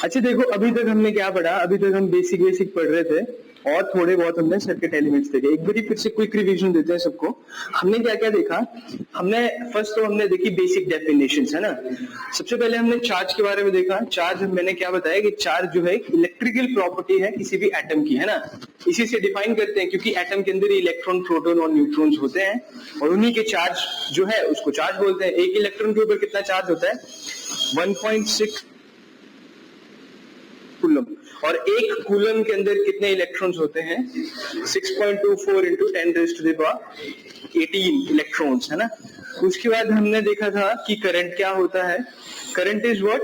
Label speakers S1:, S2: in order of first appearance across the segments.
S1: अच्छा देखो, अभी तक हमने क्या पढ़ा, अभी तक हम बेसिक बेसिक पढ़ रहे थे और थोड़े बहुत हमने सर्किट एलिमेंट्स देखे। एक बार फिर से क्विक रिवीजन देते हैं सबको। हमने क्या क्या देखा? हमने फर्स्ट तो हमने देखी बेसिक डेफिनेशंस, है ना। सबसे पहले हमने चार्ज के बारे में देखा। चार्ज मैंने क्या बताया कि चार्ज जो है एक इलेक्ट्रिकल प्रॉपर्टी है किसी भी एटम की, है ना। इसी से डिफाइन करते हैं क्योंकि एटम के अंदर इलेक्ट्रॉन, प्रोटॉन और न्यूट्रॉन्स होते हैं और उन्हीं के चार्ज जो है उसको चार्ज बोलते हैं। एक इलेक्ट्रॉन के ऊपर कितना चार्ज होता है? 1.6 कूलम। और एक कूलम के अंदर कितने इलेक्ट्रॉन्स होते हैं? 6.24 इंटू 10⁻18 इलेक्ट्रॉन्स, है ना। उसके बाद हमने देखा था कि करंट क्या होता है। Current is what?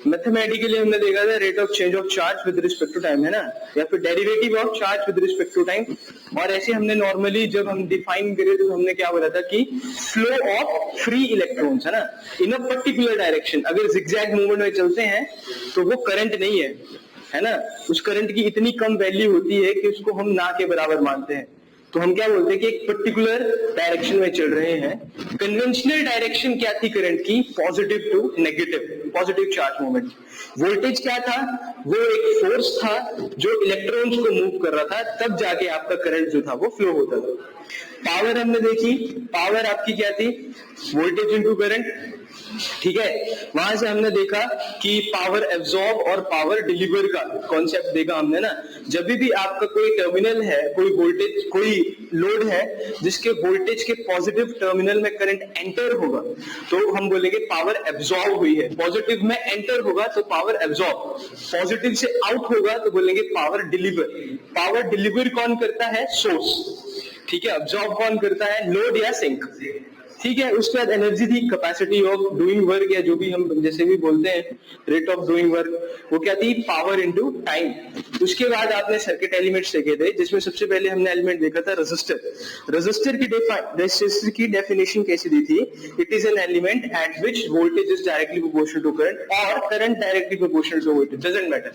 S1: मैथमेटिकली हमने देखा था rate of change of charge with respect to time, है ना, या फिर derivative of charge with respect to time. और ऐसे हमने नॉर्मली जब हम डिफाइन करें तो हमने क्या बोला था कि फ्लो ऑफ फ्री इलेक्ट्रॉन्स, है ना, इन अ पर्टिकुलर डायरेक्शन। अगर जिगजैग मूवमेंट में चलते हैं तो वो करंट नहीं है ना। उस करंट की इतनी कम वैल्यू होती है कि उसको हम ना के बराबर मानते हैं। तो हम क्या बोलते हैं कि एक पर्टिकुलर डायरेक्शन में चल रहे हैं। कन्वेंशनल डायरेक्शन क्या थी करंट की? Positive to negative, positive charge movement. Voltage क्या था? वो एक फोर्स था जो इलेक्ट्रॉन्स को मूव कर रहा था, तब जाके आपका करंट जो था वो फ्लो होता था। पावर हमने देखी। पावर आपकी क्या थी? वोल्टेज इंटू करंट, ठीक है। वहां से हमने देखा कि पावर एब्जॉर्ब और पावर डिलीवर का कॉन्सेप्ट देखा हमने ना। जब भी आपका कोई टर्मिनल है, कोई वोल्टेज, कोई लोड है जिसके वोल्टेज के पॉजिटिव टर्मिनल में करंट एंटर होगा तो हम बोलेंगे पावर एब्जॉर्ब हुई है। पॉजिटिव में एंटर होगा तो पावर एब्जॉर्ब, पॉजिटिव से आउट होगा तो बोलेंगे पावर डिलीवर। पावर डिलीवर कौन करता है? सोर्स, ठीक है। एब्जॉर्ब कौन करता है? लोड या सिंक, ठीक है। उसके बाद एनर्जी थी कैपेसिटी ऑफ डूइंग वर्क, या जो भी हम जैसे भी बोलते हैं रेट ऑफ डूइंग वर्क, वो क्या थी? Power into time. उसके बाद आपने सर्किट एलिमेंट्स देखे थे जिसमें सबसे पहले हमने एलिमेंट देखा था रेजिस्टर। रेजिस्टर की डेफिनेशन कैसी दी थी? It is an element at which voltage is directly proportional to current और current directly proportional to voltage, doesn't matter.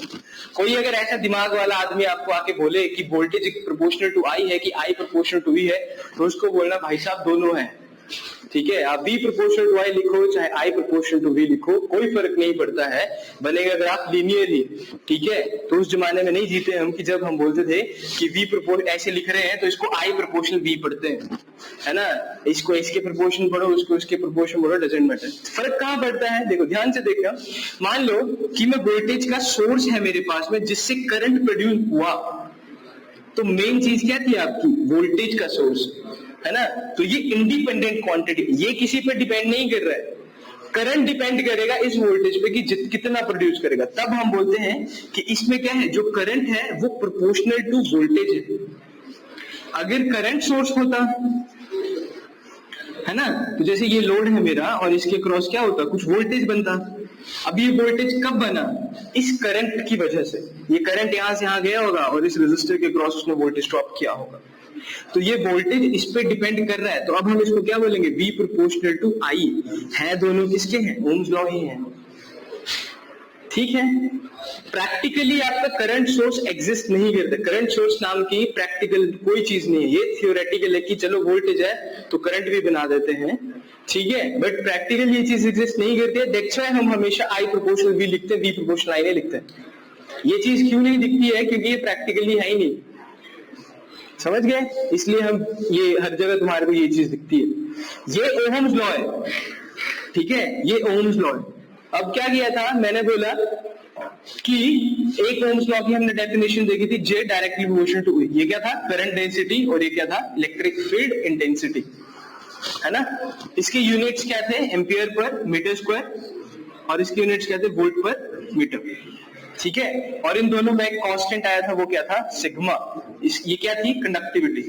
S1: कोई अगर ऐसा दिमाग वाला आदमी आपको आके बोले कि वोल्टेज प्रोपोर्शनल टू आई है कि आई प्रोपोर्शनल टू वी है, तो उसको बोलना भाई साहब दोनों है, ठीक है। आप V प्रोपोर्शनल टू I लिखो चाहे I प्रोपोर्शनल टू V लिखो, कोई फर्क नहीं पड़ता है, बनेगा ग्राफ लीनियर ही, ठीक है। तो उस जमाने में नहीं जीते हम कि जब हम बोलते थे कि V प्रोपोर्शनल ऐसे लिख रहे हैं तो इसको I प्रोपोर्शनल V पढ़ते हैं, है ना। इसको इसके प्रोपोर्शन पढ़ो, उसको उसके प्रोपोर्शन पढ़ो, डजंट मैटर। फर्क कहां पड़ता है? देखो ध्यान से देखना। मान लो कि मैं वोल्टेज का सोर्स है मेरे पास में जिससे करंट प्रोड्यूस हुआ, तो मेन चीज क्या थी आपकी? वोल्टेज का सोर्स, है ना। तो ये इंडिपेंडेंट क्वांटिटी, ये किसी पे डिपेंड नहीं कर रहा है। करंट डिपेंड करेगा इस वोल्टेज पे कि कितना प्रोड्यूस करेगा। तब हम बोलते हैं कि इसमें क्या है, जो करंट है वो प्रोपोर्शनल टू वोल्टेज है। अगर करंट सोर्स होता, है ना, तो जैसे ये लोड है मेरा और इसके क्रॉस क्या होता? कुछ वोल्टेज बनता। अब ये वोल्टेज कब बना? इस करंट की वजह से। ये करंट यहां से यहां गया होगा और इस रेजिस्टर के क्रॉस उसने वोल्टेज ड्रॉप किया होगा, तो ये वोल्टेज इस पे डिपेंड कर रहा है। तो अब हम इसको क्या बोलेंगे? V प्रोपोर्शनल टू I है। दोनों किसके हैं? ओम्स लॉ ही है, ठीक है। प्रैक्टिकली आपका करंट सोर्स एग्जिस्ट नहीं करता। करंट सोर्स नाम की प्रैक्टिकल कोई चीज नहीं है। ये थियोरेटिकल है कि चलो वोल्टेज है तो करंट भी बना देते हैं, ठीक है, बट प्रैक्टिकल ये चीज एग्जिस्ट नहीं करती है। दैट्स व्हाई हम हमेशा I प्रोपोर्शनल V लिखते हैं, V प्रोपोर्शनल I नहीं लिखते। ये चीज क्यों नहीं दिखती है? क्योंकि ये प्रैक्टिकली है ही नहीं, समझ गए। इसलिए हम ये हर जगह तुम्हारे को ये चीज दिखती है। ये ओहम्स लॉ है, ठीक है, ये ओहम्स लॉ है। अब क्या किया था? मैंने बोला कि एक ओहम्स लॉ की हमने डेफिनेशन देखी थी, J directly proportional to E। ये क्या था? करंट डेंसिटी, और ये क्या था? इलेक्ट्रिक फील्ड इंटेंसिटी, है ना। इसके यूनिट्स क्या थे? एम्पियर पर मीटर स्क्वायर, और इसके यूनिट्स क्या थे? वोल्ट पर मीटर, ठीक है। और इन दोनों में एक कांस्टेंट आया था, वो क्या था? सिग्मा। ये क्या थी? कंडक्टिविटी,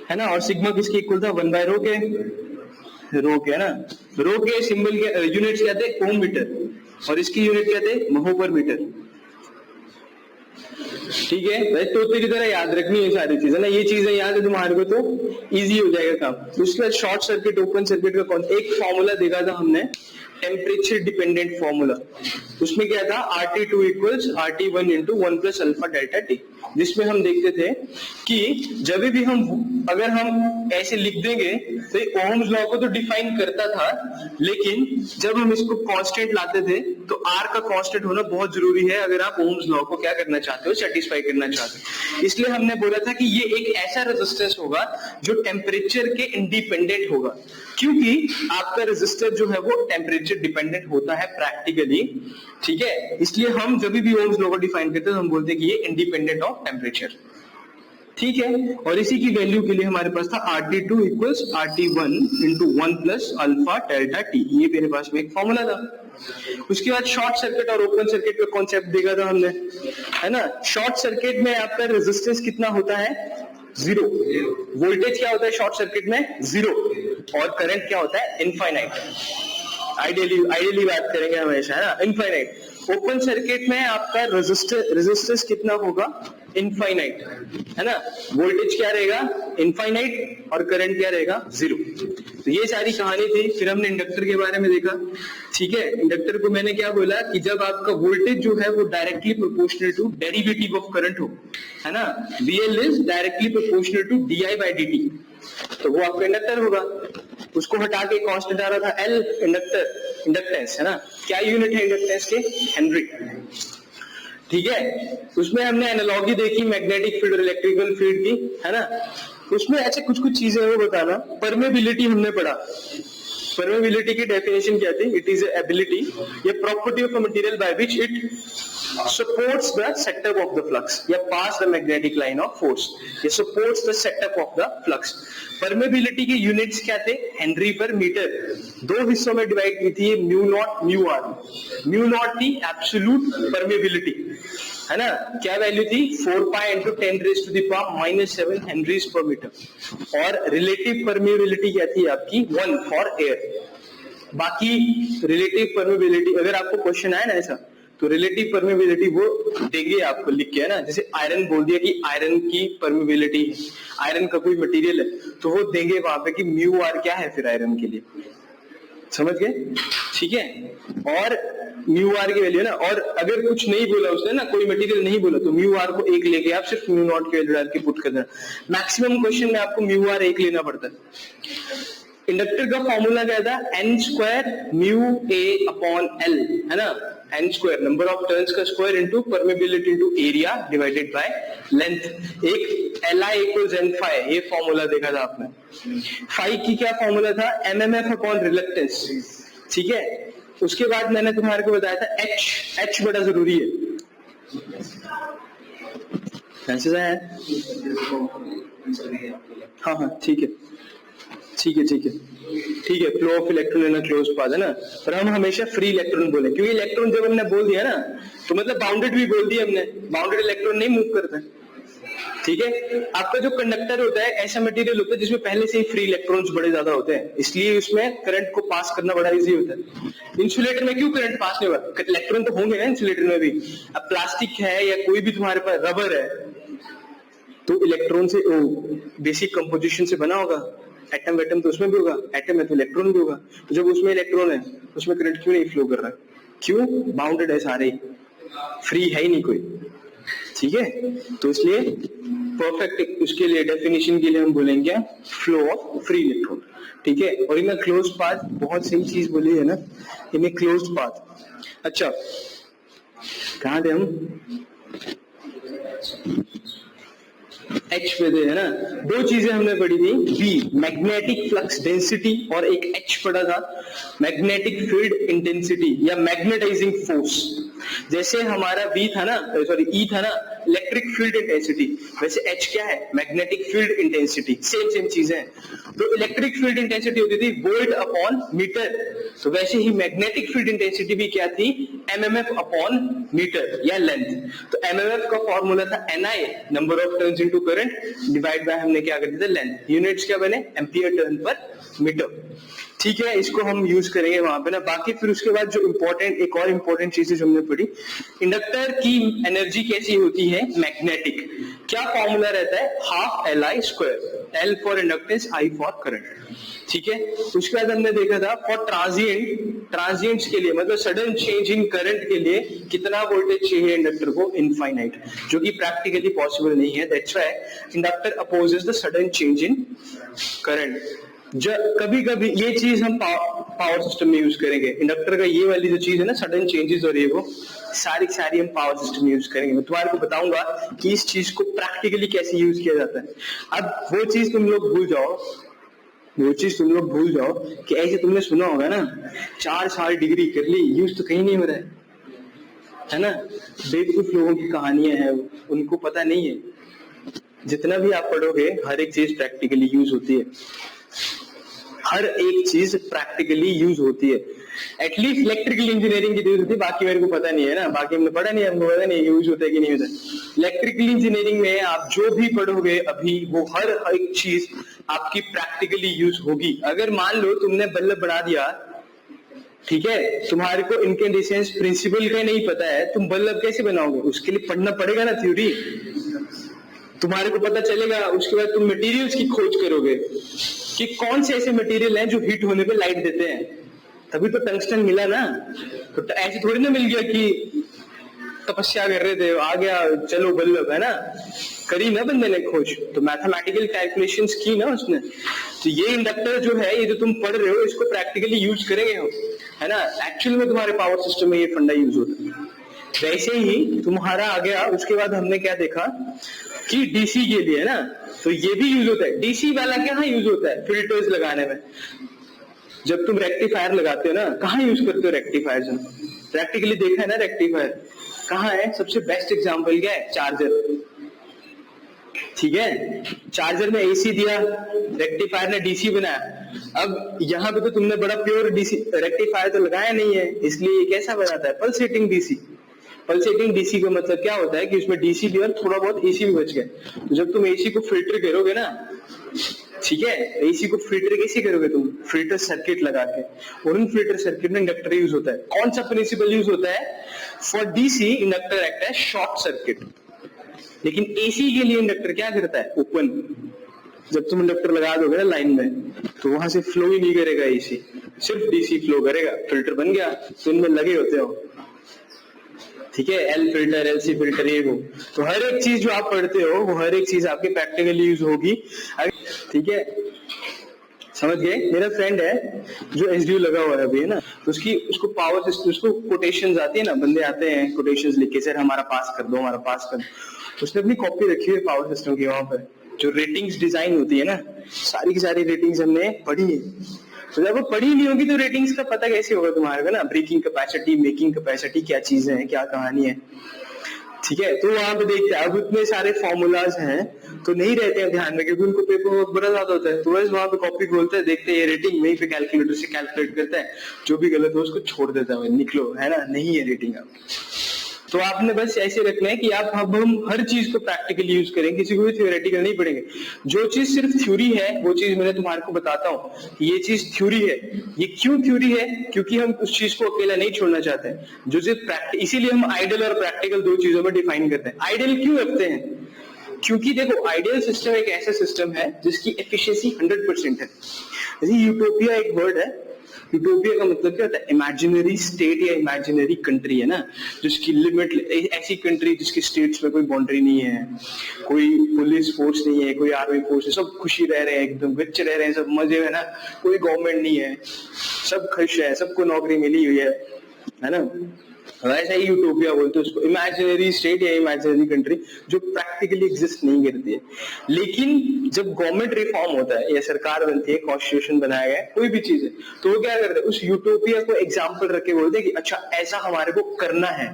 S1: है ना। और सिग्मा किसके इक्वल था? 1/ρ के, रो के, है ना। रो के सिंबल के यूनिट्स क्या थे? ओम मीटर, और इसकी यूनिट क्या थे? महो पर मीटर, ठीक है। वैसे तोते की तरह याद रखनी है सारी चीजें ना। ये चीजें याद है तुम्हारे को तो इजी हो जाएगा काम। उसके बाद शॉर्ट सर्किट, ओपन सर्किट का एक फॉर्मूला देखा था हमने टेम्परेचर डिपेंडेंट फॉर्मूला। उसमें क्या था, RT2 equals RT1 into 1 plus alpha delta T, जिसमें हम देखते थे कि जब भी हम अगर हम ऐसे लिख देंगे तो ओम्स लॉ को तो डिफाइन करता था, लेकिन जब हम इसको कांस्टेंट लाते थे तो R का कांस्टेंट होना बहुत जरूरी है अगर आप ओम्स लॉ को क्या करना चाहते हो, सेटिस्फाई करना चाहते हो। इसलिए हमने बोला था कि ये एक ऐसा रेजिस्टेंस होगा जो टेम्परेचर के इंडिपेंडेंट होगा, क्योंकि आपका रेजिस्टर जो है वो टेम्परेचर डिपेंडेंट होता है प्रैक्टिकली, ठीक है। इसलिए हम जब भी ओम्स लॉ को डिफाइन करते हैं तो हम बोलते हैं कि ये इंडिपेंडेंट ऑफ टेम्परेचर, ठीक है। और इसी की वैल्यू के लिए हमारे पास था RT2 equals RT1 into 1 plus alpha delta T, ये मेरे पास में एक फॉर्मूला था। उसके बाद शॉर्ट सर्किट और ओपन सर्किट का कॉन्सेप्ट देखा था हमने, है ना। शॉर्ट सर्किट में आपका रेजिस्टेंस कितना होता है, 0। वोल्टेज क्या होता है शॉर्ट सर्किट में, 0, और करंट क्या होता है, इनफाइनाइट। आइडियली बात करेंगे हमेशा, है ना, इनफाइनाइट। ओपन सर्किट में आपका रेजिस्टेंस कितना होगा, इनफाइनाइट, है ना। वोल्टेज क्या रहेगा, इनफाइनाइट, और करंट क्या रहेगा, 0। तो ये सारी कहानी थी। फिर हमने इंडक्टर के बारे में देखा, ठीक है। इंडक्टर को मैंने क्या बोला कि जब आपका वोल्टेज जो है वो directly proportional to derivative of current हो, है ना, VL is directly proportional to DI/dt, तो वो आपका इंडक्टर होगा। उसको हटा के कांस्टेंट आ रहा था L, इंडक्टेंस, है ना। क्या यूनिट है इंडक्टेंस के, हेनरी, ठीक है। उसमें हमने एनालॉजी देखी मैग्नेटिक फील्ड और इलेक्ट्रिकल फील्ड की, है ना। उसमें ऐसे कुछ चीजें वो बताना। परमेबिलिटी हमने पढ़ा। परमेबिलिटी की डेफिनेशन क्या थी, इट इज एबिलिटी या property of a material by which it supports the setup of the flux या pass the magnetic line of force या supports the setup of the flux। Permeability के units क्या थे, Henry पर metre. दो हिस्सों में डिवाइड की थी, mu naught mu R. Mu naught थी एब्सोल्यूट परमेबिलिटी, है ना, क्या वैल्यू थी, 4 पाई इंटू 10⁻⁻⁷ हेनरीज पर मीटर। और रिलेटिव परमेबिलिटी क्या थी आपकी, 1 फॉर एयर। बाकी रिलेटिव परमेबिलिटी अगर आपको क्वेश्चन आए ना ऐसा, तो रिलेटिव परमेबिलिटी वो देंगे आपको लिख के, है ना। जैसे आयरन बोल दिया कि आयरन की परमेबिलिटी है, आयरन का कोई मटेरियल है, तो वो देंगे वहां पे कि म्यू आर क्या है फिर आयरन के लिए, समझ गए, ठीक है। और म्यू आर की वैल्यू ना, और अगर कुछ नहीं बोला उसने ना, कोई मटेरियल नहीं बोला, तो म्यू आर को 1 लेके आप सिर्फ म्यू नॉट की वैल्यू डाल के पुट कर देना। मैक्सिमम क्वेश्चन में आपको म्यू आर 1 लेना पड़ता है। इंडक्टर का फॉर्मूला क्या था, N² mu A upon L, है ना। N² नंबर ऑफ टर्न्स का square into permeability into area divided by length. एक Li इक्वल्स N∅, ये फॉर्मूला देखा था आपने। फाई की क्या फॉर्मूला था, MMF अपॉन रिलक्टेंस, ठीक है। उसके बाद मैंने तुम्हारे को बताया था H बड़ा जरूरी है। मैसेज आया है, हाँ ठीक है, ठीक है। Flow of electron in a closed path, है ना। पर हम हमेशा फ्री इलेक्ट्रॉन बोले, क्योंकि इलेक्ट्रॉन जब हमने बोल दिया ना, तो मतलब बाउंडेड भी बोल दिया हमने, बाउंडेड इलेक्ट्रॉन नहीं मूव करता, ठीक है। आपका जो कंडक्टर होता है ऐसा मटेरियल होता है जिसमें पहले से ही फ्री इलेक्ट्रॉन्स बड़े ज्यादा होते हैं, इसलिए उसमें करंट को पास करना बड़ा इजी होता है। इंसुलेटर में क्यों करंट पास नहीं होगा, इलेक्ट्रॉन तो होंगे ना इंसुलेटर में भी। अब प्लास्टिक है या कोई भी तुम्हारे पास रबर है, तो इलेक्ट्रॉन से बेसिक कंपोजिशन से बना होगा। एटम वेटम तो उसमें भी होगा, एटम है तो इलेक्ट्रॉन भी होगा। तो जब उसमें इलेक्ट्रॉन है उसमें करंट क्यों नहीं फ्लो कर रहा है, क्यों, बाउंडेड है सारे, फ्री है ही नहीं कोई, ठीक है। तो इसलिए परफेक्ट उसके लिए डेफिनेशन के लिए हम बोलेंगे फ्लो ऑफ फ्री इलेक्ट्रॉन, ठीक है। और इन क्लोज्ड पाथ, बहुत सही चीज बोली है ना, इन क्लोज्ड पाथ। अच्छा कहां थे हम, H पे थे, है ना। दो चीजें हमने पढ़ी थी, B मैग्नेटिक फ्लक्स डेंसिटी, और एक H पढ़ा था मैग्नेटिक फील्ड इंटेंसिटी या मैग्नेटाइजिंग फोर्स। जैसे हमारा B था ना, सॉरी E था ना, इलेक्ट्रिक फील्ड इंटेंसिटी, वैसे H क्या है, मैग्नेटिक फील्ड इंटेंसिटी। सेम चीजें हैं। तो इलेक्ट्रिक फील्ड इंटेंसिटी होती थी वोल्ट अपॉन मीटर, तो वैसे ही मैग्नेटिक फील्ड इंटेंसिटी भी क्या थी, MMF अपॉन मीटर या लेंथ। तो MMF का फॉर्मूला था Ni, number of turns into current, divide by हमने क्या कर दिया था, लेंथ। यूनिट्स क्या बने, एम्पियर टर्न पर मीटर, ठीक है, इसको हम यूज करेंगे वहां पे ना। बाकी फिर उसके बाद जो एक और इम्पोर्टेंट चीज जो हमने पढ़ी, इंडक्टर की एनर्जी कैसी होती है, मैग्नेटिक। क्या फॉर्मूला रहता है, half Li², L for inductance, I for current. ठीक है, उसके बाद हमने देखा था फॉर ट्रांजिएंट्स के लिए, मतलब सडन चेंज इन करंट के लिए कितना वोल्टेज चाहिए इंडक्टर को, इनफाइनाइट, जो कि प्रैक्टिकली पॉसिबल नहीं है। That's why inductor opposes the sudden change in current. कभी कभी ये चीज हम पावर सिस्टम में यूज करेंगे, इंडक्टर का ये वाली जो चीज है ना, सडन चेंजेस हो रही है, वो सारी हम पावर सिस्टम में यूज करेंगे। मैं तुम्हारे को बताऊंगा कि इस चीज को प्रैक्टिकली कैसे यूज किया जाता है। अब वो चीज तुम लोग भूल जाओ कि ऐसे तुमने सुना होगा ना, 4 साल डिग्री कर ली, यूज तो कहीं नहीं हो रहा है ना। बेवकूफ लोगों की कहानियां हैं, उनको पता नहीं है। जितना भी आप पढ़ोगे हर एक चीज प्रैक्टिकली यूज होती है, हर एक चीज प्रैक्टिकली यूज होती है। एटलीस्ट इलेक्ट्रिकल इंजीनियरिंग की यूज होती है, बाकी मेरे को पता नहीं है ना, बाकी हमने पढ़ा नहीं, हमको पता नहीं यूज होता है कि नहीं होता। इलेक्ट्रिकल इंजीनियरिंग में आप जो भी पढ़ोगे अभी, वो हर एक चीज आपकी प्रैक्टिकली यूज होगी। अगर मान लो तुमने बल्ब बढ़ा दिया, ठीक है, तुम्हारे को इनकैंडेसेंस प्रिंसिपल का नहीं पता है, तुम बल्ब कैसे बनाओगे? उसके लिए पढ़ना पड़ेगा ना थ्योरी, तुम्हारे को पता चलेगा। उसके बाद तुम मटेरियल्स की खोज करोगे कि कौन से ऐसे मटेरियल हैं जो हीट होने पे लाइट देते हैं, तभी तो टंगस्टन मिला ना। तो ऐसे थोड़ी ना मिल गया कि तपस्या कर रहे थे, आ गया चलो बल्ब, है ना, करी ना बंदे ने खोज, तो मैथमेटिकल कैलकुलेशंस की ना उसने। तो ये इंडक्टर जो है, ये जो तुम पढ़ रहे हो, इसको प्रैक्टिकली यूज करेंगे हम, है ना। एक्चुअल में तुम्हारे पावर सिस्टम में ये फंडा यूज होता है। वैसे ही तुम्हारा आ गया, उसके बाद हमने क्या देखा कि डीसी के लिए, है ना, तो ये भी यूज होता है। डीसी वाला कहाँ यूज होता है, फिल्टर्स लगाने में। जब तुम रेक्टिफायर लगाते हो ना, कहाँ यूज करते हो रेक्टिफायर? प्रैक्टिकली देखा है ना रेक्टिफायर कहाँ है? सबसे बेस्ट एग्जांपल क्या है, चार्जर। ठीक है, चार्जर में एसी दिया, रेक्टिफायर ने डीसी बनाया। अब यहाँ पे तो तुमने बड़ा प्योर डीसी रेक्टिफायर तो लगाया नहीं है, इसलिए ये कैसा बनाता है, पल्सेटिंग डीसी। पल्सेटिंग डीसी का मतलब क्या होता है कि उसमें डीसी भी और थोड़ा बहुत एसी भी बच गया। तो जब तुम एसी को फिल्टर करोगे ना, ठीक है, एसी को फिल्टर कैसे करोगे तुम, फिल्टर सर्किट लगा के, और उन फिल्टर सर्किट में इंडक्टर यूज होता है। कौन सा प्रिंसिपल यूज होता है? फॉर डीसी इंडक्टर एक्ट है शॉर्ट सर्किट, लेकिन एसी के लिए इंडक्टर क्या करता है, ओपन। जब तुम इंडक्टर लगा दोगे ना लाइन में, तो वहां से फ्लो ही नहीं करेगा एसी, सिर्फ डीसी फ्लो करेगा। फिल्टर बन गया, तो इनमें लगे होते हो, ठीक है, एल फिल्टर, एलसी फिल्टर, ये वो। तो हर एक चीज जो आप पढ़ते हो, वो हर एक चीज आपके प्रैक्टिकली यूज होगी, ठीक है, समझ गए। मेरा फ्रेंड है जो एसडीयू लगा हुआ है अभी, है ना, तो उसको पावर सिस्टम, उसको कोटेशंस आती है ना, बंदे आते हैं कोटेशंस लिख के, सर हमारा पास कर दो, हमारा पास कर दो। उसने अपनी कॉपी रखी है पावर सिस्टम की, वहां पर जो रेटिंग्स डिजाइन होती है ना, सारी की सारी रेटिंग्स हमने पढ़ी है। तो जब वो पढ़ी नहीं होगी तो रेटिंग्स का पता कैसे होगा तुम्हारे को ना, ब्रेकिंग कैपेसिटी, मेकिंग कैपेसिटी, क्या चीजें हैं, क्या कहानी है, ठीक है। तो वहां पे देखते हैं, अब इतने सारे फॉर्मूलाज हैं तो नहीं रहते हैं ध्यान में, क्योंकि उनको पेपर वर्क बड़ा ज्यादा होता है। तो बस वहां पे कॉपी खोलते हैं, देखते हैं ये रेटिंग, वहीं पे कैलकुलेटर से कैलकुलेट करता है, जो भी गलत हो उसको छोड़ देता है, निकलो, है ना, नहीं है रेटिंग आपकी। तो आपने बस ऐसे रखना है कि आप अब हम हर चीज को प्रैक्टिकली यूज करेंगे, किसी को भी थ्योरेटिकल नहीं पढ़ेंगे। जो चीज सिर्फ थ्योरी है, वो चीज मैंने तुम्हारे को बताता हूँ, ये चीज थ्योरी है। ये क्यों थ्योरी है? क्योंकि हम उस चीज को अकेला नहीं छोड़ना चाहते हैं, जो चीज इसीलिए हम आइडियल और प्रैक्टिकल दो चीजों में डिफाइन करते हैं। आइडियल क्यों रखते हैं? क्योंकि देखो, आइडियल सिस्टम एक ऐसा सिस्टम है जिसकी एफिशिएंसी 100% है। जैसे यूटोपिया एक वर्ड है, यूटोपिया का मतलब क्या होता है, इमेजिनरी स्टेट या इमेजिनरी कंट्री, है ना, जिसकी लिमिट, ऐसी कंट्री जिसकी स्टेट्स में कोई बाउंड्री नहीं है, कोई पुलिस फोर्स नहीं है, कोई आर्मी फोर्स है, सब खुशी रह रहे हैं, एकदम रिच रह रहे हैं, सब मजे में ना, कोई गवर्नमेंट नहीं है, सब खुश है, सबको नौकरी मिली हुई है ना। वैसा ही यूटोपिया बोलते हैं उसको, इमेजिनरी स्टेट या इमेजिनरी कंट्री जो प्रैक्टिकली एग्जिस्ट नहीं करती है। लेकिन जब गवर्नमेंट रिफॉर्म होता है या सरकार बनती है, कॉन्स्टिट्यूशन बनाया गया है, कोई भी चीज है, तो वो क्या करते हैं, उस यूटोपिया को एग्जाम्पल रख के बोलते हैं कि अच्छा ऐसा हमारे को करना है।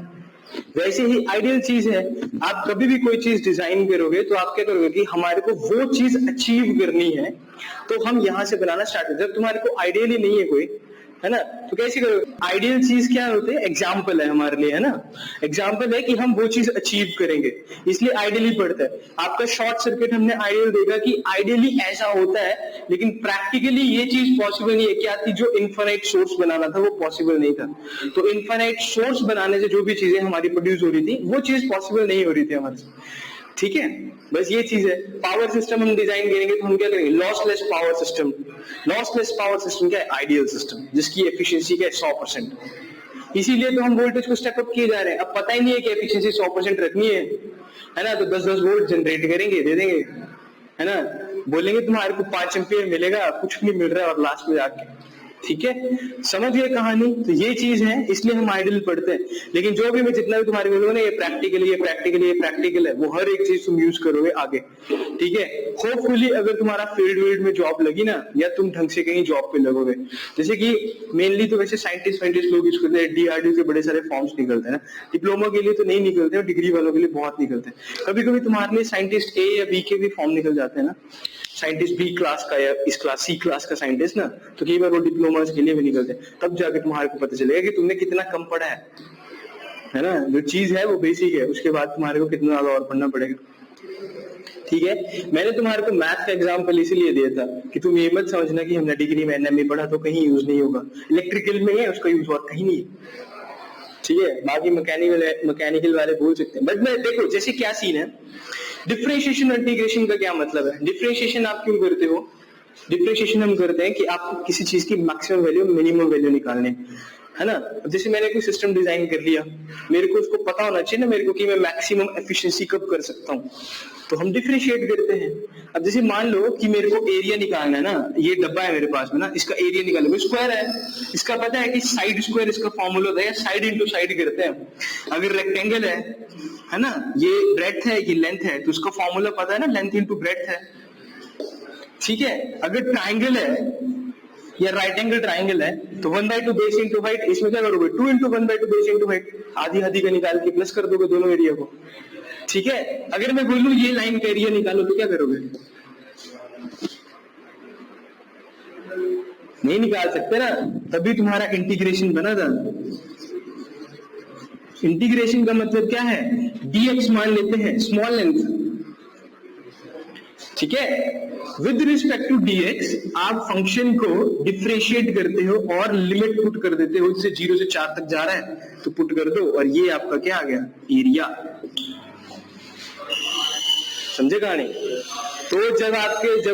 S1: वैसे ही आइडियल चीज है, आप कभी भी कोई चीज डिजाइन करोगे तो आप क्या करोगे कि हमारे को वो चीज अचीव करनी है, तो हम यहां से बनाना स्टार्ट करते हैं। जब तुम्हारे को आइडियल ही नहीं है कोई, है ना। तो कैसे करो, आइडियल चीज क्या होती है, एग्जाम्पल है हमारे लिए, है ना। एग्जाम्पल है कि हम वो चीज अचीव करेंगे, इसलिए आइडियली पढ़ता है। आपका शॉर्ट सर्किट हमने आइडियल देखा कि आइडियली ऐसा होता है, लेकिन प्रैक्टिकली ये चीज पॉसिबल नहीं है। क्या थी, जो इनफाइनाइट सोर्स बनाना था वो पॉसिबल नहीं था। तो इनफाइनाइट सोर्स बनाने से जो भी चीजें हमारी प्रोड्यूस हो रही थी वो चीज पॉसिबल नहीं हो रही थी हमारे से, ठीक है। बस ये चीज है। पावर सिस्टम हम डिजाइन करेंगे तो हम क्या करेंगे, lossless power system. Lossless power system क्या है, आइडियल सिस्टम, जिसकी एफिशिएंसी क्या है 100%। इसीलिए तो हम वोल्टेज को स्टेप अप किए जा रहे हैं। अब पता ही नहीं है कि एफिशिएंसी 100% रखनी है ना, तो 10-10 वोल्ट जनरेट करेंगे, दे देंगे, है ना। बोलेंगे तुम्हारे को 5 एम्पियर मिलेगा, कुछ नहीं मिल रहा है, और लास्ट में जाके, ठीक है, समझ गए कहानी। तो ये चीज है, इसलिए हम आइडियल पढ़ते हैं। लेकिन जो भी मैं जितना भी तुम्हारे बोलूंगा ना, ये प्रैक्टिकल, ये प्रैक्टिकल, ये प्रैक्टिकल है, वो हर एक चीज तुम यूज करोगे आगे, ठीक है। होपफुली अगर तुम्हारा फील्ड में जॉब लगी ना, या तुम ढंग से कहीं जॉब पे लगोगे, जैसे कि मेनली तो वैसे साइंटिस्ट लोग यूज करते हैं, DRDO के बड़े सारे फॉर्म्स निकलते हैं ना, डिप्लोमा के लिए तो नहीं निकलते हैं, डिग्री वालों के लिए बहुत निकलते हैं। कभी कभी तुम्हारे लिए साइंटिस्ट A या B के भी फॉर्म निकल जाते हैं ना, साइंटिस्ट B क्लास का या इस क्लास C क्लास का साइंटिस्ट ना, तो कई बार वो डिप्लोमा के लिए भी निकलते हैं। तब जाके तुम्हारे को पता चलेगा कि तुमने कितना कम पढ़ा है ना। जो चीज है वो बेसिक है, उसके बाद तुम्हारे को कितना ज्यादा और पढ़ना पड़ेगा, ठीक है। मैंने तुम्हारे को मैथ का एग्जांपल इसीलिए दिया था कि तुम ये मत समझना कि हमने डिग्री में NM में पढ़ा तो कहीं यूज नहीं होगा। इलेक्ट्रिकल में है, उसका यूज और कहीं नहीं, ठीक है। बाकी मैकेनिकल वाले बोल सकते हैं, बट मैं देखो जैसे क्या सीन है, डिफरेंशिएशन और इंटीग्रेशन का क्या मतलब है। डिफरेंशिएशन आप क्यों करते हो, डिफरेंशिएशन हम करते हैं कि आपको किसी चीज की मैक्सिमम वैल्यू मिनिमम वैल्यू निकालने, है ना। जैसे मैंने कोई सिस्टम डिजाइन कर लिया, मेरे को उसको पता होना चाहिए ना मेरे को कि मैं मैक्सिमम एफिशिएंसी कब कर सकता हूँ, तो हम डिफरेंशिएट करते हैं। अब जैसे मान लो कि मेरे को एरिया निकालना है ना, ये डब्बा है मेरे पास में ना, इसका एरिया निकालना, स्क्वायर है, इसका पता है कि साइड स्क्वायर इसका फॉर्मूला होता है, साइड इंटू साइड करते हैं। अगर रेक्टेंगल है ना, ये ब्रेड्थ है कि लेंथ है, तो उसका फॉर्मूला पता है ना, लेंथ इंटू ब्रेड्थ है, ठीक है। अगर ट्राइंगल है या राइट एंगल ट्राइंगल है तो 1/2 बेस इंटू हाइट, इसमें क्या करोगे 2 इंटू 1/2 बेस इंटू हाइट, आधी आधी का निकाल के प्लस कर दोगे दोनों एरिया को, ठीक है। अगर मैं बोलूं ये लाइन का एरिया निकालो तो क्या करोगे, नहीं निकाल सकते ना, तभी तुम्हारा इंटीग्रेशन बना था। इंटीग्रेशन का मतलब क्या है, dx मान लेते हैं स्मॉल लेंथ, ठीक है। विद रिस्पेक्ट टू dx आप फंक्शन को डिफरेंशिएट करते हो और लिमिट पुट कर देते हो, जैसे 0 से 4 तक जा रहा है तो पुट कर दो, और ये आपका क्या आ गया, एरिया। समझे कहानी। तो जब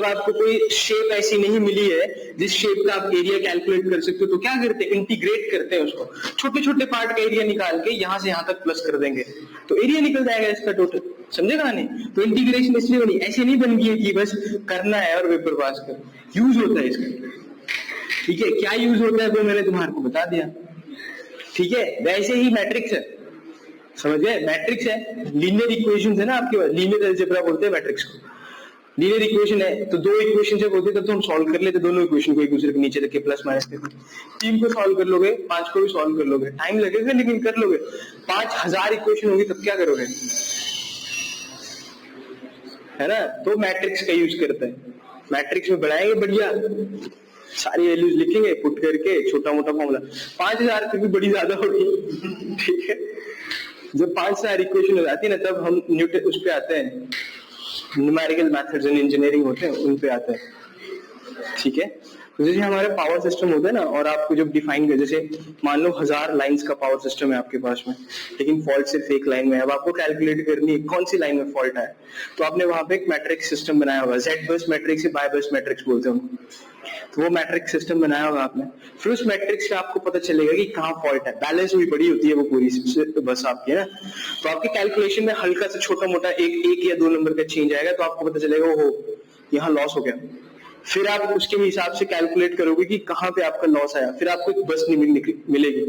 S1: आपको कोई शेप ऐसी नहीं मिली है जिस शेप का आप एरिया कैलकुलेट कर सकते हो, तो क्या करते हैं, इंटीग्रेट करते हैं उसको, छोटे छोटे पार्ट का एरिया निकाल के यहां से यहां तक प्लस कर देंगे तो एरिया निकल जाएगा इसका टोटल। समझे कहानी। तो इंटीग्रेशन इसलिए बनी, ऐसे नहीं बन गई है कि बस करना है और पेपर पास कर, यूज होता है इसका, ठीक है। क्या यूज होता है वो मैंने तुम्हारे को बता दिया, ठीक है। वैसे ही मैट्रिक्स है, समझ गए, मैट्रिक्स है, लीनियर इक्वेशन है ना आपके पास, लीनियर अलजेब्रा बोलते हैं मैट्रिक्स को। लीनियर इक्वेशन है तो 2 इक्वेशन जब होती है तब तो हम सॉल्व कर लेते, दोनों इक्वेशन को एक दूसरे के नीचे रख के प्लस माइनस करके 3 को सॉल्व कर लोगे, 5 को भी सॉल्व कर लोगे, टाइम लगेगा लेकिन कर लोगे। 5000 इक्वेशन होगी तब क्या करोगे, है ना। तो मैट्रिक्स का यूज करते हैं, मैट्रिक्स में बढ़ाएंगे बढ़िया, सारी वैल्यूज लिखेंगे पुट करके, छोटा मोटा फॉर्मूला। 5000 फिर भी बड़ी ज्यादा होगी, ठीक है। जब 5000 इक्वेशन हो जाती है ना, तब हम न्यूटन उस पे आते हैं, न्यूमेरिकल मेथड्स इन इंजीनियरिंग होते हैं उन पे आते हैं, ठीक है। तो जैसे हमारे पावर सिस्टम होते हैं ना, और आपको जब डिफाइन कर, जैसे मान लो 1000 लाइंस का पावर सिस्टम है आपके पास में, लेकिन फॉल्ट सिर्फ एक लाइन में है। अब आपको कैलकुलेट करनी है कौन सी लाइन में फॉल्ट है, तो आपने वहां पे एक मैट्रिक्स सिस्टम बनाया होगा, जेड बस मैट्रिक्स या बाय बस मैट्रिक्स बोलते हैं, तो वो मैट्रिक्स सिस्टम बनाया होगा आपने। फिर उस मैट्रिक्स से आपको पता चलेगा कि कहाँ फॉल्ट है, बैलेंस हुई पड़ी होती है वो पूरी बस आपकी, है ना। तो आपके कैलकुलेशन में हल्का सा छोटा मोटा एक या 2 नंबर का चेंज आएगा, तो आपको पता चलेगा वो यहाँ लॉस हो गया। फिर आप उसके हिसाब से कैलकुलेट करोगे कि कहाँ पे आपका लॉस आया, फिर आपको एक बस मिलेगी,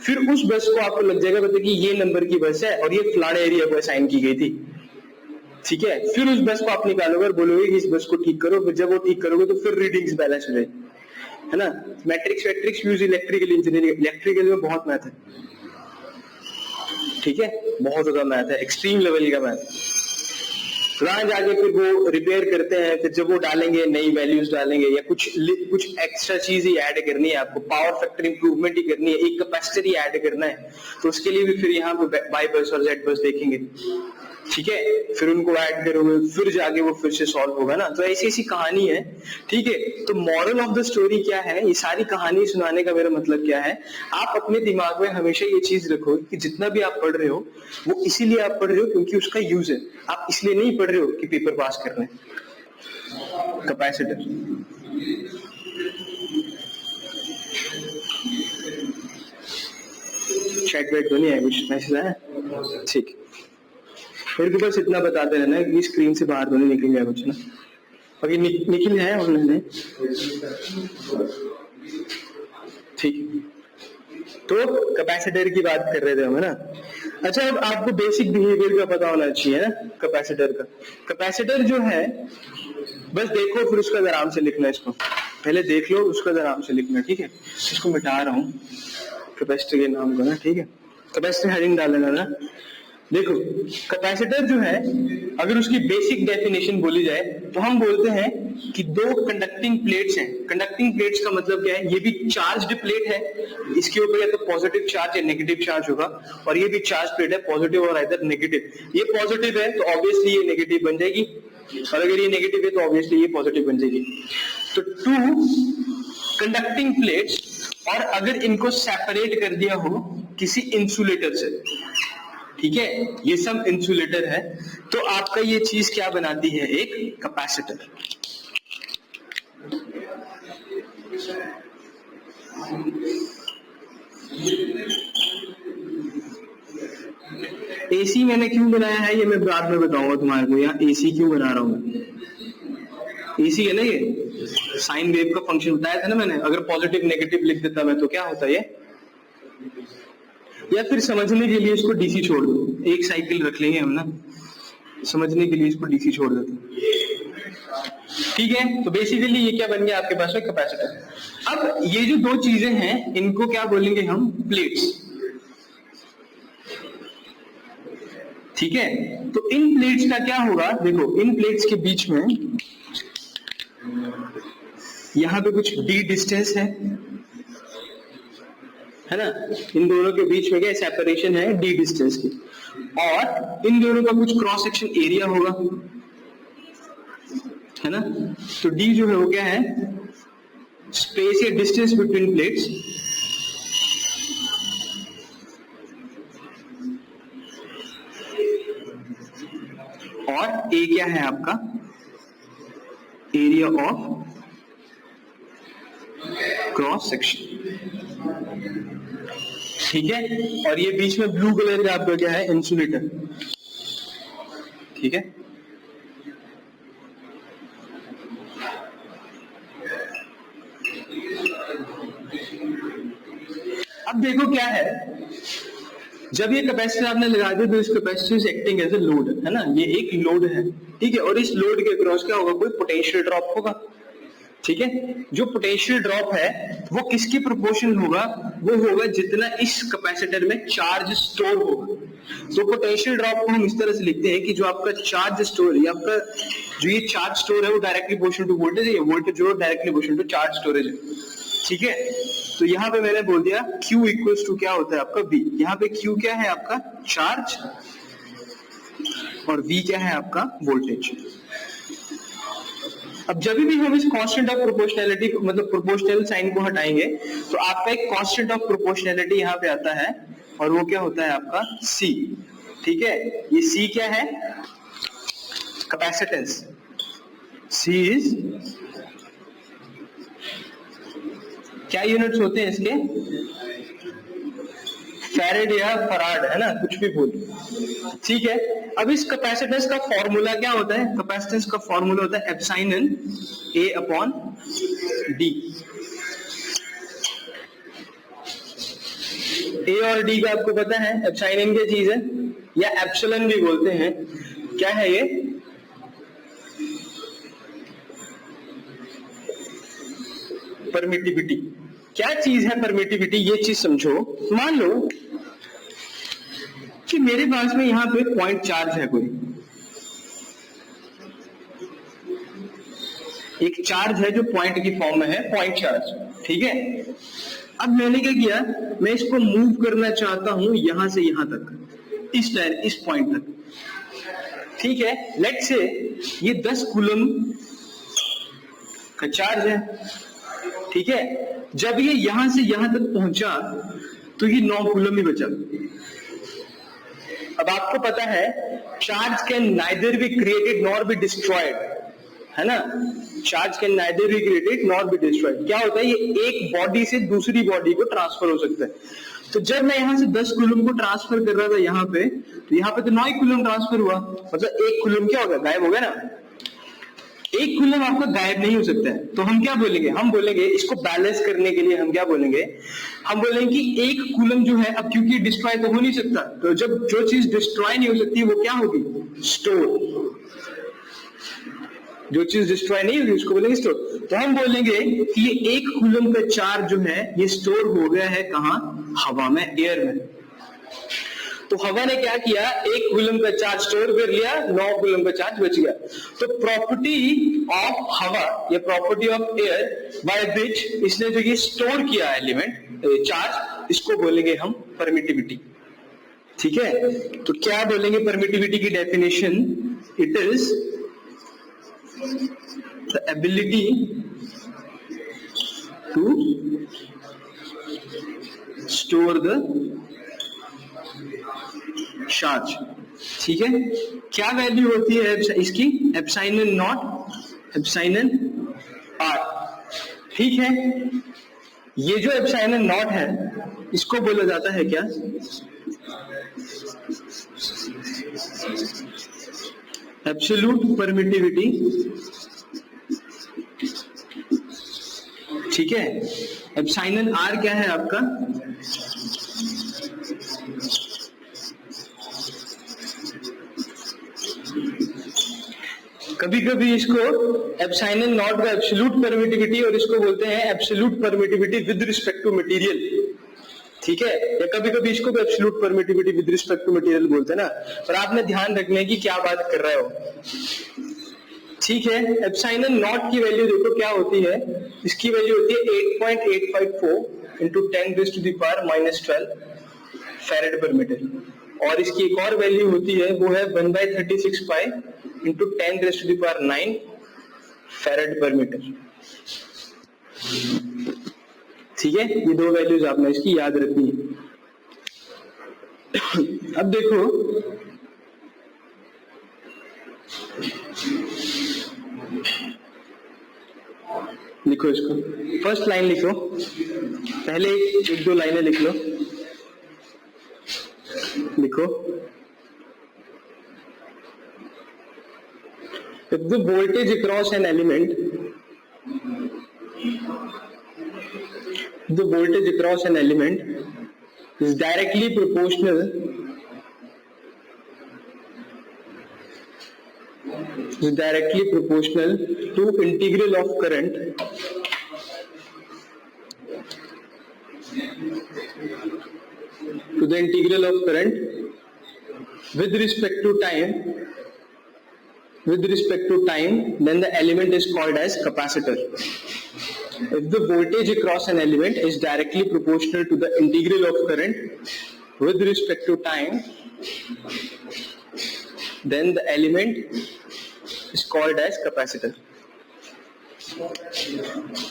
S1: फिर उस बस को आपको लग जाएगा पता कि ये नंबर की बस है और ये फलाने एरिया को असाइन की गई थी, ठीक है। फिर उस बस को आप निकालोगे और बोलोगे कि इस बस को ठीक करो, फिर जब वो ठीक करोगे तो फिर रीडिंग्स बैलेंस हो जाएगी, है ना। Matrix use electrical engineering, electrical में बहुत मैथ है, ठीक है, बहुत ज्यादा मैथ है, एक्सट्रीम लेवल का मैथ। वहां जाके फिर वो रिपेयर करते हैं, फिर जब वो डालेंगे नई वैल्यूज डालेंगे या कुछ एक्स्ट्रा चीज ही ऐड करनी है, आपको पावर फैक्टर इंप्रूवमेंट ही करनी है, एक कैपेसिटर ही ऐड करना है, तो उसके लिए भी फिर यहाँ पे वाई बस और जेड बस देखेंगे, ठीक है, फिर उनको ऐड करोगे, फिर जाके वो फिर से सॉल्व होगा ना। तो ऐसी ऐसी कहानी है, ठीक है। तो मॉरल ऑफ द स्टोरी क्या है, ये सारी कहानी सुनाने का मेरा मतलब क्या है, आप अपने दिमाग में हमेशा ये चीज रखो कि जितना भी आप पढ़ रहे हो वो इसीलिए आप पढ़ रहे हो क्योंकि उसका यूज है, आप इसलिए नहीं पढ़ रहे हो कि पेपर पास करना है। कैपेसिटर चैट वेट तो नहीं है, कुछ मैसेज आया, ठीक, मेरे को बस इतना बताते रहना कि स्क्रीन से बाहर तो नहीं निकल गया कुछ ना, बाकी निकल है उन्होंने, ठीक। तो कैपेसिटर की बात कर रहे थे हम, है ना। अच्छा, अब आपको बेसिक बिहेवियर का पता होना चाहिए ना कैपेसिटर का। कैपेसिटर जो है, बस देखो फिर उसका आराम से लिखना, इसको पहले देख लो, उसका आराम से लिखना, ठीक है। इसको मिटा रहा हूँ कैपेसिटर के नाम को ना, ठीक है, कैपेसिटर हेडिंग डाल लेना ना। देखो, कैपेसिटर जो है अगर उसकी बेसिक डेफिनेशन बोली जाए तो हम बोलते हैं कि दो कंडक्टिंग प्लेट्स हैं। कंडक्टिंग प्लेट्स का मतलब क्या है, ये भी चार्ज्ड प्लेट है, इसके ऊपर या तो पॉजिटिव चार्ज या नेगेटिव चार्ज होगा, और ये भी चार्ज प्लेट है, पॉजिटिव और आइदर नेगेटिव। ये पॉजिटिव है तो ऑब्वियसली ये नेगेटिव बन जाएगी, और अगर ये नेगेटिव है तो ऑब्वियसली ये पॉजिटिव बन जाएगी। तो टू कंडक्टिंग प्लेट्स, और अगर इनको सेपरेट कर दिया हो किसी इंसुलेटर से, ठीक है, ये सब इंसुलेटर है, तो आपका ये चीज क्या बनाती है, एक कैपेसिटर। एसी मैंने क्यों बनाया है ये मैं बाद में बताऊंगा तुम्हारे को, यहाँ एसी क्यों बना रहा हूं। एसी है ना, ये साइन वेव का फंक्शन बताया था ना मैंने, अगर पॉजिटिव नेगेटिव लिख देता मैं तो क्या होता है ये, या फिर समझने के लिए इसको डीसी छोड़ दो, एक साइकिल रख लेंगे हम ना, समझने के लिए इसको डीसी छोड़ देते हैं, ठीक है। तो बेसिकली ये क्या बन गया आपके पास में, कैपेसिटर। अब ये जो दो चीजें हैं इनको क्या बोलेंगे हम, प्लेट्स, ठीक है। तो इन प्लेट्स का क्या होगा, देखो इन प्लेट्स के बीच में यहां पे कुछ डी डिस्टेंस है ना, इन दोनों के बीच में क्या सेपरेशन है, डी डिस्टेंस की, और इन दोनों का कुछ क्रॉस सेक्शन एरिया होगा, है ना। तो डी जो है वो क्या है, स्पेस या डिस्टेंस बिटवीन प्लेट्स, और ए क्या है आपका, एरिया ऑफ क्रॉस सेक्शन, ठीक है। और ये बीच में ब्लू कलर का आपका क्या है, इंसुलेटर, ठीक है। अब देखो क्या है, जब ये कैपेसिटर आपने लगा दिया तो इस capacitor is acting as a load, है ना, ये एक लोड है, ठीक है। और इस लोड के अक्रॉस क्या होगा, कोई पोटेंशियल ड्रॉप होगा, ठीक है। जो पोटेंशियल ड्रॉप है वो किसकी प्रोपोर्शनल होगा, वो होगा जितना इस कैपेसिटर में चार्ज स्टोर होगा। तो पोटेंशियल ड्रॉप को हम इस तरह से लिखते हैं कि जो आपका चार्ज स्टोर है, आपका जो ये चार्ज स्टोर है वो डायरेक्टली प्रोपोर्शनल टू वोल्टेज है, वोल्टेज जो directly proportional to charge storage है, ठीक है। तो यहाँ पे मैंने बोल दिया Q इक्वल्स टू क्या होता है आपका V। यहाँ पे Q क्या है आपका चार्ज, और V क्या है आपका वोल्टेज। अब जब भी हम इस कांस्टेंट ऑफ प्रोपोर्शनैलिटी मतलब प्रोपोर्शनल साइन को हटाएंगे तो आपका एक कांस्टेंट ऑफ प्रोपोर्शनैलिटी यहाँ पे आता है, और वो क्या होता है आपका C, ठीक है। ये C क्या है, कैपेसिटेंस, C इज, क्या यूनिट्स होते हैं इसके, फैरेड या फराड, है ना, कुछ भी बोल, ठीक है। अब इस कैपेसिटेंस का फॉर्मूला क्या होता है, कैपेसिटेंस का फॉर्मूला होता है epsilon A upon D। A और D का आपको पता है, एप्सिलॉन क्या चीज है, या एप्सिलॉन भी बोलते हैं, क्या है ये, परमिटिविटी। क्या चीज है परमिटिविटी, ये चीज समझो। मान लो कि मेरे पास में यहाँ पे पॉइंट चार्ज है कोई, एक चार्ज है जो पॉइंट की फॉर्म में है, पॉइंट चार्ज, ठीक है। अब मैंने क्या किया, मैं इसको मूव करना चाहता हूं यहां से यहां तक, इस पॉइंट तक, ठीक है। लेट्स से ये 10 कूलम का चार्ज है, ठीक है। जब ये यहां से यहां तक पहुंचा तो ये 9 कूलम ही बचा। अब आपको पता है charge can neither be created nor be destroyed, है ना। Charge can neither be created nor be destroyed. क्या होता है, ये एक बॉडी से दूसरी बॉडी को ट्रांसफर हो सकता है। तो जब मैं यहां से 10 कूलम को ट्रांसफर कर रहा था यहाँ पे, तो यहाँ पे तो 9 कूलम ट्रांसफर हुआ, मतलब 1 कूलम क्या हो गया, गायब हो गया ना। 1 कूलम आपका गायब नहीं हो सकता है। तो हम क्या बोलेंगे, हम बोलेंगे इसको बैलेंस करने के लिए हम क्या बोलेंगे, हम बोलेंगे कि 1 कूलम जो है, अब क्योंकि डिस्ट्रॉय तो हो नहीं सकता, तो जब जो चीज डिस्ट्रॉय नहीं हो सकती वो क्या होगी, स्टोर। जो चीज डिस्ट्रॉय नहीं होगी उसको बोलेंगे स्टोर। तो हम बोलेंगे कि ये 1 कूलम का चार्ज जो है ये स्टोर हो गया है कहां, हवा में, एयर में। तो हवा ने क्या किया, 1 कूलम का चार्ज स्टोर कर लिया, 9 कूलम का चार्ज बच गया। तो प्रॉपर्टी ऑफ हवा या property of air by which इसने जो ये स्टोर किया एलिमेंट चार्ज, इसको बोलेंगे हम परमिटिविटी, ठीक है। तो क्या बोलेंगे परमिटिविटी की definition, it is the ability to store the charge, ठीक है। क्या वैल्यू होती है इसकी, एप्सिलॉन नॉट एप्सिलॉन आर, ठीक है। ये जो एप्सिलॉन नॉट है इसको बोला जाता है क्या, एब्सोल्यूट परमिटिविटी, ठीक है। एप्सिलॉन आर क्या है आपका, कभी कभी इसको एप्सिलॉन नॉट का एब्सोल्यूट परमिटिविटी और इसको बोलते हैं absolute permittivity with respect to material, ठीक है। या कभी कभी इसको भी absolute permittivity with respect to material बोलते हैं ना। पर आपने ध्यान रखना है कि क्या बात कर रहे हो, ठीक है। एप्सिलॉन नॉट की वैल्यू देखो क्या होती है, इसकी वैल्यू होती है 8.854 इंटू 10⁻⁻12 फैरेड पर मीटर, और इसकी एक और वैल्यू होती है वो है 1/36 पाई इंटू 10⁻9 फैरेड पर मीटर, ठीक है। ये 2 वैल्यूज आपने इसकी याद रखनी है। अब देखो लिखो इसको, फर्स्ट लाइन लिखो, पहले 1-2 लाइनें लिख लो, लिखो, if the voltage across an element, the voltage across an element is directly proportional to integral of current with respect to time, then the element is called as capacitor. If the voltage across an element is directly proportional to the integral of current with respect to time, then the element is called as capacitor.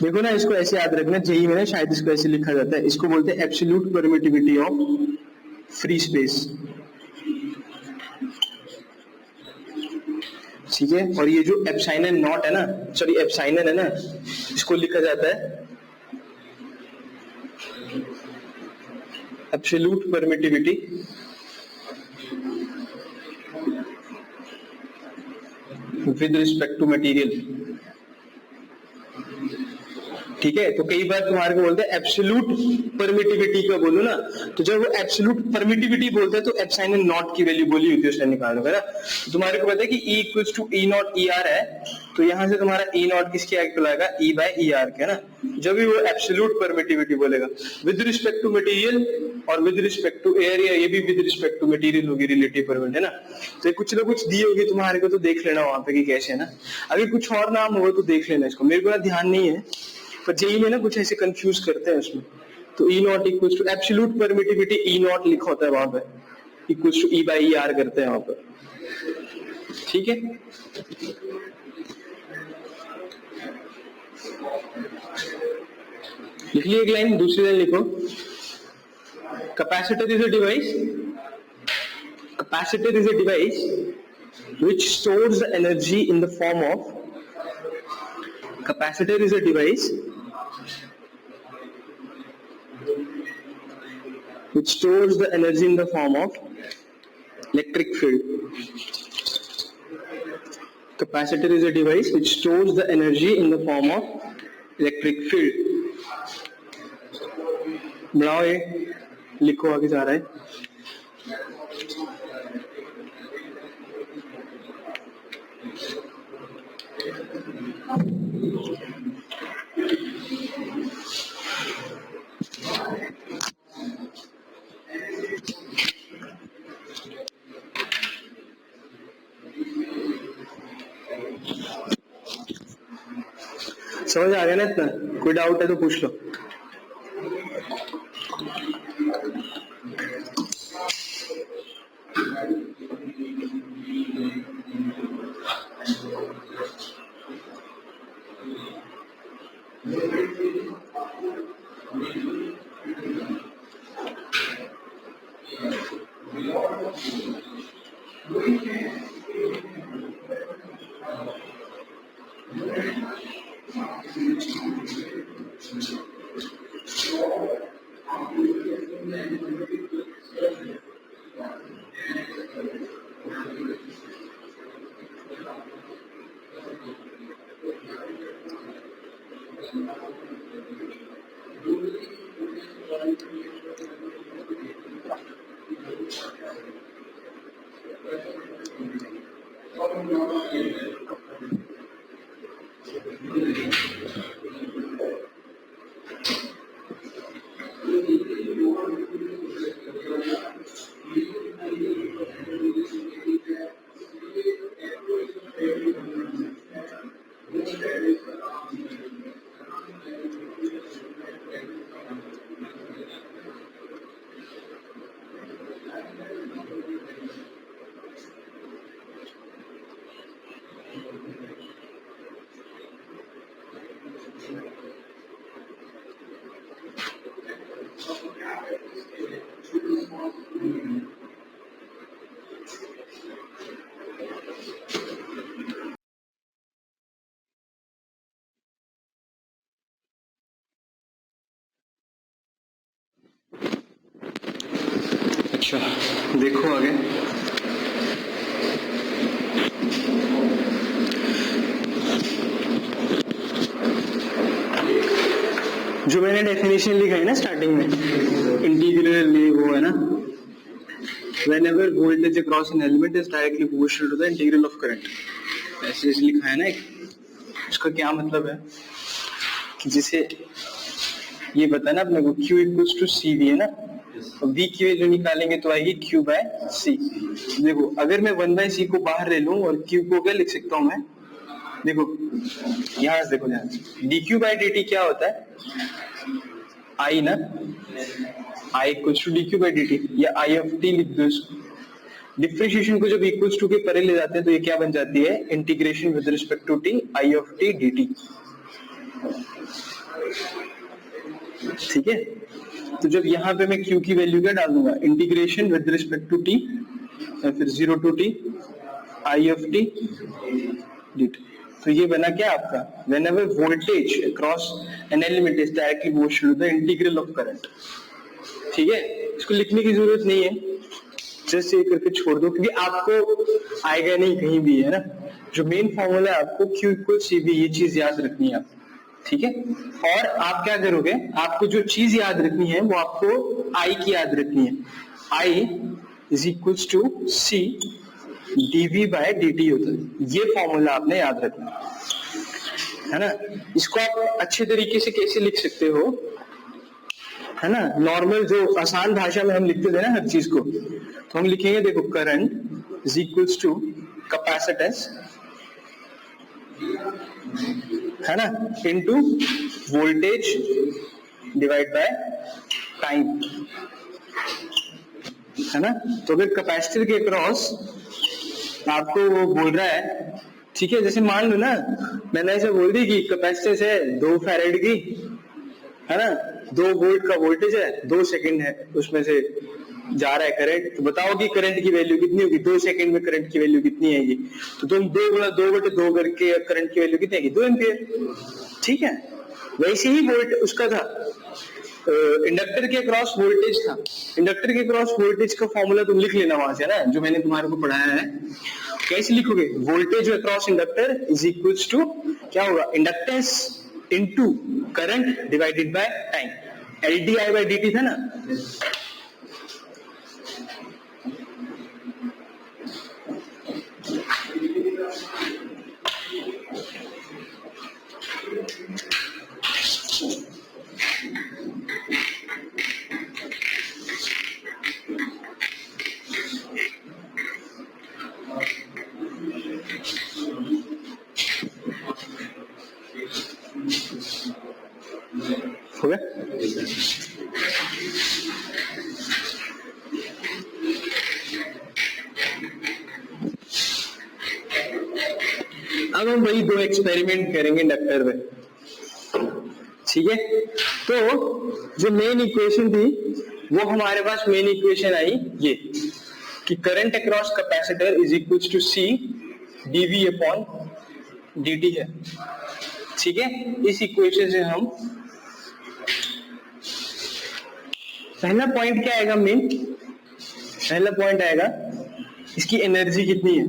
S1: देखो ना, इसको ऐसे याद रखना, JEE में शायद इसको ऐसे लिखा जाता है, इसको बोलते हैं absolute permittivity of free space, ठीक है। और ये जो एप्सिलॉन नॉट है ना, सॉरी एप्सिलॉन है ना, इसको लिखा जाता है absolute permittivity with respect to material, ठीक है। तो कई बार तुम्हारे को बोलते हैं एब्सोल्यूट परमिटिविटी का बोलो ना, तो जब वो एब्सोल्यूट परमिटिविटी बोलते हैं तो एप्सिलॉन नॉट की वैल्यू बोली होती है उसने निकालने का ना। तो तुम्हारे को पता है कि E equals to E not E R है, तो यहां से तुम्हारा E नॉट किसके आगे आएगा, E/E R के ना। जब भी वो एब्सोल्यूट परमिटिविटी बोलेगा विद रिस्पेक्ट टू मटेरियल और विद रिस्पेक्ट टू एरिया ये भी विद रिस्पेक्ट टू मटेरियल होगी रिलेटिव परमिट, है ना। तो कुछ ना कुछ दी होगी तुम्हारे को, तो देख लेना वहां पे कि कैसे है ना। अगर कुछ और नाम होगा तो देख लेना इसको, मेरे को ना ध्यान नहीं है, पर जेई में ना कुछ ऐसे कंफ्यूज करते हैं उसमें। तो E naught equal to absolute permittivity E naught लिखा होता है वहां पे, equal to E by E R करते हैं वहां पर, ठीक है। लिख लिया एक लाइन, दूसरी लाइन लिखो, capacitor is a device, capacitor is a device which stores the energy in the form of, capacitor is a device which stores the energy in the form of electric field. Capacitor is a device which stores the energy in the form of electric field. बढ़ाओ, ये लिखो, आगे जा रहा है। समझ आ गया ना इतना? कोई डाउट है तो पूछ लो। अच्छा देखो आगे, जो मैंने डेफिनेशन लिखा है ना स्टार्टिंग में, इंटीग्रल वो है ना, whenever voltage across an element is directly proportional to the integral of current, ऐसे लिखा है ना एक। इसका क्या मतलब है कि जैसे ये पता है ना अपने को Q equals to C V है ना, V की वैल्यू निकालेंगे तो आएगी Q बाय सी। देखो अगर मैं 1/c को बाहर ले लूं और Q को क्या लिख सकता हूं मैं, देखो यहां से देखो ध्यान से, dq बाय dt क्या होता है, I ना, I equals to dq by dt या I ऑफ t लिख दो इसको। डिफरेंशिएशन को जब इक्वल्स टू के परे ले जाते हैं तो ये क्या बन जाती है, integration with respect to t I of t dt, ठीक है। तो जब यहाँ पे मैं Q की वैल्यू क्या डाल दूंगा, integration with respect to t या फिर 0 to t I of t dt। तो ये बना क्या आपका, whenever voltage across an element is directly proportional to the integral of current, ठीक है। इसको लिखने की जरूरत नहीं है, जस्ट ये करके छोड़ दो क्योंकि आपको आएगा नहीं कहीं भी, है ना। जो मेन फॉर्मूला है आपको Q इक्वल सी बी, ये चीज याद रखनी है आपको, ठीक है। और आप क्या करोगे, आपको जो चीज याद रखनी है वो आपको I की याद रखनी है, I is equal to C dv by dt होता है, ये फॉर्मूला आपने याद रखना है ना। इसको आप अच्छे तरीके से कैसे लिख सकते हो, है ना, नॉर्मल जो आसान भाषा में हम लिखते थे ना हर चीज को, तो हम लिखेंगे देखो current is equals to capacitance, है ना, into voltage divide by time, है ना। तो अगर कैपेसिटर के क्रॉस आपको वो बोल रहा है, ठीक है, जैसे मान लो ना मैंने ऐसे बोल दी कि कैपेसिटर है 2 फैरेड की, है ना, 2 वोल्ट का वोल्टेज है, 2 सेकंड है उसमें से जा रहा है करंट, तो बताओ कि करंट की वैल्यू कितनी होगी, 2 सेकंड में करंट की वैल्यू कितनी आएगी, तो तुम 2 गुणा 2/2 करके करंट की वैल्यू कितनी आएगी, 2 एम्पियर, ठीक है। वैसे ही वोल्ट उसका था, इंडक्टर के क्रॉस वोल्टेज था, इंडक्टर के क्रॉस वोल्टेज का फॉर्मूला तुम लिख लेना वहां से ना, जो मैंने तुम्हारे को पढ़ाया है। कैसे लिखोगे, voltage across inductor is equals to क्या होगा, inductance into current divided by time, LDI by dt था ना। हो गया, अब हम वही 2 एक्सपेरिमेंट करेंगे इंडक्टर में, ठीक है। तो जो मेन इक्वेशन थी वो हमारे पास मेन इक्वेशन आई ये कि current across capacitor is equals to C dV upon dt है, ठीक है। इस इक्वेशन से हम पहला पॉइंट क्या आएगा, मेन पहला पॉइंट आएगा इसकी एनर्जी कितनी है।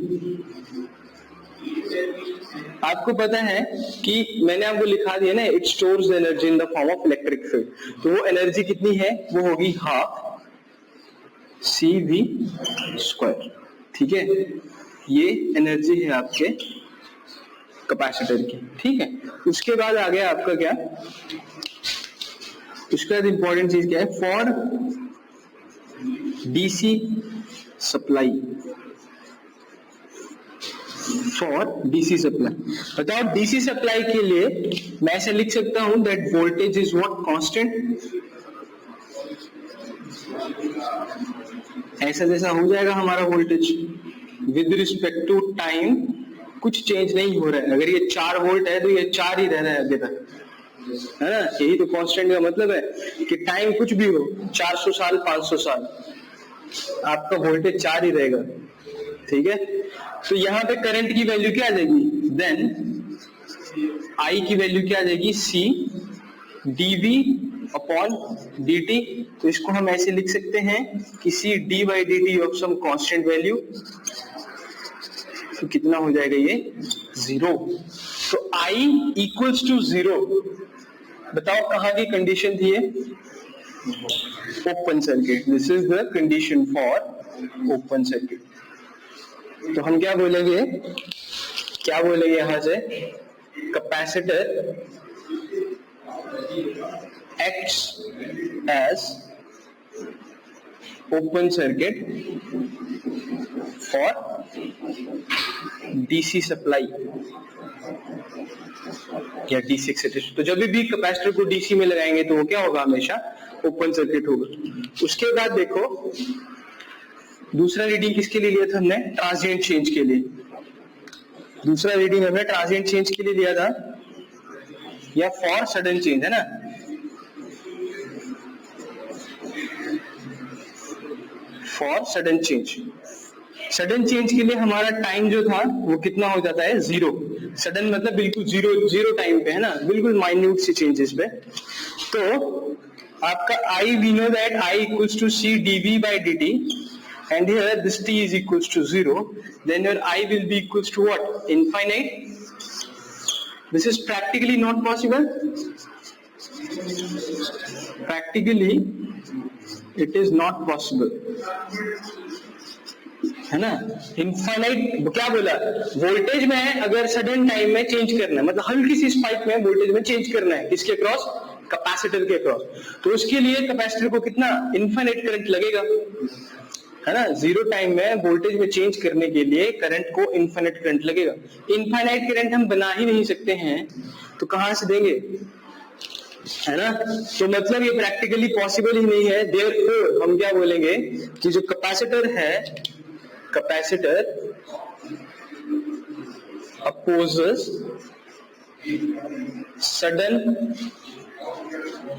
S1: आपको पता है कि मैंने आपको लिखा दिया ना, it stores energy in the form of electric field, तो वो एनर्जी कितनी है, वो होगी हाफ CV स्क्वायर, ठीक है। ये एनर्जी है आपके कैपेसिटर की, ठीक है। उसके बाद आ गया आपका क्या, उसके बाद इंपॉर्टेंट चीज क्या है, for DC supply, for DC supply, बताओ DC सप्लाई के लिए मैं ऐसे लिख सकता हूं that voltage is what, constant, ऐसा जैसा हो जाएगा हमारा voltage with respect to time, कुछ चेंज नहीं हो रहा है। अगर ये 4 वोल्ट है तो ये 4 ही रह रहा है आगे तक, है ना। यही तो कांस्टेंट का मतलब है कि टाइम कुछ भी हो, 400 साल 500 साल, आपका वोल्टेज 4 ही रहेगा, ठीक है। तो यहाँ पे करंट की वैल्यू क्या आ जाएगी, देन I की वैल्यू क्या आ जाएगी, C dV अपॉन dt, तो इसको हम ऐसे लिख सकते हैं कि C d by dt of some constant value, तो कितना हो जाएगा ये 0, तो I इक्वल्स टू 0, बताओ कहां की कंडीशन थी ये, open circuit, this is the condition for open circuit. तो हम क्या बोलेंगे यहां से, capacitor acts as open circuit for DC supply या DC एक्साइटेशन। तो जब भी कैपेसिटर को DC में लगाएंगे तो वो क्या होगा, हमेशा ओपन सर्किट होगा। उसके बाद देखो दूसरा रीडिंग किसके लिए लिया था हमने, ट्रांजिएंट चेंज के लिए। दूसरा रीडिंग हमने ट्रांजिएंट चेंज के लिए लिया था या फॉर सडन चेंज, है ना। For sudden change, sudden change के लिए हमारा टाइम जो था वो कितना हो जाता है, 0। सडन मतलब बिल्कुल जीरो टाइम पे, है ना, बिल्कुल माइन्यूट सी चेंजेस पे। तो आपका I, we know that I equals to C dV by dt, and here this t is equals to 0, then your I will be equals to what, infinite. This is practically not possible. Practically it is not possible, है ना। Infinite क्या बोला, voltage में अगर sudden time में change करना है, मतलब हल्की सी स्पाइक में वोल्टेज में चेंज करना है, किसके क्रॉस, कैपेसिटर कैपेसिटर के अक्रॉस। तो उसके लिए कैपेसिटर को कितना इनफाइनाइट करंट लगेगा, है ना। जीरो टाइम में वोल्टेज में चेंज करने के लिए करंट को इनफाइनाइट करंट लगेगा। इनफाइनाइट करंट हम बना ही नहीं सकते हैं तो कहां से देंगे, है ना। तो मतलब ये प्रैक्टिकली पॉसिबल ही नहीं है। देयरफॉर हम क्या बोलेंगे कि जो कैपेसिटर है, capacitor opposes sudden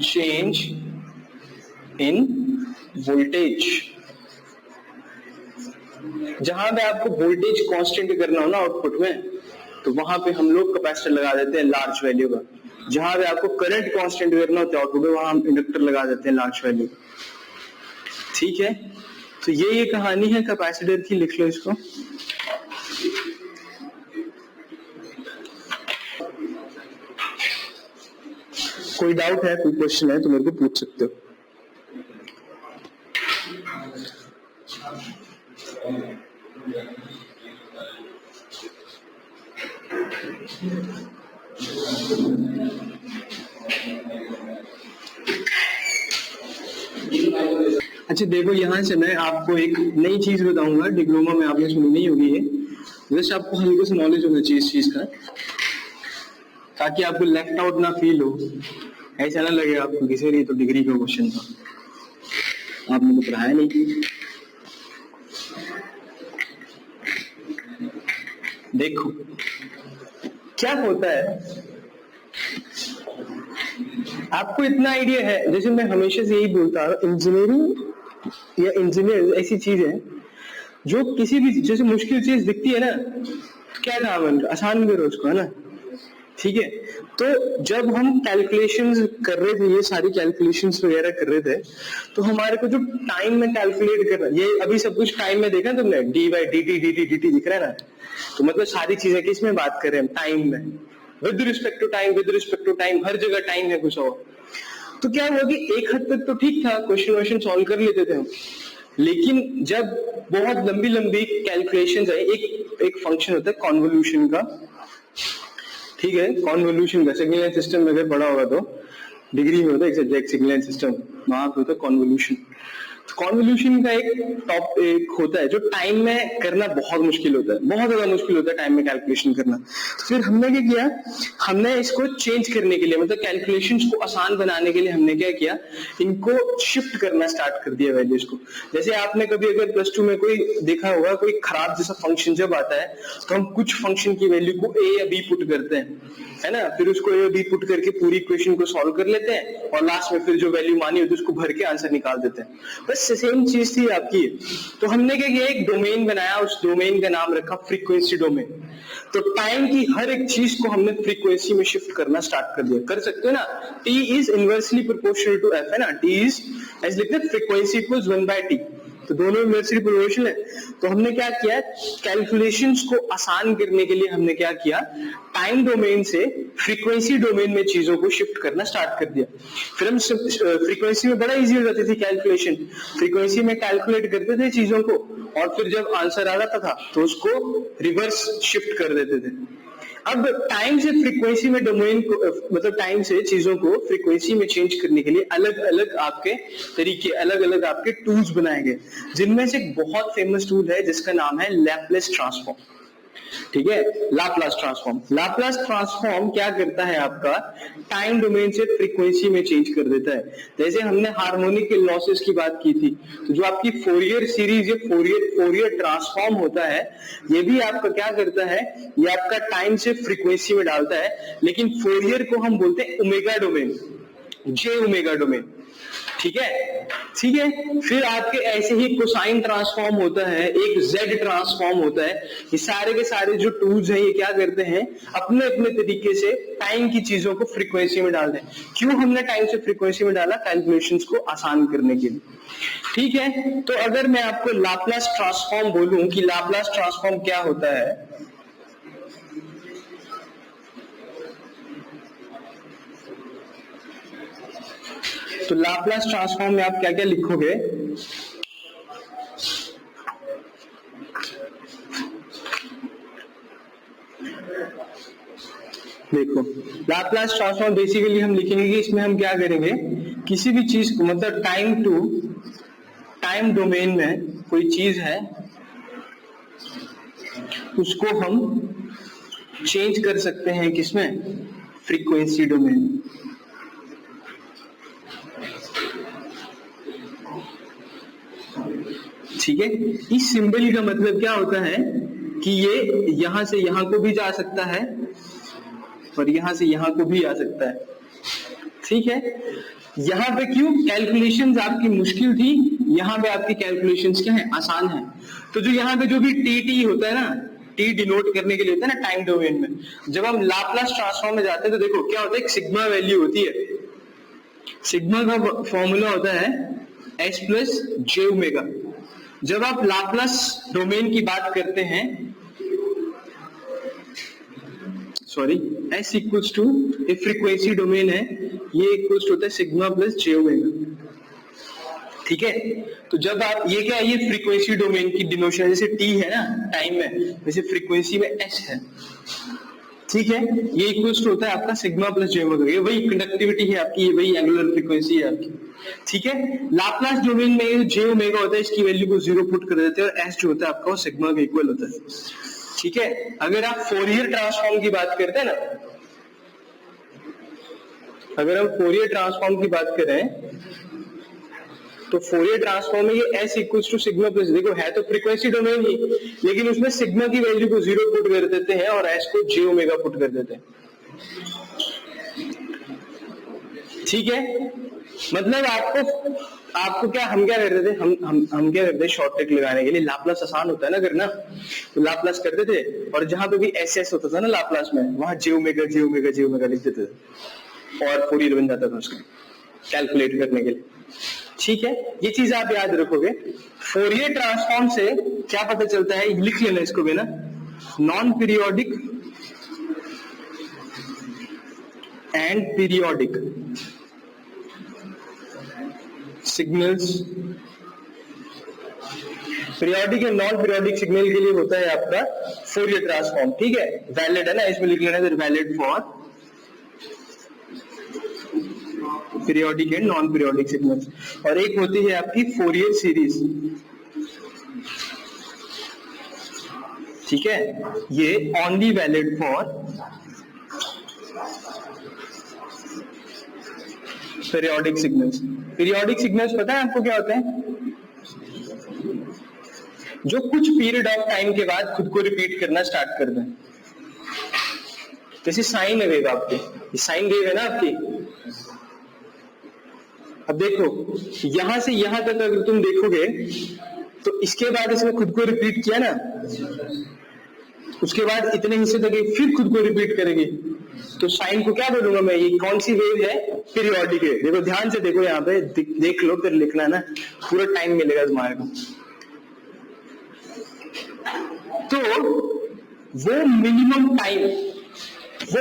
S1: change in voltage. जहां पे आपको वोल्टेज कांस्टेंट करना हो ना आउटपुट में, तो वहां पे हम लोग कैपेसिटर लगा देते हैं लार्ज वैल्यू का। जहां पे आपको करंट कांस्टेंट करना होता है आउटपुट में, वहां हम इंडक्टर लगा देते हैं लार्ज वैल्यू। ठीक है, तो ये कहानी है कैपेसिटर की, लिख लो इसको। कोई डाउट है, कोई क्वेश्चन है तो मेरे को पूछ सकते हो। अच्छा देखो, यहां से मैं आपको एक नई चीज बताऊंगा, डिप्लोमा में आपने सुनी नहीं होगी ये, जैसे आपको हल्के से नॉलेज होना चाहिए इस चीज का, ताकि आपको लेफ्ट आउट ना फील हो। ऐसा ना लगे आपको किसी भी तो डिग्री का क्वेश्चन था, आपने तो पढ़ाया नहीं। देखो क्या होता है, आपको इतना आइडिया है, जैसे मैं हमेशा से यही बोलता हूँ, इंजीनियरिंग या इंजीनियर ऐसी चीज है जो किसी भी जैसे मुश्किल चीज दिखती है ना, क्या काम है, आसान करो उसको, है ना। ठीक है, तो जब हम कैलकुलेशंस कर रहे थे, ये सारी कैलकुलेशंस वगैरह कर रहे थे, तो हमारे को जो टाइम में कैलकुलेट करना, ये अभी सब कुछ टाइम में देखा तुमने, D by D T D T D T दिख रहा है ना। तो मतलब सारी चीजें किस में बात कर रहे हैं, टाइम में, with respect to time, with respect to time, हर जगह टाइम है कुछ और। तो क्या हुआ कि एक हद तक तो ठीक था, क्वेश्चन वोश्चन सॉल्व कर लेते थे हम, लेकिन जब बहुत लंबी लंबी कैलकुलेशंस आई, एक फंक्शन होता है कॉन्वोल्यूशन का, ठीक है, कॉन्वोल्यूशन का, सिग्नल लाइन सिस्टम में अगर पढ़ा होगा तो डिग्री में होता है एक सब्जेक्ट सिग्नल लाइन सिस्टम, वहां पे होता है कॉन्वोल्यूशन। कॉन्वोल्यूशन का एक होता है जो टाइम में करना बहुत मुश्किल होता है, बहुत ज्यादा मुश्किल होता है टाइम में कैलकुलेशन करना। तो फिर हमने क्या किया, हमने इसको चेंज करने के लिए, मतलब कैलकुलेशंस को आसान बनाने के लिए हमने क्या किया, इनको शिफ्ट करना स्टार्ट कर दिया वैल्यूज को। जैसे आपने कभी अगर प्लस टू में कोई देखा होगा, कोई खराब जैसा फंक्शन जब आता है तो हम कुछ फंक्शन की वैल्यू को ए या बी पुट करते हैं, है ना, फिर उसको ए या बी पुट करके पूरी इक्वेशन को सॉल्व कर लेते हैं और लास्ट में फिर जो वैल्यू मानी होती है उसको भर के आंसर निकाल देते हैं। बस सेम चीज थी आपकी। तो हमने क्या किया, एक डोमेन बनाया, उस डोमेन का नाम रखा फ्रीक्वेंसी डोमेन। तो टाइम की हर एक चीज को हमने फ्रीक्वेंसी में शिफ्ट करना स्टार्ट कर दिया। कर सकते हो ना, T is inversely proportional to F, है ना, टी इज ऐसे लिखते हैं, फ्रीक्वेंसी इक्वल्स 1/t, तो दोनों इनवर्सली प्रोपोर्शनल है। तो हमने क्या किया, कैलकुलेशंस को आसान करने के लिए हमने क्या किया, टाइम डोमेन से फ्रीक्वेंसी डोमेन में चीजों को शिफ्ट करना स्टार्ट कर दिया। फिर हम फ्रीक्वेंसी में बड़ा इजी हो जाती थी कैलकुलेशन, फ्रीक्वेंसी में कैलकुलेट करते थे चीजों को और फिर जब आंसर आ जाता था तो उसको रिवर्स शिफ्ट कर देते थे। अब टाइम से फ्रीक्वेंसी में डोमेन को, मतलब टाइम से चीजों को फ्रीक्वेंसी में चेंज करने के लिए अलग अलग आपके तरीके, अलग अलग आपके टूल्स बनाए गए, जिनमें से एक बहुत फेमस टूल है जिसका नाम है लैपलेस ट्रांसफॉर्म। ठीक है, लाप्लास ट्रांसफॉर्म। लाप्लास ट्रांसफॉर्म क्या करता है, आपका टाइम डोमेन से फ्रीक्वेंसी में चेंज कर देता है। जैसे हमने हार्मोनिक लॉसेस की बात की थी, तो जो आपकी फोरियर सीरीज, ये फोरियर ट्रांसफॉर्म होता है, ये भी आपका क्या करता है, ये आपका टाइम से फ्रीक्वेंसी में डालता है, लेकिन फोरियर को हम बोलते हैं ओमेगा डोमेन, जे ओमेगा डोमेन। ठीक है, ठीक है। फिर आपके ऐसे ही कोसाइन ट्रांसफॉर्म होता है, एक जेड ट्रांसफॉर्म होता है। ये सारे के सारे जो टूल्स हैं, ये क्या करते हैं, अपने अपने तरीके से टाइम की चीजों को फ्रीक्वेंसी में डालते हैं। क्यों हमने टाइम से फ्रीक्वेंसी में डाला, कैलकुलेशंस को आसान करने के लिए। ठीक है, तो अगर मैं आपको लाप्लास ट्रांसफॉर्म बोलूं कि लाप्लास ट्रांसफॉर्म क्या होता है, तो लाप्लास ट्रांसफॉर्म में आप क्या क्या लिखोगे, देखो लाप्लास ट्रांसफॉर्म बेसिकली हम लिखेंगे कि इसमें हम क्या करेंगे, किसी भी चीज को मतलब टाइम डोमेन में कोई चीज है उसको हम चेंज कर सकते हैं किसमें, फ्रीक्वेंसी डोमेन। ठीक है, इस सिंबल का मतलब क्या होता है कि ये यहां से यहां को भी जा सकता है और यहां से यहां को भी आ सकता है। ठीक है, यहां पे क्यों कैलकुलेशंस आपकी मुश्किल थी, यहां पे आपकी कैलकुलेशंस क्या है, आसान है। तो जो यहां पे जो भी टी होता है ना, टी डिनोट करने के लिए होता है ना टाइम डोमेन में, जब हम लाप्लास ट्रांसफॉर्म में जाते हैं तो देखो क्या होता है, एक सिग्मा वैल्यू होती है। सिग्मा का फॉर्मूला होता है एस प्लस जे ओमेगा। जब आप लाप्लास डोमेन की बात करते हैं, सॉरी, एस इक्वल्स टू एक फ्रीक्वेंसी डोमेन है, ये इक्वल्स होता है सिग्मा प्लस जे ओमेगा। ठीक है, तो जब आप ये क्या है, ये फ्रीक्वेंसी डोमेन की डिनोशन, जैसे टी है ना टाइम में, वैसे फ्रीक्वेंसी में एस है। ठीक है, ये इक्वल्स होता है आपका सिग्मा प्लस जे ओमेगा। ये वही कंडक्टिविटी है आपकी, ये वही एंगुलर फ्रीक्वेंसी है आपकी। ठीक है, लाप्लास डोमेन में जे ओमेगा होता है, इसकी वैल्यू को 0 पुट कर देते हैं और एस जो होता है आपका वो सिग्मा के इक्वल होता है। ठीक है, अगर आप फोरियर ट्रांसफॉर्म की बात करते हैं ना, अगर हम फोरियर ट्रांसफॉर्म की बात करें तो फोरियर ट्रांसफॉर्म में ये S equals to sigma plus, देखो है तो फ्रीक्वेंसी डोमेन ही, लेकिन उसमें सिग्मा की वैल्यू को 0 पुट कर देते हैं और एस को जे ओमेगा पुट कर देते हैं। ठीक है, मतलब आपको क्या, हम क्या करते थे, हम क्या करते थे, शॉर्ट ट्रिक लगाने के लिए, लाप्लास आसान होता है ना करना, तो लाप्लास करते थे और जहां पे भी एस एस होता था ना लाप्लास में, वहां जे ओमेगा जे ओमेगा जे ओमेगा लिख देते थे और फोरियर बन जाता था उसका कैलकुलेट करने के लिए। ठीक है, ये चीज आप याद रखोगे। फोरियर ट्रांसफॉर्म से क्या पता चलता है, लिख लेना इसको भी ना, non periodic and periodic signals, periodic and non periodic signal के लिए होता है आपका फोरियर ट्रांसफॉर्म। ठीक है, वैलिड है ना, इसमें लिख लेना है valid for periodic and non periodic signals. और एक होती है आपकी फोरियर सीरीज। ठीक है, ये only valid for periodic signals. Periodic signals पता है आपको क्या होते हैं, जो कुछ पीरियड ऑफ टाइम के बाद खुद को रिपीट करना स्टार्ट कर दें। जैसे साइन वेव, आपकी साइन वेव है ना आपकी, अब देखो यहां से यहां तक अगर तुम देखोगे तो इसके बाद इसने खुद को रिपीट किया ना, उसके बाद इतने हिस्से तक फिर खुद को रिपीट करेगी, तो साइन को क्या बोलूंगा मैं, ये कौन सी वेव है, पीरियोडिक है। देखो ध्यान से देखो, यहाँ पे देख लो, फिर लिखना ना, पूरा टाइम मिलेगा तुम्हारे को। तो वो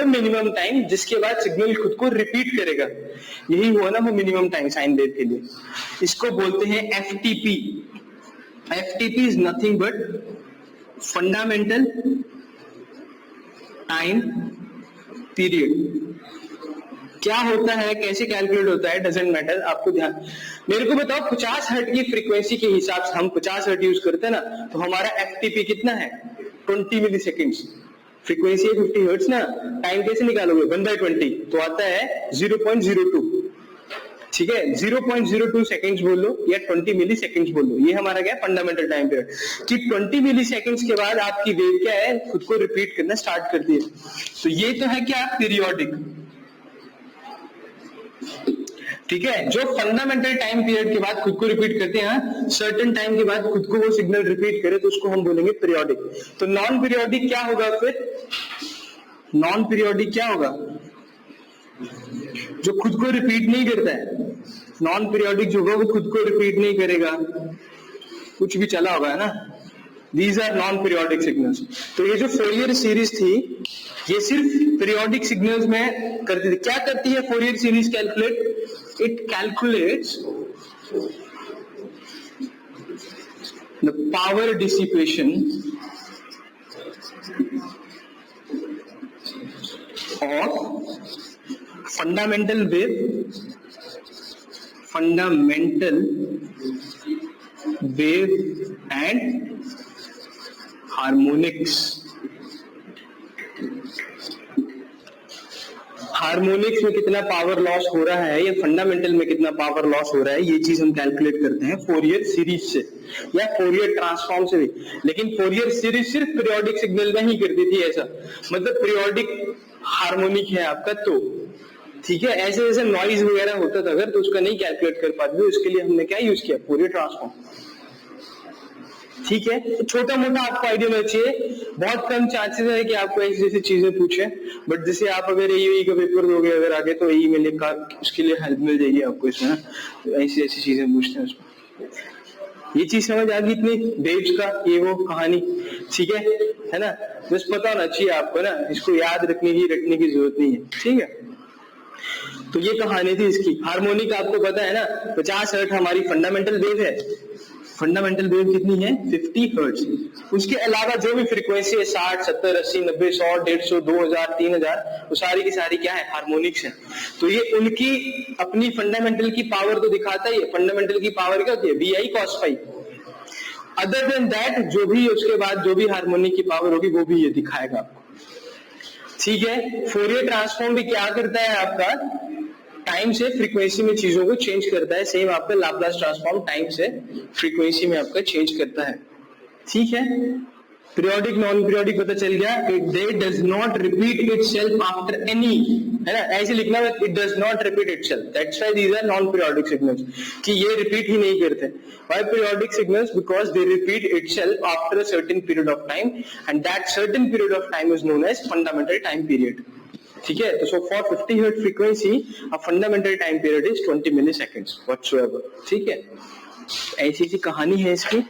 S1: मिनिमम टाइम जिसके बाद सिग्नल खुद को रिपीट करेगा, यही हुआ ना वो मिनिमम टाइम साइन वेव के लिए। इसको बोलते हैं FTP. FTP is nothing but fundamental time period. क्या होता है, कैसे कैलकुलेट होता है, डजेंट मैटर, आपको ध्यान। मेरे को बताओ 50 हर्ट की फ्रीक्वेंसी के हिसाब से हम 50 हर्ट यूज करते हैं ना, तो हमारा एफटीपी कितना है, 20 मिली सेकेंड्स। फ्रीक्वेंसी है 50 हर्ट्ज ना, टाइम कैसे निकालोगे, 1/20, तो आता है 0.02। ठीक है, 0.02 सेकेंड्स बोल लो या 20 मिली सेकेंड्स बोल लो, ये हमारा क्या है, फंडामेंटल टाइम पीरियड। कि 20 मिली सेकेंड्स के बाद आपकी वेव क्या है, खुद को रिपीट करना स्टार्ट करती है। तो ये तो है क्या, पीरियोडिक। ठीक है, जो फंडामेंटल टाइम पीरियड के बाद खुद को रिपीट करते हैं, सर्टेन टाइम के बाद खुद को वो सिग्नल रिपीट करे, तो उसको हम बोलेंगे पीरियोडिक। तो नॉन पीरियोडिक क्या होगा फिर, नॉन पीरियोडिक क्या होगा, जो खुद को रिपीट नहीं करता है। नॉन पीरियोडिक जो होगा वो खुद को रिपीट नहीं करेगा, कुछ भी चला होगा, है ना। These are non periodic signals. तो ये जो फोरियर सीरीज थी, ये सिर्फ पीरियोडिक सिग्नल्स में करती थी। क्या करती है Fourier series calculate, it calculates the power dissipation of fundamental wave and harmonics. Harmonics में कितना पावर लॉस हो रहा है या फंडामेंटल में कितना पावर लॉस हो रहा है, ये चीज हम कैलकुलेट करते हैं फोरियर सीरीज से या फोरियर ट्रांसफॉर्म से भी। लेकिन फोरियर सीरीज सिर्फ पीरियोडिक सिग्नल में ही करती थी ऐसा, मतलब पीरियोडिक हार्मोनिक है आपका तो ठीक है। ऐसे ऐसे नॉइज वगैरह होता था अगर, तो उसका नहीं कैलकुलेट कर पाते थे, उसके लिए हमने क्या यूज किया, फोरियर ट्रांसफॉर्म। ठीक है, तो छोटा मोटा आपको आइडिया होना चाहिए। बहुत कम चांसेस है कि आपको ऐसी जैसी चीजें पूछे, बट जैसे आप अगर एई का पेपर दोगे अगर आगे, तो एई में लिखा उसके लिए हेल्प मिल जाएगी आपको इसमें। तो ऐसी ऐसी चीजें पूछते हैं उसमें। ये चीज समझ आ गई इतनी वेव्स का ये वो कहानी, ठीक है ना। बस पता होना चाहिए आपको ना, इसको याद रखने की जरूरत नहीं है, ठीक है। तो ये कहानी थी इसकी। हार्मोनिक आपको पता है ना, 50 हर्ट्ज हमारी फंडामेंटल वेव है। फंडामेंटल वेव कितनी है, 50 हर्ट्ज। उसके अलावा जो भी फ्रीक्वेंसी है 60, 70, 80, 90, 100, 150, 2000, 3000, वो सारी की सारी क्या है, हार्मोनिक्स है। तो ये उनकी अपनी फंडामेंटल की पावर तो दिखाता ही है। फंडामेंटल की पावर क्या होती है, VI cos phi। Other than that जो भी उसके बाद जो भी हार्मोनिक की पावर होगी वो भी ये दिखाएगा आपको, ठीक है। फोरियर ट्रांसफॉर्म भी क्या करता है आपका, टाइम से फ्रीक्वेंसी में चीजों को चेंज करता है। सेम आपका लाप्लास ट्रांसफॉर्म टाइम से फ्रीक्वेंसी में आपका चेंज करता है, ठीक है। पीरियोडिक नॉन पीरियोडिक पता चल गया। They does not repeat itself after any, है ना, ऐसे लिखना है, it does not repeat itself, that's why these are non periodic signals, कि ये रिपीट ही नहीं करते। Why periodic signals, because they repeat itself after a certain period of time and that certain period of time is known as fundamental time period, ठीक है। तो so for 50 hertz frequency a fundamental time period is 20 milliseconds whatsoever, ठीक है। ऐसी सी कहानी है इसकी।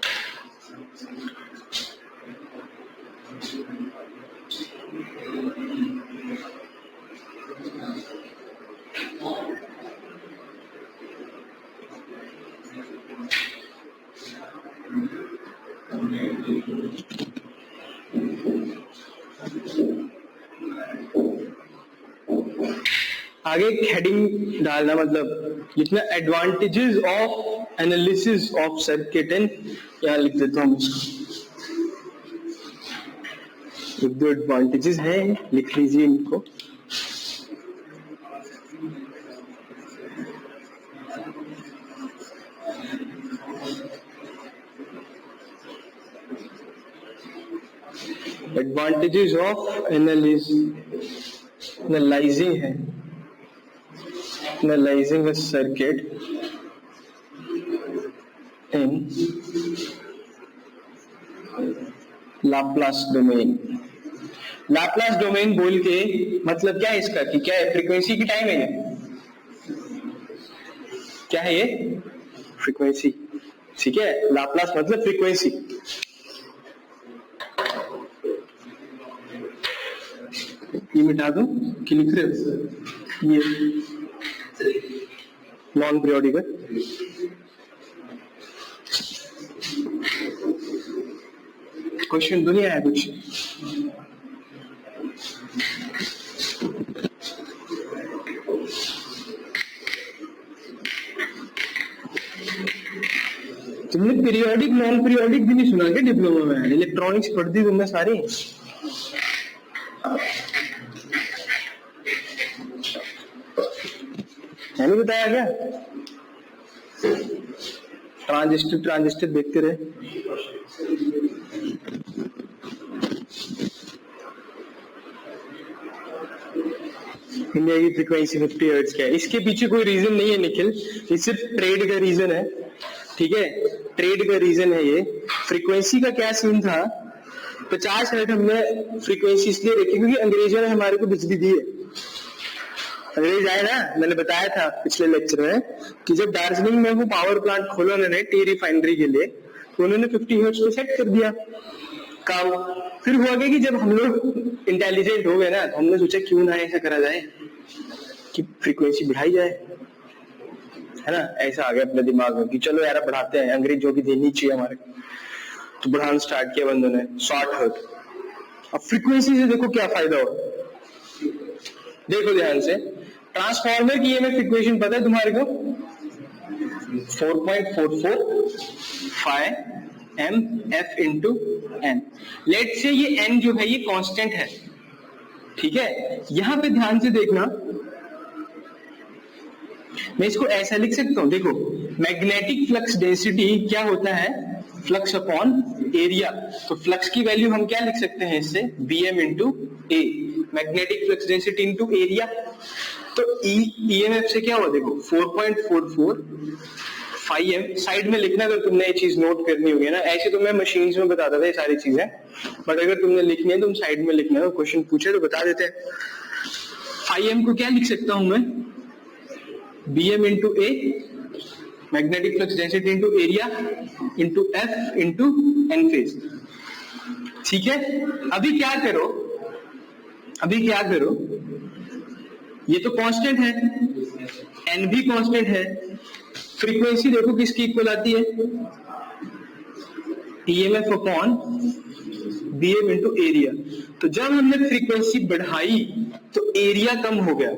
S1: आगे हेडिंग डालना, मतलब जितना advantages of analysis of circuit, यहाँ लिख देता हूँ इसको। जो एडवांटेजेस हैं लिख लीजिए इनको। एडवांटेजेस ऑफ एनालाइजिंग है, analyzing a circuit in Laplace domain। Laplace domain बोल के मतलब क्या है इसका, कि क्या है, फ्रीक्वेंसी की टाइम है ये, क्या है ये, फ्रीक्वेंसी, ठीक है। Laplace मतलब फ्रीक्वेंसी। ये मिटा दो कि लिख रहे हो, ये नॉन पीरियोडिक है। क्वेश्चन तो नहीं आया कुछ, तुमने पीरियोडिक नॉन पीरियोडिक भी नहीं सुना क्या डिप्लोमा में? इलेक्ट्रॉनिक्स पढ़ती तुमने सारी, नहीं बताया क्या? ट्रांजिस्टर देखते रहे। इंडिया की फ्रीक्वेंसी 50 हर्ट्ज क्या है, इसके पीछे कोई रीजन नहीं है निखिल, ये सिर्फ ट्रेड का रीजन है, ठीक है। ट्रेड का रीजन है ये। फ्रीक्वेंसी का क्या सीन था, 50 हर्ट्ज हमने फ्रीक्वेंसी इसलिए रखी क्योंकि अंग्रेजों ने हमारे को बिजली दी है। अंग्रेज आए ना, मैंने बताया था पिछले लेक्चर में कि जब दार्जिलिंग में वो पावर प्लांट खोला उन्होंने टी रिफाइनरी के लिए, तो उन्होंने 50 हर्ट्ज पे सेट कर दिया काम। फिर हुआ कि जब हम लोग इंटेलिजेंट हो गए ना, तो हमने सोचा क्यों ना ऐसा करा जाए कि फ्रीक्वेंसी बढ़ाई जाए, है ना। ऐसा आ गया अपने दिमाग में कि चलो यार बढ़ाते हैं, अंग्रेजों की देनी चाहिए हमारे, तो बढ़ाना स्टार्ट किया बंदों ने 60 हर्ट्ज। अब फ्रीक्वेंसी से देखो क्या फायदा हो, देखो ध्यान से। ट्रांसफार्मर की ईएमएफ इक्वेशन पता है तुम्हारे को? 4.44 phi mf into n। Let say ये n जो है ये कांस्टेंट है, ठीक है। यहां पे ध्यान से देखना, मैं इसको ऐसा लिख सकता हूं, देखो मैग्नेटिक फ्लक्स डेंसिटी क्या होता है, फ्लक्स अपॉन एरिया। तो फ्लक्स की वैल्यू हम क्या लिख सकते हैं इससे, bm into A, magnetic flux density into area. तो ईएमएफ से क्या हुआ, देखो 4.44 phi m, साइड में लिखना अगर तुमने ये चीज नोट करनी होगी ना। ऐसे तो मैं मशीन्स में बताता था ये सारी चीजें, बट अगर तुमने लिखनी है तुम साइड में लिखना है, क्वेश्चन पूछे तो बता देते हैं। phi m को क्या लिख सकता हूं मैं, bm into A, magnetic flux density into area into F into N phase, ठीक है। अभी क्या करो, ये तो कांस्टेंट है, एन भी कांस्टेंट है, फ्रीक्वेंसी देखो किसकी इक्वल आती है, EMF upon BM into area. तो जब हमने फ्रीक्वेंसी बढ़ाई तो एरिया कम हो गया।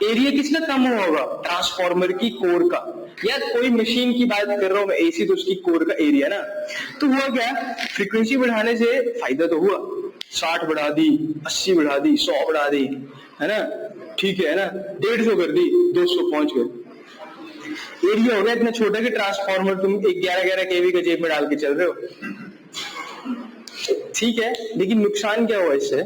S1: एरिया किसका कम हुआ होगा, ट्रांसफार्मर की कोर का, या कोई मशीन की बात कर रहा हूं मैं, एसी तो उसकी कोर का एरिया ना। तो हुआ क्या, फ्रीक्वेंसी बढ़ाने से फायदा तो हुआ, 60 बढ़ा दी, 80 बढ़ा दी, 100 बढ़ा दी, है ना, ठीक है ना, 150 कर दी, 200 पहुंच गए। एरिया हो गया इतना छोटा कि ट्रांसफार्मर तुम 11-11 केवी का जेब में डाल के चल रहे हो, ठीक है। लेकिन नुकसान क्या हुआ इससे,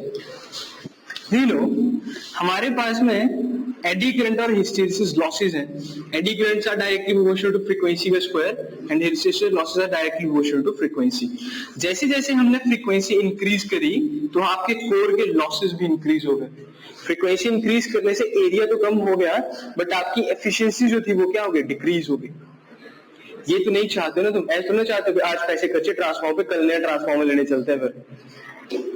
S1: हमारे पास में एडी करंट और हिस्टेरिसिस लॉसेस हैं। Eddy currents are directly proportional to frequency का square and hysteresis losses are directly proportional to frequency. जैसे जैसे हमने फ्रीक्वेंसी इंक्रीज करी तो आपके कोर के लॉसेस भी इंक्रीज हो गए। फ्रीक्वेंसी इंक्रीज करने से एरिया तो कम हो गया, बट आपकी एफिशिएंसी जो थी वो क्या हो गई, डिक्रीज हो गई। ये तो नहीं चाहते ना तुम, ऐसा तो नहीं चाहते कि आज पैसे खर्चे ट्रांसफार्मर पे, कल नया ट्रांसफार्मर लेने चलते हैं फिर,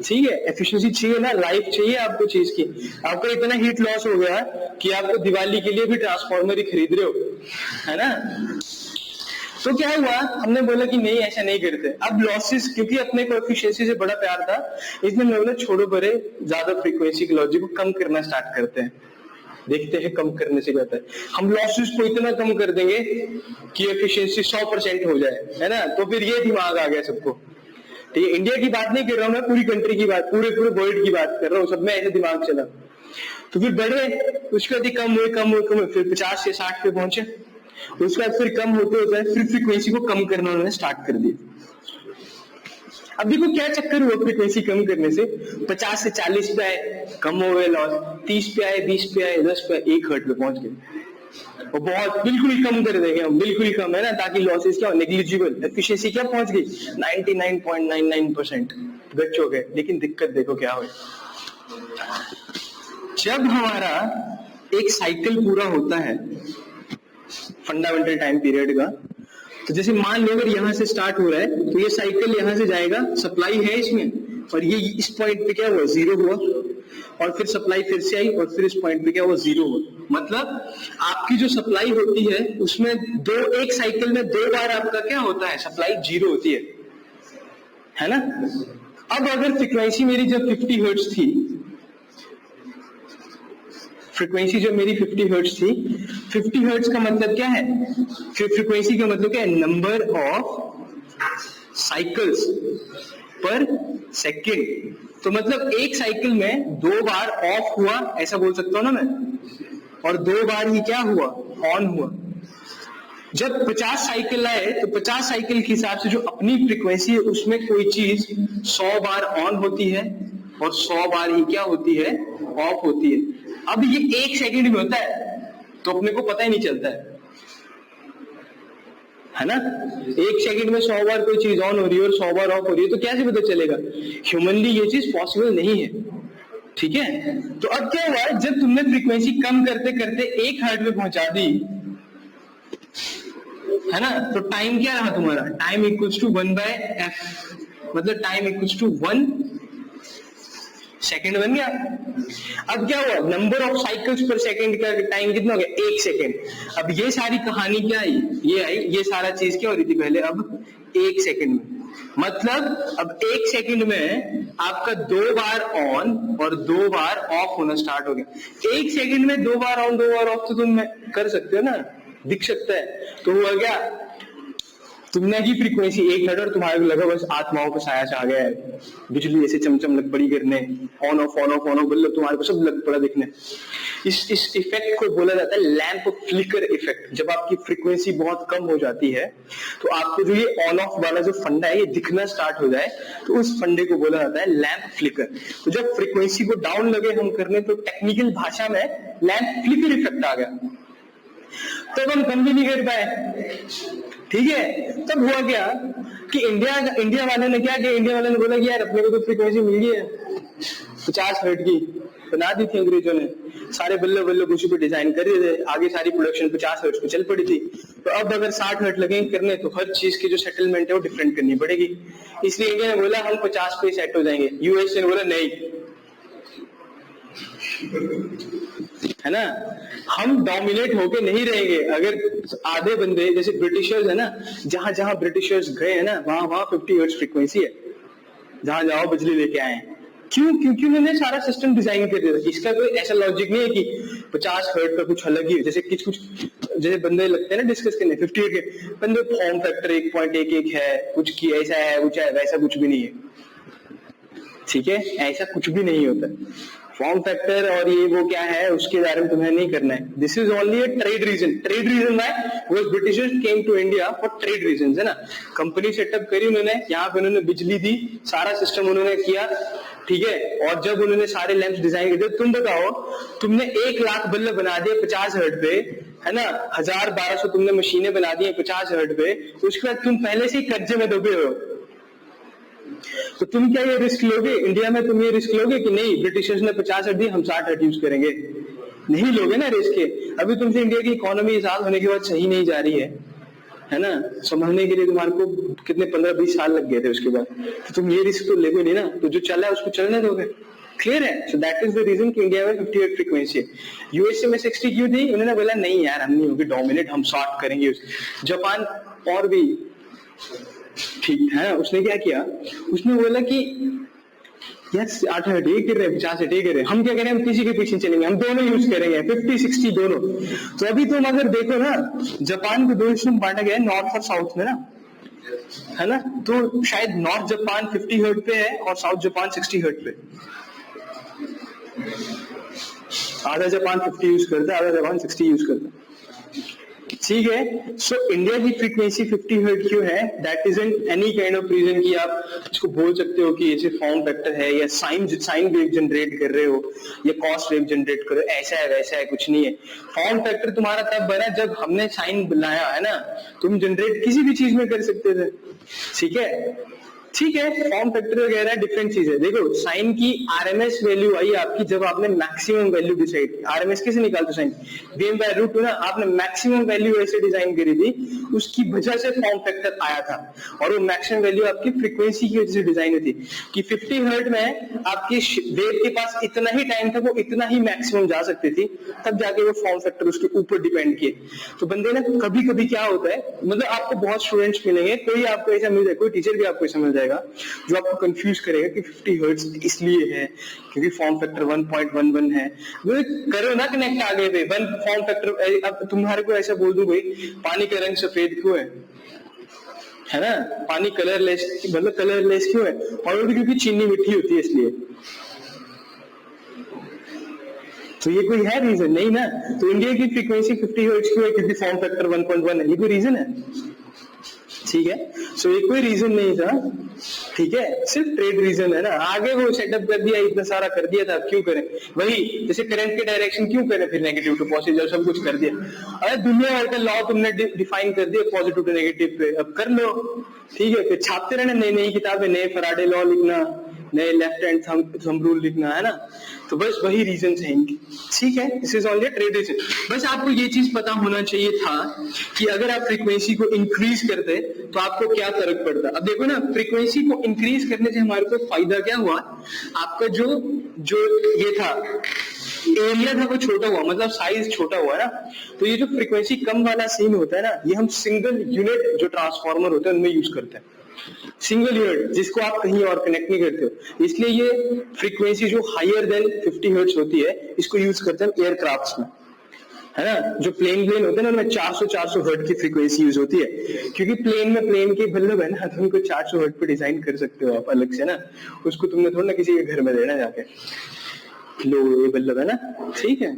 S1: ठीक है। एफिशिएंसी चाहिए ना, लाइफ चाहिए आपको चीज की। आपका इतना हीट लॉस हो गया कि आपको दिवाली के लिए भी ट्रांसफार्मर ही खरीद रहे हो, है ना। तो क्या हुआ, हमने बोला कि नहीं ऐसा नहीं करते। अब लॉसेस, क्योंकि अपने को एफिशिएंसी से बड़ा प्यार था, इसलिए हमने बोला छोड़ो परे, ज्यादा फ्रीक्वेंसी की लॉजिक को कम करना स्टार्ट करते हैं, देखते हैं कम करने से क्या होता है। हम लॉसेस को इतना कम कर देंगे कि एफिशिएंसी 100% हो जाए, है ना। तो फिर ये दिमाग आ गया सबको, ठीक है। इंडिया की बात नहीं कर रहा हूं मैं, पूरी कंट्री की बात, पूरे वर्ल्ड की बात कर रहा हूँ, सब में ऐसे दिमाग चला। तो फिर बढ़े, उसके बाद कम हुए, फिर 50 से 60 पे पहुंचे, उसके बाद फिर कम होते फिर फ्रीक्वेंसी को कम करना उन्होंने स्टार्ट कर दिया। अब देखो क्या चक्कर हुआ फ्रीक्वेंसी कम करने से, 50 से 40 पे आए, कम हो गए लॉस, 30 पे आए, 20 पे आए, 10 पे, 1 हर्ट्ज पे पहुंच गए। और बहुत बिल्कुल ही कम कर देंगे हम, बिल्कुल ही कम, है ना, ताकि लॉसेस क्या हो, नेग्लिजिबल। एफिशिएंसी क्या पहुंच गई, 99.99% गच हो गए। लेकिन दिक्कत देखो क्या हुई, जब हमारा एक साइकिल पूरा होता है फंडामेंटल टाइम पीरियड का, तो जैसे मान लो अगर यहां से स्टार्ट हो रहा है तो ये साइकिल यहां से जाएगा, सप्लाई है इसमें, और ये इस पॉइंट पे क्या हुआ, 0 हुआ, और फिर सप्लाई फिर से आई, और फिर इस पॉइंट पे क्या हुआ, 0 हुआ। मतलब आपकी जो सप्लाई होती है उसमें एक साइकिल में 2 बार आपका क्या होता है, सप्लाई 0 होती है ना। अब अगर फ्रीक्वेंसी मेरी जब 50 हर्ट्ज थी, फ्रीक्वेंसी जब मेरी 50 हर्ट्ज थी, 50 हर्ट्ज का मतलब क्या है, फ्रीक्वेंसी का मतलब क्या है, नंबर ऑफ साइकिल्स पर सेकेंड। तो मतलब एक साइकिल में 2 बार ऑफ हुआ, ऐसा बोल सकता हूं ना मैं, और 2 बार ही क्या हुआ, ऑन हुआ। जब 50 साइकिल आए तो 50 साइकिल के हिसाब से जो अपनी फ्रीक्वेंसी है उसमें कोई चीज 100 बार ऑन होती है और 100 बार ही क्या होती है, ऑफ होती है। अब ये 1 सेकंड में होता है तो अपने को पता ही नहीं चलता है ना। 1 सेकंड में 100 बार कोई चीज ऑन हो रही है और 100 बार ऑफ हो रही है, तो कैसे पता चलेगा, ह्यूमनली ये चीज पॉसिबल नहीं है, ठीक है। तो अब क्या हुआ, जब तुमने फ्रीक्वेंसी कम करते करते 1 हर्ट्ज पे पहुंचा दी, है ना, तो टाइम क्या रहा तुम्हारा, टाइम इक्वल्स टू 1/f, मतलब टाइम इक्वल्स टू 1 सेकंड बन गया। अब क्या हुआ, नंबर ऑफ साइकिल्स पर सेकंड का टाइम कितना हो गया, 1 सेकंड। अब ये सारी कहानी क्या आई, ये सारा चीज क्या हो रही थी पहले, अब 1 सेकंड में। मतलब अब 1 सेकंड में आपका 2 बार ऑन और 2 बार ऑफ होना स्टार्ट हो गया। 1 सेकंड में 2 बार ऑन 2 बार ऑफ तो तुम कर सकते हो ना, दिख सकता है। तो हुआ क्या, तुमने की फ्रीक्वेंसी 1 हर्ट्ज और तुम्हारे को लगा बस आत्माओं का साया छा गया है, बिजली ऐसे चमचम लग पड़ी गिरने, ऑन ऑफ बोल तुम्हारे को सब लग पड़ा दिखने। इस इफेक्ट को बोला जाता है लैंप फ्लिकर इफेक्ट। जब आपकी फ्रीक्वेंसी बहुत कम हो जाती है तो आपको जो ये ऑन ऑफ वाला जो फंडा है ये दिखना स्टार्ट हो जाए, तो उस फंडे को बोला जाता है लैंप फ्लिकर। तो जब फ्रीक्वेंसी को डाउन लगे हम करने, तो टेक्निकल भाषा में लैंप फ्लिकर इफेक्ट आ गया, तब हम कम भी नहीं कर पाए। ठीक है, तब हुआ क्या कि इंडिया वाले ने क्या किया, इंडिया वाले ने बोला कि यार अपने को तो फ्रीक्वेंसी मिल गई है 50 हर्ट्ज की, बना दी थी अंग्रेजों ने, सारे बल्ले बल्ले उसी पे डिजाइन कर दिए थे, आगे सारी प्रोडक्शन 50 हर्ट्ज पे चल पड़ी थी। तो अब अगर 60 हर्ट्ज लगेंगे करने तो हर चीज की जो सेटलमेंट है वो डिफरेंट करनी पड़ेगी। इसलिए इंडिया ने बोला हम 50 पे सेट हो जाएंगे, यूएस ने बोला नहीं, है ना, हम डोमिनेट होके नहीं रहेंगे। अगर आधे बंदे जैसे ब्रिटिशर्स है ना, जहां जहां ब्रिटिशर्स गए हैं ना वहां 50 हर्ट्ज फ्रीक्वेंसी है, जहां जाओ बिजली लेके आए हैं। क्यों? क्योंकि उन्होंने सारा सिस्टम डिजाइन कर दिया। इसका कोई ऐसा लॉजिक नहीं है कि 50 हर्ट्ज का कुछ अलग ही, जैसे कुछ जैसे बंदे लगते हैं ना डिस्कस करने 50 हर्ट्ज के बंदे, फॉर्म फैक्टर 1.11 है, कुछ की ऐसा है कुछ है, वैसा कुछ भी नहीं है। ठीक है, ऐसा कुछ भी नहीं होता। फॉर्म फैक्टर और ये वो क्या है उसके बारे में तुम्हें नहीं करना है। This is only a trade reason. Trade reason है Britishers came to India for trade reason, है ना। कंपनी सेटअप करी उन्होंने, यहाँ पे उन्होंने बिजली दी, सारा सिस्टम उन्होंने किया, ठीक है। और जब उन्होंने सारे लैंप्स डिजाइन कर दिए, तुम बताओ तुमने 1 लाख बल्ब बना दिए 50 हर्ट्ज पे, है ना, 1000-1200 तुमने मशीनें बना दी 50 हर्ट्ज पे, उसके बाद तुम पहले से ही कर्जे में डूबे हो, तो तुम क्या ये रिस्क लोगे? इंडिया में तुम ये रिस्क लोगे कि नहीं ब्रिटिशर्स ने 50 हर्ट्ज दी हम 60 हर्ट्ज यूज करेंगे? नहीं लोगे ना रिस्क के। अभी तुमसे इंडिया की इकोनॉमी साल होने के बाद सही नहीं जा रही है ना, संभालने के लिए तुम्हारे को कितने 15-20 साल लग गए थे, उसके बाद तो तुम ये रिस्क तो लेगे नहीं ना, तो जो चला है उसको चलने दोगे। क्लियर है? So that is the reason कि इंडिया में 50 हर्ट्ज फ्रीक्वेंसी है। यूएसए में 60 क्यों थी? उन्होंने बोला नहीं यार हम नहीं होगी डोमिनेट, हम शॉर्ट करेंगे। जापान और भी ठीक है, उसने क्या किया, उसने बोला कि यस 8 हर्ट्ज ये कर रहे हैं, 50 हर्ट्ज ये कर रहे हैं, हम क्या करें, हम किसी के पीछे चलेंगे, हम दोनों यूज करेंगे 50-60 दोनों। तो अभी तुम अगर देखो ना, जापान को 2 हिस्सों में बांटा गया है, नॉर्थ और साउथ में ना, है ना। तो शायद नॉर्थ जापान 50 हर्ट्ज पे है और साउथ जापान 60 हर्ट्ज पे। आधा जापान 50 यूज करता है, आधा जापान 60 यूज करता है। ठीक है, सो इंडिया की फ्रीक्वेंसी 50 हर्ट्ज क्यों है? That is any kind of reason कि आप इसको बोल सकते हो कि ऐसे फॉर्म फैक्टर है या साइन वेव जनरेट कर रहे हो या कॉस वेव जनरेट कर रहे हो, ऐसा है वैसा है, कुछ नहीं है। फॉर्म फैक्टर तुम्हारा तब बना जब हमने साइन बनाया, है ना। तुम जनरेट किसी भी चीज में कर सकते थे, ठीक है। ठीक है, फॉर्म फैक्टर वगैरह डिफरेंट चीज है। देखो साइन की आरएमएस वैल्यू आई आपकी जब आपने मैक्सिमम वैल्यू डिसाइड की। आरएमएस कैसे निकालते साइन? VM बाय रूट 2 ना, आपने मैक्सिमम वैल्यू ऐसे डिजाइन करी थी, उसकी वजह से फॉर्म फैक्टर आया था। और वो मैक्सिमम वैल्यू आपकी फ्रीक्वेंसी की वजह से डिजाइन हुई थी कि 50 हर्ट्ज में आपकी वेव के पास इतना ही टाइम था, वो इतना ही मैक्सिमम जा सकती थी, तब जाके वो फॉर्म फैक्टर उसके ऊपर डिपेंड किए। तो बंदे ना कभी कभी क्या होता है, मतलब आपको बहुत स्टूडेंट्स मिलेंगे, कोई आपको ऐसा मिल जाए, कोई टीचर भी आपको ऐसा मिल जाएगा जो आपको कंफ्यूज करेगा कि 50 हर्ट्ज इसलिए है क्योंकि फॉर्म फैक्टर 1.11 है। वो करो ना कनेक्ट आगे पे, वन फॉर्म फैक्टर। अब तुम्हारे को ऐसा बोल दूं भाई पानी का रंग सफेद क्यों है ना, पानी कलरलेस, मतलब कलरलेस क्यों है? और क्योंकि चीनी मीठी होती है इसलिए। तो ये कोई है रीजन? नहीं ना। तो इंडिया की फ्रीक्वेंसी 50 हर्ट्ज क्यों है? क्योंकि फॉर्म फैक्टर 1.1 है। ये कोई रीजन है? ठीक है, सो ये कोई रीजन नहीं था, ठीक है, सिर्फ ट्रेड रीजन है ना। आगे वो सेटअप कर दिया, इतना सारा कर दिया था, क्यों करें? वही जैसे करंट के डायरेक्शन क्यों करें फिर नेगेटिव टू पॉजिटिव, सब कुछ कर दिया। अरे दुनिया भर का लॉ तुमने डिफाइन कर दिया पॉजिटिव टू नेगेटिव पे, अब कर लो, ठीक है। फिर छापते रहना नई नई किताबें, नए फराडे लॉ लिखना, नए लेफ्ट हैंड थंब रूल लिखना, है ना। तो बस वही रीजन है इनके, ठीक है। This is only trade reason. बस आपको ये चीज पता होना चाहिए था कि अगर आप फ्रीक्वेंसी को इंक्रीज करते तो आपको क्या फर्क पड़ता। अब देखो ना, फ्रीक्वेंसी को इंक्रीज करने से हमारे को फायदा क्या हुआ, आपका जो जो ये था एरिया था वो छोटा हुआ, मतलब साइज छोटा हुआ ना। तो ये जो फ्रीक्वेंसी कम वाला सीन होता है ना, ये हम सिंगल यूनिट जो ट्रांसफार्मर होते हैं उनमें यूज करते हैं, सिंगल यूनिट, जिसको आप कहीं और कनेक्ट नहीं करते हो। इसलिए ये फ्रीक्वेंसी जो हायर देन 50 हर्ट्ज होती है, इसको यूज करते हैं एयरक्राफ्ट्स में, है ना। जो प्लेन होते हैं ना, उनमें 400 हर्ट्ज की फ्रीक्वेंसी यूज होती है, क्योंकि प्लेन के बल्ब है ना, तो उनको 400 हर्ट्ज पे डिजाइन कर सकते हो आप अलग से ना, उसको तुमने थोड़ा ना किसी के घर में देना जाके, लो ये बल्ब है ना, ठीक है।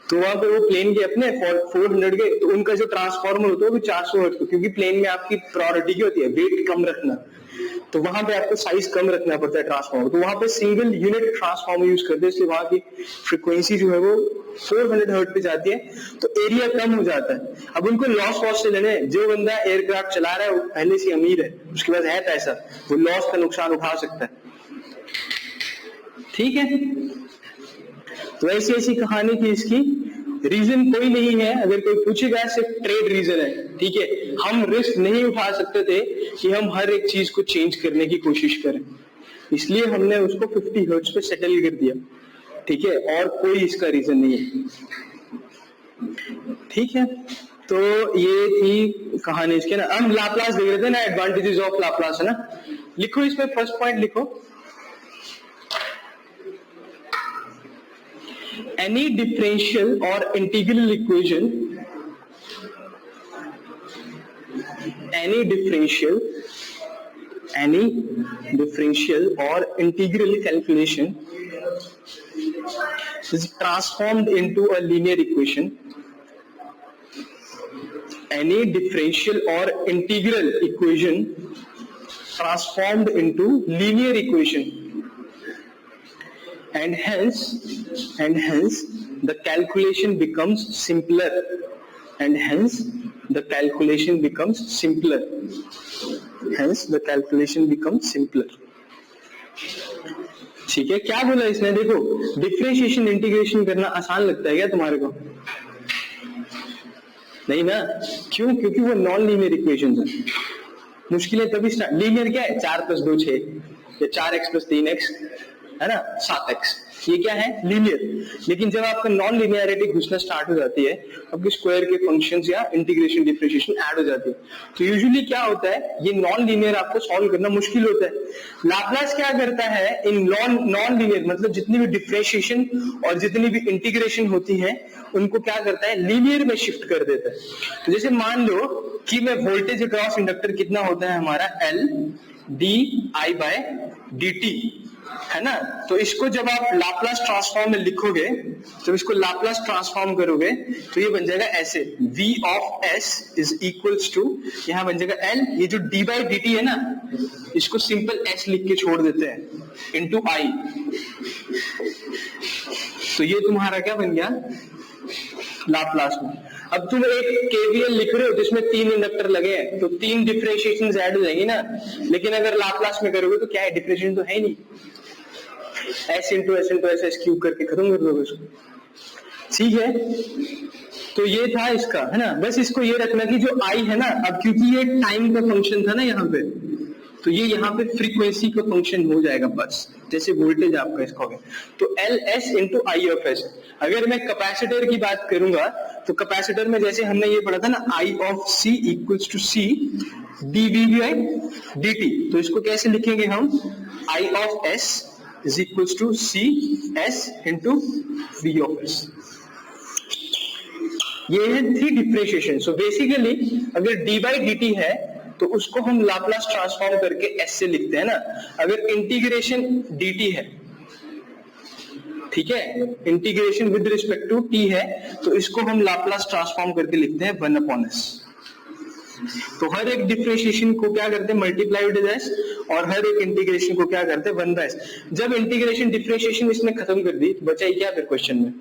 S1: तो वहां पे वो प्लेन के अपने 400 के, तो उनका जो ट्रांसफार्मर होता है वो 400 हर्ट्ज को, क्योंकि प्लेन में आपकी प्रायोरिटी क्या होती है, वेट कम रखना, तो वहां पे आपको साइज कम रखना पड़ता है ट्रांसफार्मर, तो वहां पे सिंगल यूनिट ट्रांसफार्मर यूज करते हैं, इसलिए वहां की फ्रीक्वेंसी जो है वो 400 हर्ट्ज पे जाती है, तो एरिया कम हो जाता है। अब उनको लॉस से लेने, जो बंदा एयरक्राफ्ट चला रहा है वो पहले से अमीर है, उसके पास है पैसा, वो लॉस का नुकसान उठा सकता है, ठीक है। तो ऐसी कहानी थी इसकी। रीजन कोई नहीं है, अगर कोई पूछेगा सिर्फ ट्रेड रीजन है, ठीक है। हम रिस्क नहीं उठा सकते थे कि हम हर एक चीज को चेंज करने की कोशिश करें, इसलिए हमने उसको 50 हर्ट्ज पे सेटल कर दिया, ठीक है, और कोई इसका रीजन नहीं है, ठीक है। तो ये थी कहानी इसके ना। हम लाप्लास देख रहे थे ना, एडवांटेजेस ऑफ लाप्लास, है ना। लिखो इसमें फर्स्ट पॉइंट लिखो, any differential or integral equation, any differential or integral calculation is transformed into a linear equation. Any differential or integral equation transformed into linear equation, and hence the calculation becomes simpler, and hence the calculation becomes simpler, ठीक है। क्या बोला इसने, देखो differentiation integration करना आसान लगता है क्या तुम्हारे को? नहीं ना, क्यों? क्योंकि वो नॉन लीनियर इक्वेशन है, मुश्किलें तभी स्टार्ट। लीनियर क्या है, 4 + 2 6, या 4x + 3x, है ना, 7x, ये क्या है, लीनियर। लेकिन जब आपका नॉन लीनियरिटी घुसना स्टार्ट हो जाती है, आपके स्क्वायर के फंक्शंस या इंटीग्रेशन डिफरेंशिएशन ऐड हो जाती है, तो यूजुअली क्या होता है, ये नॉन लीनियर आपको सॉल्व करना मुश्किल होता है। लाप्लास क्या करता है, इन नॉन लीनियर, मतलब जितनी भी डिफरेंशिएशन और जितनी भी इंटीग्रेशन होती है, उनको क्या करता है, लीनियर में शिफ्ट कर देता है। तो जैसे मान लो कि मैं वोल्टेज अक्रॉस इंडक्टर कितना होता है हमारा, L di/dt, है ना। तो इसको जब आप लाप्लास ट्रांसफॉर्म में लिखोगे, जब इसको लाप्लास ट्रांसफॉर्म करोगे, तो ये बन जाएगा ऐसे, v of s is equals to, यहां बन जाएगा L, ये जो d/dt है ना, इसको सिंपल s लिख के छोड़ देते हैं, इनटू i। तो ये तुम्हारा क्या बन गया लाप्लास में। अब तुम एक केवीएल लिख रहे हो जिसमें 3 इंडक्टर लगे हैं, तो 3 डिफरेंशिएशन ऐड हो जाएंगी ना। लेकिन अगर लाप्लास में करोगे तो क्या है, डिफरेंशिएशन तो है ही नहीं, s इंटू s क्यूब करके खत्म कर दोगे उसको, ठीक है। तो ये था इसका, है ना। बस इसको ये रखना कि जो i है ना, अब क्योंकि ये टाइम का फंक्शन था ना यहाँ पे, तो ये यहाँ पे फ्रीक्वेंसी का फंक्शन हो जाएगा, बस जैसे वोल्टेज आपका इसका हो गया। तो Ls into I of S. अगर मैं कैपेसिटर की बात करूंगा, तो कैपेसिटर में जैसे हमने ये पढ़ा था ना, I of C equals to C dV/dt, तो इसको कैसे लिखेंगे हम, I of S is equals to C S into V of S। ये है 3 डिफरेंशिएशन। सो बेसिकली अगर d/dt है तो उसको हम लाप्लास ट्रांसफॉर्म करके s से लिखते हैं ना। अगर इंटीग्रेशन dt है, ठीक है, integration with respect to t है, तो इसको हम लाप्लास ट्रांसफॉर्म करके लिखते हैं 1/s। तो हर एक डिफरेंशिएशन को क्या करते हैं, मल्टीप्लाई विद s, और हर एक इंटीग्रेशन को क्या करते हैं, 1/s। जब इंटीग्रेशन डिफरेंशिएशन इसने खत्म कर दी, तो बचा ही क्या फिर क्वेश्चन में,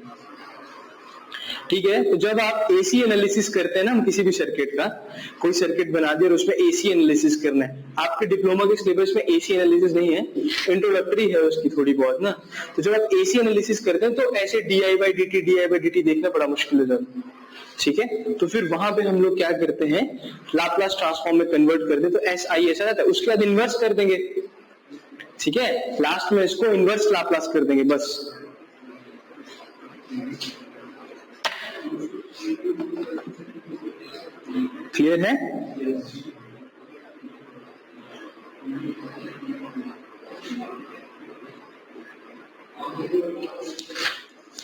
S1: ठीक है। तो जब आप एसी एनालिसिस करते हैं ना, हम किसी भी सर्किट का, कोई सर्किट बना दिया और उसमें एसी एनालिसिस करना है, आपके डिप्लोमा के सिलेबस में एसी एनालिसिस नहीं है, इंट्रोडक्टरी है उसकी थोड़ी बहुत ना। तो जब आप एसी एनालिसिस करते हैं तो ऐसे di/dt देखना बड़ा मुश्किल हो जाता है, ठीक है। तो फिर वहां पे हम लोग क्या करते हैं, लाप्लास ट्रांसफॉर्म में कन्वर्ट कर दे, तो SI ऐसा रहता है, उसके बाद इन्वर्स कर देंगे, ठीक है, लास्ट में इसको इनवर्स लाप्लास कर देंगे बस। क्लियर है?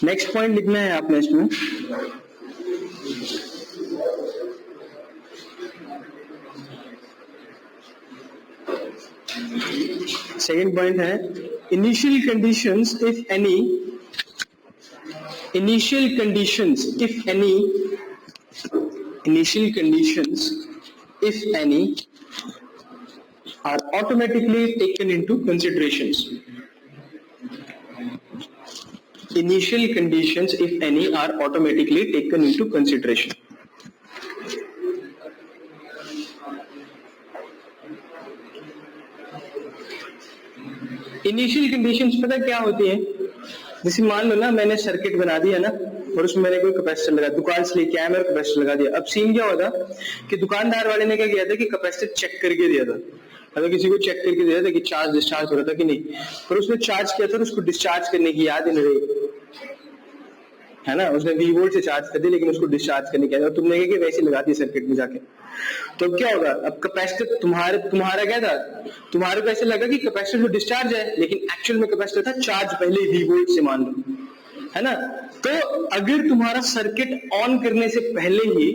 S1: नेक्स्ट पॉइंट लिखना है आपने इसमें, सेकेंड पॉइंट है initial conditions if any, initial conditions if any are automatically taken into considerations. Initial conditions if any are automatically taken into consideration. Initial conditions पता क्या होती है? जैसे मान लो ना मैंने सर्किट बना दिया ना और उसमें मैंने कोई कैपेसिटर लगा, दुकान से लेके आया, मेरा कैपेसिटर लगा दिया। अब सीन क्या होता कि दुकानदार वाले ने क्या किया था कि कैपेसिटर चेक करके दिया था, अगर किसी को चेक करके दिया था कि चार्ज डिस्चार्ज हो रहा था कि नहीं, पर उसने चार्ज किया था और उसको डिस्चार्ज करने की याद ही नहीं रही, है ना, उसने 20 वोल्ट से चार्ज कर दिया लेकिन उसको डिस्चार्ज करने की याद, तुमने क्या वैसे लगा दिया सर्किट में जाके, तो अब क्या होगा? अब कैपेसिटर तुम्हारा क्या था, तुम्हारे को ऐसे लगा कि कैपेसिटर जो डिस्चार्ज है, लेकिन एक्चुअल में कैपेसिटर था चार्ज पहले 20 वोल्ट से, मान लो, है ना। तो अगर तुम्हारा सर्किट ऑन करने से पहले ही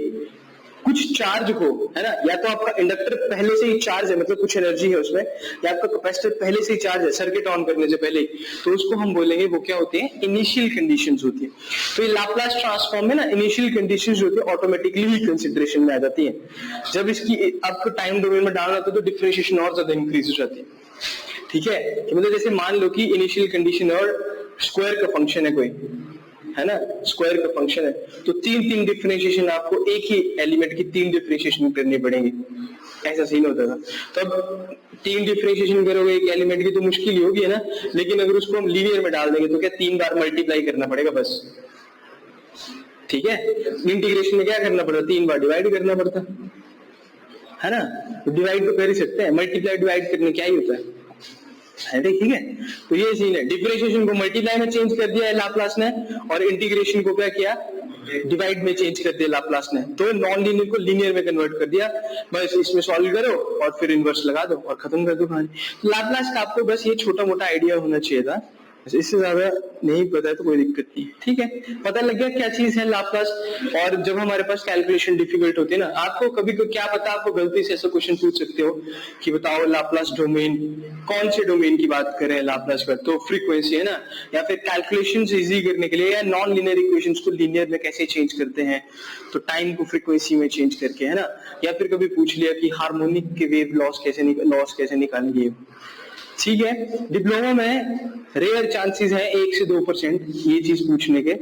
S1: कुछ चार्ज को, है ना, या तो आपका इंडक्टर पहले से ही चार्ज है, मतलब कुछ एनर्जी है उसमें, या आपका कैपेसिटर पहले से ही चार्ज है सर्किट ऑन करने से पहले, तो उसको हम बोलेंगे वो क्या होते हैं? इनिशियल कंडीशंस होती है। तो ये लाप्लास ट्रांसफॉर्म में ना इनिशियल कंडीशंस जो होती है ऑटोमेटिकली ही कंसिडरेशन में आ जाती है। जब इसकी आपको टाइम डोमेन में डालना होता है तो डिफरेंशिएशन और ज्यादा इंक्रीज हो जाती है। ठीक है, तो मतलब जैसे मान लो कि इनिशियल कंडीशन और स्क्वायर का फंक्शन है कोई, है ना, स्क्वायर का फंक्शन है, तो तीन डिफरेंशिएशन आपको एक ही एलिमेंट की 3 डिफरेंशिएशन करनी पड़ेंगी, ऐसा सीन होता था। तो अब 3 डिफरेंशिएशन करोगे एक एलिमेंट की तो मुश्किल ही होगी, है ना, लेकिन अगर उसको हम लीनियर में डाल देंगे तो क्या 3 बार मल्टीप्लाई करना पड़ेगा बस। ठीक है, इंटीग्रेशन में क्या करना पड़ता? 3 बार डिवाइड करना पड़ता, है ना, तो डिवाइड तो कर ही सकते हैं, मल्टीप्लाई डिवाइड करने क्या ही होता है, ठीक है। तो ये सीन है, डिफरेंशिएशन को मल्टीप्लाई में चेंज कर दिया है लाप्लास ने, और इंटीग्रेशन को क्या किया? डिवाइड में चेंज कर दिया लाप्लास ने, तो नॉन लीनियर को लीनियर में कन्वर्ट कर दिया। बस इसमें सॉल्व करो और फिर इनवर्स लगा दो और खत्म कर दो कहानी। लाप्लास का आपको बस ये छोटा मोटा आइडिया होना चाहिए था, इससे ज्यादा नहीं पता है तो कोई दिक्कत नहीं। ठीक है, पता लग गया क्या चीज है लाप्लास। और जब हमारे पास कैलकुलेशन डिफिकल्ट होती है ना, आपको कभी को क्या पता, आपको गलती से ऐसा क्वेश्चन पूछ सकते हो कि बताओ लाप्लास डोमेन, कौन से डोमेन की बात कर रहे हैं लाप्लास पर, तो फ्रीक्वेंसी, है ना, या फिर कैलकुलेशंस इजी करने के लिए, या नॉन लीनियर इक्वेशंस को लीनियर में कैसे चेंज करते हैं, तो टाइम को फ्रीक्वेंसी में चेंज करके, है ना, या फिर कभी पूछ लिया कि हार्मोनिक के वेव लॉस कैसे निकालेंगे। ठीक है, डिप्लोमा में रेयर चांसेस है 1 से 2% ये चीज पूछने के।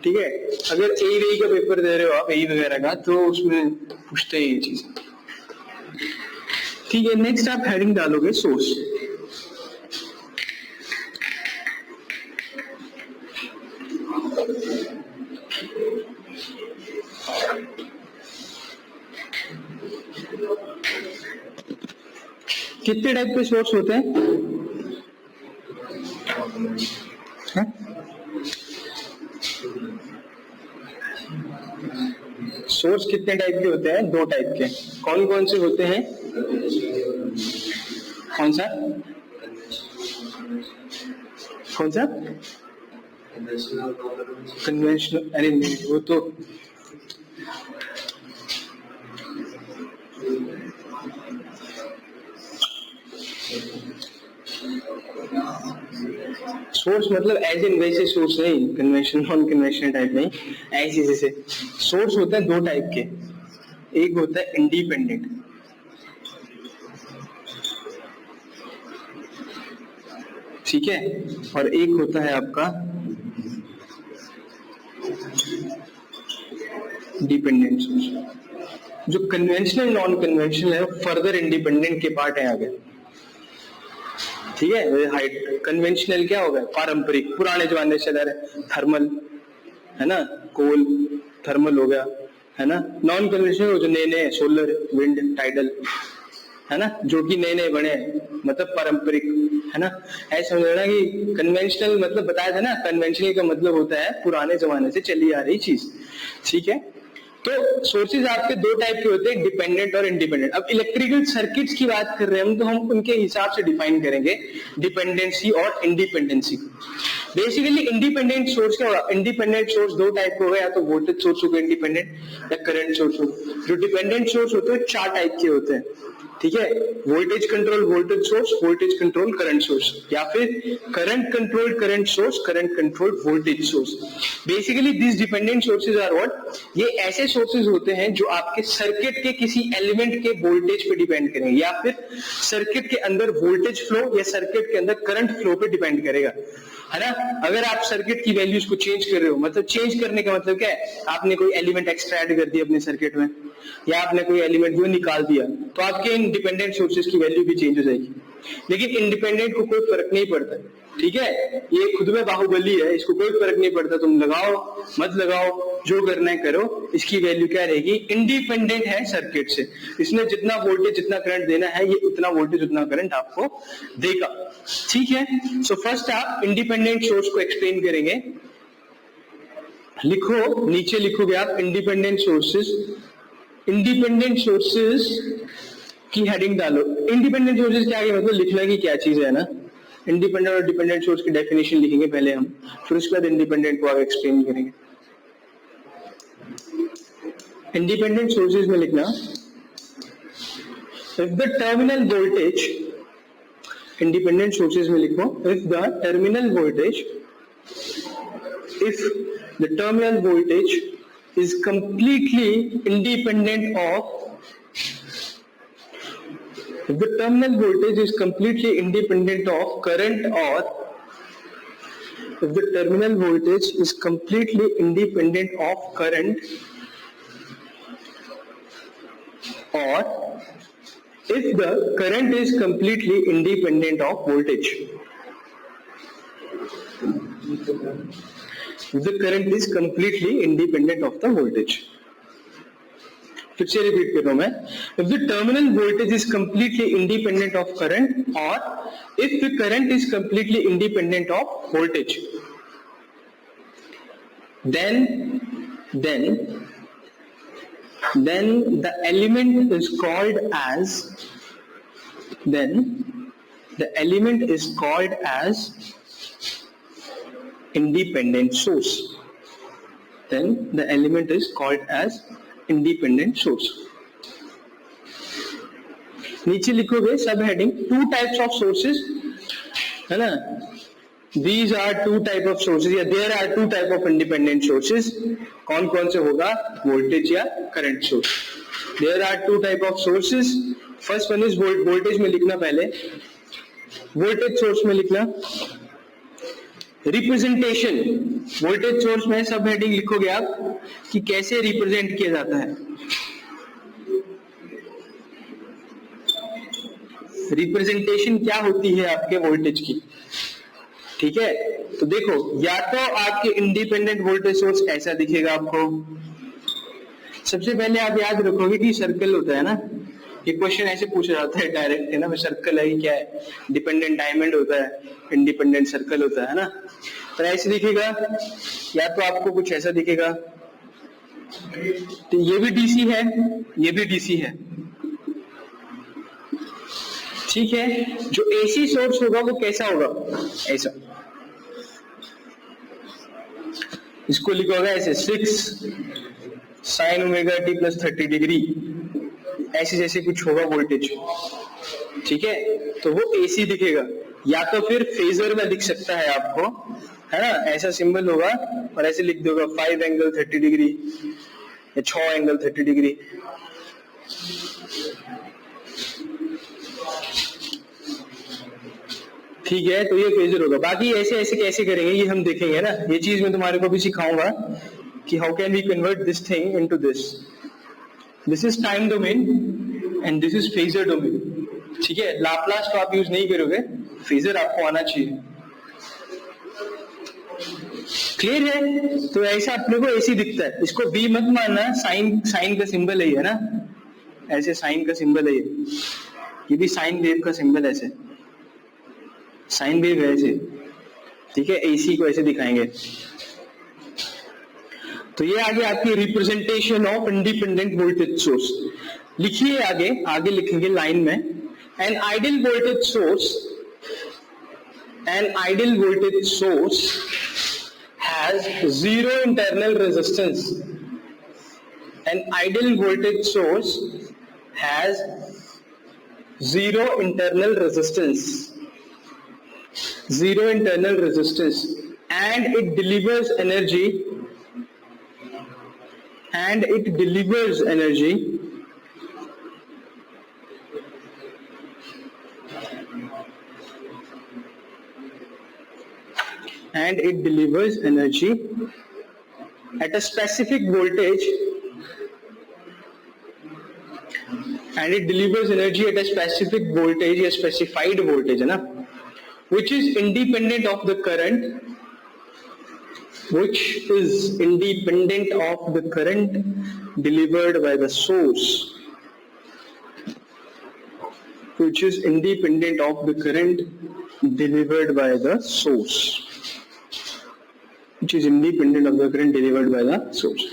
S1: ठीक है, अगर ए का पेपर दे रहे हो आप, ए वगैरह का, तो उसमें पूछते हैं ये चीज। ठीक है, नेक्स्ट आप हेडिंग डालोगे सोर्स। कितने टाइप के सोर्स होते हैं? सोर्स कितने टाइप के होते हैं? 2 टाइप के। कौन कौन से होते हैं? कौन सा? कन्वेंशनल, अरे नहीं, वो तो सोर्स मतलब एज इन वैसे सोर्स नहीं, कन्वेंशनल नॉन कन्वेंशनल टाइप नहीं, ऐसे जैसे सोर्स होते हैं 2 टाइप के। एक होता है इंडिपेंडेंट, ठीक है, और एक होता है आपका डिपेंडेंट सोर्स। जो कन्वेंशनल नॉन कन्वेंशनल है फर्दर इंडिपेंडेंट के पार्ट है आगे। ठीक है, हाइट कन्वेंशनल क्या होगा? पारंपरिक, पुराने जमाने से चला रहे, थर्मल, है ना, कोल थर्मल हो गया, है ना। नॉन कन्वेंशनल जो नए नए सोलर, विंड, टाइडल, है ना, जो कि नए नए बने हैं, मतलब पारंपरिक, है ना। ऐसा समझना कि कन्वेंशनल मतलब बताया था ना, कन्वेंशनल का मतलब होता है पुराने जमाने से चली आ रही चीज, ठीक है। तो सोर्सेज आपके दो टाइप के होते हैं, डिपेंडेंट और इंडिपेंडेंट। अब इलेक्ट्रिकल सर्किट्स की बात कर रहे हैं हम, तो हम उनके हिसाब से डिफाइन करेंगे डिपेंडेंसी और इंडिपेंडेंसी। बेसिकली इंडिपेंडेंट सोर्स क्या होगा, इंडिपेंडेंट सोर्स दो टाइप के हो गए, या तो वोल्टेज सोर्स हो गया इंडिपेंडेंट, या करंट सोर्स हो। जो डिपेंडेंट सोर्स होते हैं चार टाइप के होते हैं, ठीक है। Voltage control voltage source, voltage control current source, या फिर current control current source, current control voltage source. Basically this dependent sources are what, ये ऐसे सोर्सेज होते हैं जो आपके सर्किट के किसी एलिमेंट के वोल्टेज पे डिपेंड करेंगे, या फिर सर्किट के अंदर वोल्टेज फ्लो या सर्किट के अंदर करंट फ्लो पे डिपेंड करेगा, है ना। अगर आप सर्किट की वैल्यूज को चेंज कर रहे हो, मतलब चेंज करने का मतलब क्या है, आपने कोई एलिमेंट एक्सट्रैक्ट कर दिया अपने सर्किट में, या आपने कोई एलिमेंट जो निकाल दिया, तो आपके इन डिपेंडेंट सोर्सेज की वैल्यू भी चेंज हो जाएगी। लेकिन इंडिपेंडेंट को कोई फर्क नहीं पड़ता, ठीक है। ये खुद में बाहुबली है, इसको कोई फर्क नहीं पड़ता, तुम लगाओ मत लगाओ, जो करना है करो, इसकी वैल्यू क्या रहेगी, इंडिपेंडेंट है सर्किट से। इसने जितना वोल्टेज जितना करंट देना है, ये उतना वोल्टेज उतना करंट आपको देगा, ठीक है। सो फर्स्ट आप इंडिपेंडेंट सोर्स को एक्सप्लेन करेंगे। लिखो, नीचे लिखोगे आप इंडिपेंडेंट सोर्सेज, इंडिपेंडेंट सोर्सेज की हेडिंग डालो। इंडिपेंडेंट सोर्सेज क्या है, मतलब लिखना की क्या चीज है ना। इंडिपेंडेंट और डिपेंडेंट सोर्स की डेफिनेशन लिखेंगे पहले हम, फिर उसके बाद इंडिपेंडेंट को आगे एक्सप्लेन करेंगे। इंडिपेंडेंट सोर्सेज में लिखना, if the terminal voltage, independent sources में लिखो, if the terminal voltage, if the terminal voltage is completely independent of, if the terminal voltage is completely independent of current, or if the terminal voltage is completely independent of current, or if the current is completely independent of voltage, the current is completely independent of the voltage. फिर से repeat कर रहा हूं मैं, if the terminal voltage is completely independent of current, or if the current is completely independent of voltage, then the element is called as, then the element is called as independent source, then the element is called as independent source. नीचे लिखोगे सब heading, two types of sources, है ना। These are two type of sources, या there are two type of independent sources. कौन कौन से होगा, वोल्टेज या current source. There are two type of sources. First one is voltage में लिखना, पहले वोल्टेज सोर्स में लिखना रिप्रेजेंटेशन। वोल्टेज सोर्स में सब हेडिंग लिखोगे आप कि कैसे रिप्रेजेंट किया जाता है। रिप्रेजेंटेशन क्या होती है आपके वोल्टेज की, ठीक है। तो देखो, या तो आपके इंडिपेंडेंट वोल्टेज सोर्स ऐसा दिखेगा आपको। सबसे पहले आप याद रखोगे कि सर्कल होता है ना, ये क्वेश्चन ऐसे पूछा जाता है डायरेक्ट, है ना। सर्कल है, क्या है, डिपेंडेंट डायमंड होता है, इंडिपेंडेंट सर्कल होता है ना। तो ऐसे दिखेगा, या तो आपको कुछ ऐसा दिखेगा। तो ये भी डीसी है, ये भी डीसी है, ठीक है। जो एसी सोर्स होगा वो कैसा होगा, ऐसा, इसको लिखोगे ऐसे 6 sin omega t plus 30 degree, ऐसे जैसे कुछ होगा वोल्टेज, ठीक है। तो वो एसी दिखेगा, या तो फिर फेजर में दिख सकता है आपको, है ना। ऐसा सिंबल होगा और ऐसे लिख दोगे 5 एंगल 30 डिग्री या 6 एंगल 30 डिग्री। ठीक है, तो ये फेजर होगा। बाकी ऐसे ऐसे कैसे करेंगे ये हम देखेंगे ना, ये चीज मैं तुम्हारे को भी सिखाऊंगा कि how can we convert this thing into this. This is time domain and this is phasor domain, ठीक है। लाप्लास तो आप यूज नहीं करोगे, फेजर आपको आना चाहिए, क्लियर है। तो ऐसा अपने को ऐसी दिखता है, इसको बी मत मानना, साइन का सिंबल है ना, ऐसे साइन का सिंबल है ये, ये भी साइन वेव का सिंबल ऐसे, साइन वेव है ऐसे, ठीक है, एसी को ऐसे दिखाएंगे। तो ये आगे आपकी representation of independent voltage source. लिखिए आगे, आगे लिखेंगे लाइन में, an ideal voltage source, an ideal voltage source has zero internal resistance, an ideal voltage source has zero internal resistance, zero internal resistance, and it delivers energy, and it delivers energy and it delivers energy at a specific voltage, and it delivers energy at a specific voltage, a specified voltage, है ना, which is independent of the current, which is independent of the current delivered by the source, which is independent of the current delivered by the source, which is independent of the current delivered by the source.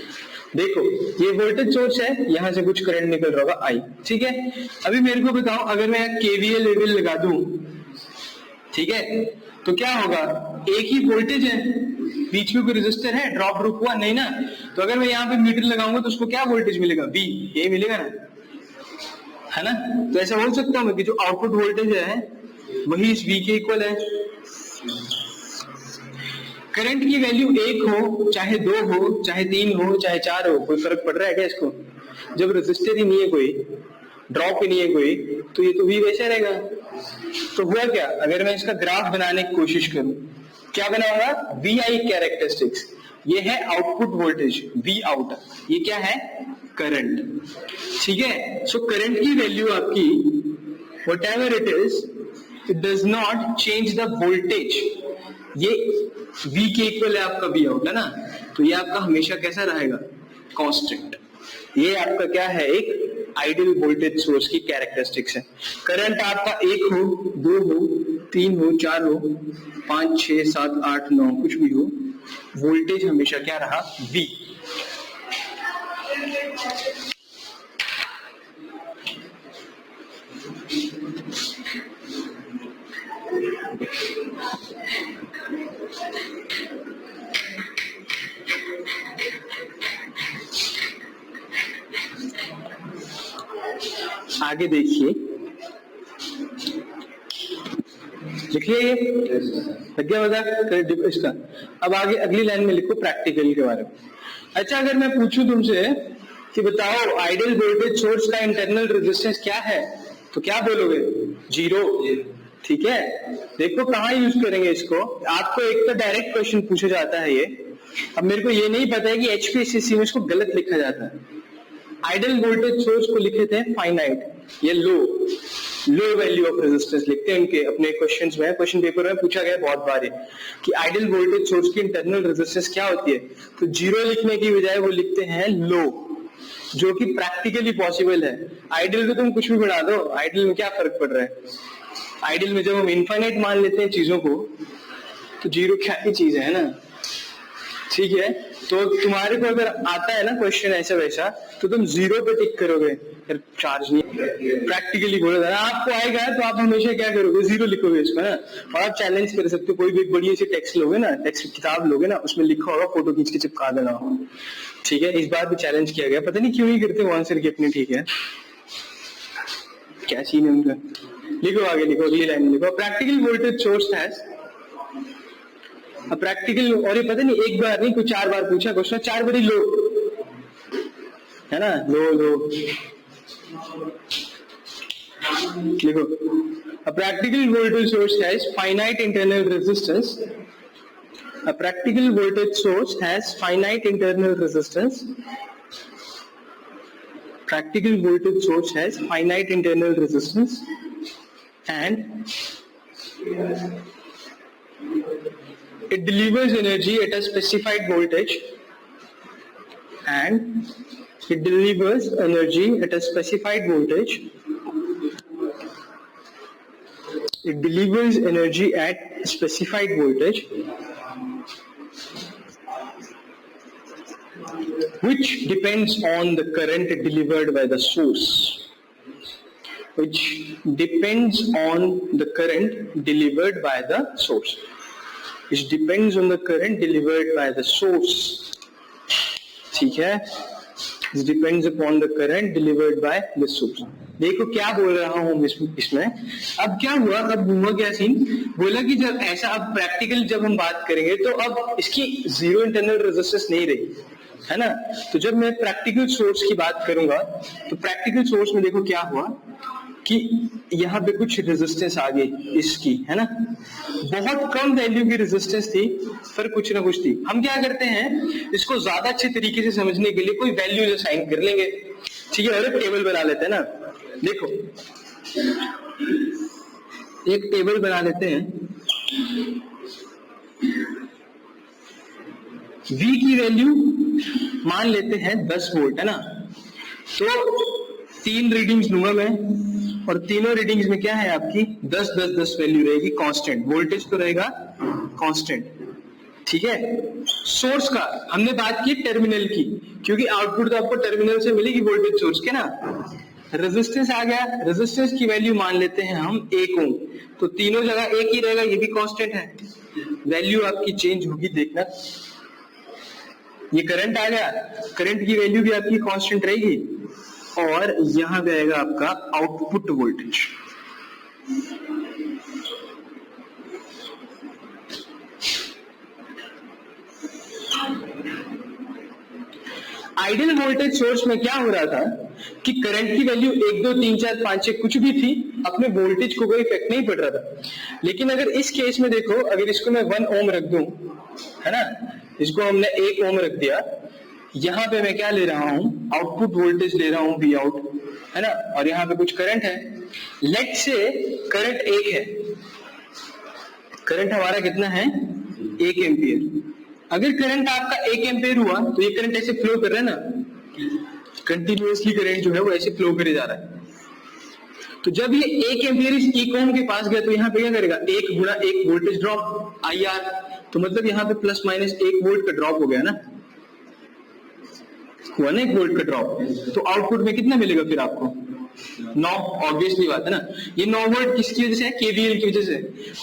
S1: देखो ये voltage source है, यहां से कुछ current निकल रहा होगा आई, ठीक है। अभी मेरे को बताओ, अगर मैं केवीएल लेवल लगा दूं, ठीक है, तो क्या होगा, एक ही वोल्टेज है, बीच में कोई रेजिस्टर है, ड्रॉप रूप हुआ नहीं ना, तो अगर मैं यहाँ पे मीटर लगाऊंगा तो उसको क्या वोल्टेज मिलेगा, वी, ये मिलेगा ना, है ना। तो ऐसा बोल सकता हूं कि जो आउटपुट वोल्टेज है वही इस वी के इक्वल है। करंट की वैल्यू 1 हो, चाहे 2 हो, चाहे 3 हो, चाहे 4 हो, कोई फर्क पड़ रहा है क्या इसको? जब रेजिस्टर ही नहीं है कोई, ड्रॉप ही नहीं है कोई, तो ये तो वी वैसे रहेगा। तो हुआ क्या, अगर मैं इसका ग्राफ बनाने की कोशिश करूं, क्या बनाऊंगा, वी आई कैरेक्टरिस्टिक्स, ये है आउटपुट वोल्टेज वी आउट, ये क्या है, करंट, ठीक है। सो करंट की वैल्यू आपकी whatever it is, it does not change the voltage, ये V के इक्वल है आपका V आउट, है ना, तो ये आपका हमेशा कैसा रहेगा, कांस्टेंट। ये आपका क्या है, एक आइडियल वोल्टेज सोर्स की कैरेक्टरिस्टिक्स है। करंट आपका 1 हो, 2 हो, 3 हो, 4 हो, 5, 6, 7, 8, 9 कुछ भी हो, वोल्टेज हमेशा क्या रहा, V। आगे देखिए, लिखिए, लग गया मजाक इसका। अब आगे अगली लाइन में लिखो प्रैक्टिकल के बारे में। अच्छा, अगर मैं पूछूं तुमसे कि बताओ आइडियल वोल्टेज सोर्स का इंटरनल रेजिस्टेंस क्या है, तो क्या बोलोगे, 0, ठीक है। देखो कहाँ यूज करेंगे इसको, आपको एक तो डायरेक्ट क्वेश्चन पूछा जाता है ये। अब मेरे को ये नहीं पता है कि एचपीएससी में इसको गलत लिखा जाता है। आइडियल वोल्टेज सोर्स को लिखे थे फाइनाइट, ये लो वैल्यू ऑफ रेजिस्टेंस लिखते हैं इनके अपने क्वेश्चंस में, क्वेश्चन पेपर में पूछा गया बहुत बार है कि आइडियल वोल्टेज सोर्स की इंटरनल रेजिस्टेंस क्या होती है, तो 0 लिखने की बजाय वो लिखते हैं लो, जो कि प्रैक्टिकली पॉसिबल है। आइडियल में तुम कुछ भी बढ़ा दो, आइडियल में क्या फर्क पड़ रहा है, आइडियल में जब हम इनफाइनाइट मान लेते हैं चीजों को, तो 0 क्या ही चीज है ना, ठीक है। तो तुम्हारे को अगर आता है ना क्वेश्चन ऐसा वैसा, तो तुम 0 पे टिक करोगे, फिर चार्ज नहीं, प्रैक्टिकली बोलो ना, आपको आएगा तो आप हमेशा क्या करोगे, 0 लिखोगे इसमें ना। और आप चैलेंज कर सकते हो, कोई भी एक बड़ी ऐसी टेक्स्ट लोगे ना, टेक्स्ट किताब लोगे ना, उसमें लिखा होगा, फोटो खींच के चिपका देना हो, ठीक है। इस बार भी चैलेंज किया गया, पता नहीं क्यों नहीं करते वो आंसर की अपनी, ठीक है, क्या सीन है उनका। लिखो आगे, लिखो अगली लाइन लिखो, practical voltage source has practical, और ये पता नहीं एक बार नहीं, कुछ 4 बार पूछा क्वेश्चन, 4 बारी लो, है ना, लो लिखो। A practical voltage source has finite internal resistance. A practical voltage source has finite internal resistance. Practical voltage source has finite internal resistance, and it delivers energy at a specified voltage, and it delivers energy at a specified voltage It delivers energy at specified voltage, which depends on the current delivered by the source. Which depends on the current delivered by the source. Which depends on the current delivered by the source. ठीक है? It depends upon the current delivered by the source. देखो क्या बोल रहा हूँ इसमें. अब क्या हुआ, अब हुआ क्या सीन, बोला कि जब ऐसा अब प्रैक्टिकल जब हम बात करेंगे तो अब इसकी जीरो इंटरनल रेजिस्टेंस नहीं रही है ना. तो जब मैं प्रैक्टिकल सोर्स की बात करूंगा तो प्रैक्टिकल सोर्स में देखो क्या हुआ कि यहाँ पे कुछ रेजिस्टेंस आ गई इसकी, है ना. बहुत कम वैल्यू की रेजिस्टेंस थी पर कुछ ना कुछ थी. हम क्या करते हैं, इसको ज्यादा अच्छे तरीके से समझने के लिए कोई वैल्यू असाइन कर लेंगे, ठीक है, और एक टेबल बना लेते हैं ना. देखो एक टेबल बना लेते हैं. V की वैल्यू मान लेते हैं 10 वोल्ट, है ना. तो 3 रीडिंग्स लूंगा मैं और तीनों रीडिंग्स में क्या है आपकी 10 10 10 वैल्यू रहेगी कांस्टेंट. वोल्टेज तो रहेगा कांस्टेंट, ठीक है. सोर्स का हमने बात की टर्मिनल की, क्योंकि आउटपुट तो आपको टर्मिनल से मिलेगी वोल्टेज सोर्स के ना. रेजिस्टेंस आ गया, रेजिस्टेंस की वैल्यू मान लेते हैं हम 1 ओम. तो तीनों जगह एक ही रहेगा, ये भी कांस्टेंट है. वैल्यू आपकी चेंज होगी, देखना. ये करंट आ गया, करंट की वैल्यू भी आपकी कांस्टेंट रहेगी और यहां पे आएगा आपका output voltage. Ideal voltage source में क्या हो रहा था कि करंट की वैल्यू 1 2 3 4 5 6 कुछ भी थी, अपने वोल्टेज को कोई इफेक्ट नहीं पड़ रहा था. लेकिन अगर इस केस में देखो, अगर इसको मैं 1 ओम रख दूं, है ना, इसको हमने 1 ओम रख दिया, यहां पे मैं क्या ले रहा हूं, आउटपुट वोल्टेज ले रहा हूं वी आउट, है ना, और यहां पे कुछ करंट है. लेट से करंट 1 है, करंट हमारा कितना है 1 एम्पियर. अगर करंट आपका 1 एम्पियर हुआ तो ये करंट ऐसे फ्लो कर रहा है ना, कंटिन्यूअसली करंट जो है वो ऐसे फ्लो करे जा रहा है. तो जब ये 1 एम्पियर इस 1 ओम के पास गया तो यहाँ पे क्या करेगा, 1 गुणा 1 वोल्टेज ड्रॉप IR. तो मतलब यहाँ पे प्लस माइनस 1 वोल्ट का ड्रॉप हो गया ना, हुआ ना 1 वोल्ट का ड्रॉप. तो आउटपुट में कितना मिलेगा फिर आपको 9. ऑब्वियसली बात है ना. ये 9 वोल्ट किसकी वजह से है, केवीएल की वजह से.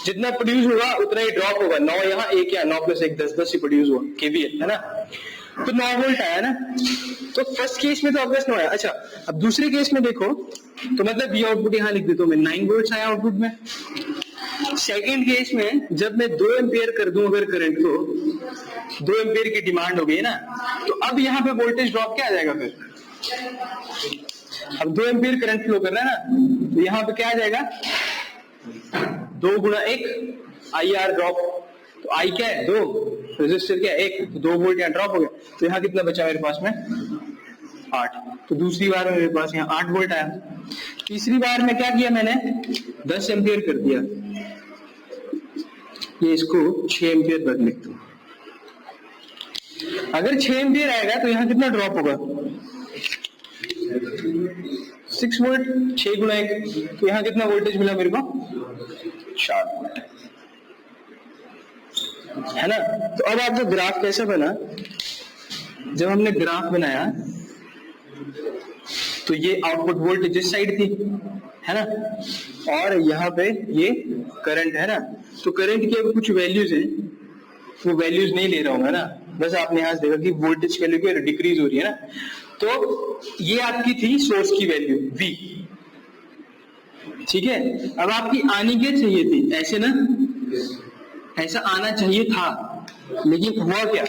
S1: जितना प्रोड्यूस होगा उतना ही ड्रॉप होगा. 9 यहाँ 1 या 9 + 1 10 10 ही प्रोड्यूस हुआ केवीएल, है ना. तो 9 वोल्ट आया ना. तो फर्स्ट केस में तो ऑब्वियस 9 आया. अच्छा, अब दूसरे केस में देखो तो मतलब ये आउटपुट यहाँ लिख देता हूं मैं, 9 वोल्ट आया आउटपुट में. सेकेंड केस में जब मैं 2 एम्पियर कर दूं अगर करंट को, 2 एम्पियर की डिमांड हो गई ना, तो अब यहाँ पे वोल्टेज ड्रॉप क्या आ जाएगा फिर. अब 2 एम्पियर करंट फ्लो कर रहा है ना, तो यहाँ पे क्या आ जाएगा 2 गुणा 1 IR ड्रॉप. तो I क्या है 2, रेजिस्टर क्या है 1, तो 2 वोल्ट यहाँ ड्रॉप हो गया. तो यहाँ कितना बचा मेरे पास में 8. तो दूसरी बार मेरे पास यहाँ 8 वोल्ट आया. तीसरी बार में क्या किया मैंने 10 एम्पियर कर दिया. ये इसको 6 एम्पियर पर लिख दो. अगर 6 एम्पियर आएगा तो यहाँ कितना ड्रॉप होगा 6 वोल्ट. 6 गुणा 1, तो यहाँ कितना वोल्टेज मिला मेरे को 4 वोल्ट, है ना. तो अब आपका ग्राफ कैसा बना, जब हमने ग्राफ बनाया तो ये आउटपुट वोल्टेज इस साइड थी, है ना, और यहाँ पे ये करंट है ना. तो करंट की अब कुछ वैल्यूज है, वो वैल्यूज नहीं ले रहा हूँ ना, बस आपने यहाँ देखा कि वोल्टेज वैल्यू की डिक्रीज हो रही है ना. तो ये आपकी थी सोर्स की वैल्यू V, ठीक है. अब आपकी आनी क्या चाहिए थी, ऐसे ना, ऐसा आना चाहिए था, लेकिन हुआ क्या,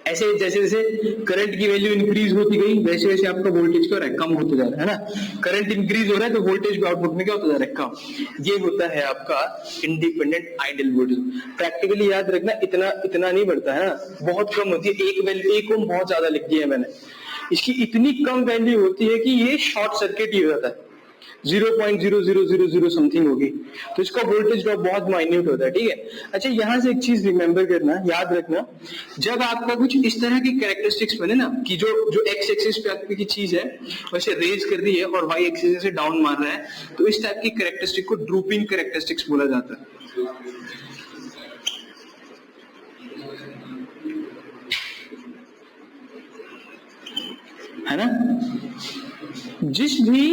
S1: ऐसे जैसे जैसे करंट की वैल्यू इंक्रीज होती गई वैसे वैसे आपका वोल्टेज क्या हो रहा है, कम होते जा रहा है ना. करंट इंक्रीज हो रहा है तो वोल्टेज भी आउटपुट में क्या होता जा रहा है, कम. ये होता है आपका इंडिपेंडेंट आइडियल वोल्टेज. प्रैक्टिकली याद रखना, इतना नहीं बढ़ता है ना, बहुत कम होती है. एक वैल्यू 1 ओम बहुत ज्यादा लिख दिया है मैंने. इसकी इतनी कम वैल्यू होती है कि ये शॉर्ट सर्किट ही हो जाता है. 0.0000 समथिंग होगी, तो इसका वोल्टेज ड्रॉप बहुत माइन्यूट होता है, ठीक है। अच्छा, यहां से एक चीज रिमेंबर करना, याद रखना, जब आपका कुछ इस तरह की कैरेक्टरिस्टिक्स बने ना कि जो एक्स एक्सिस पे आपकी चीज है वैसे रेज कर रही है और वाई एक्सिस से डाउन मार रहा है, तो इस टाइप की कैरेक्टरिस्टिक को ड्रूपिंग कैरेक्टरिस्टिक्स बोला जाता है ना। जिस भी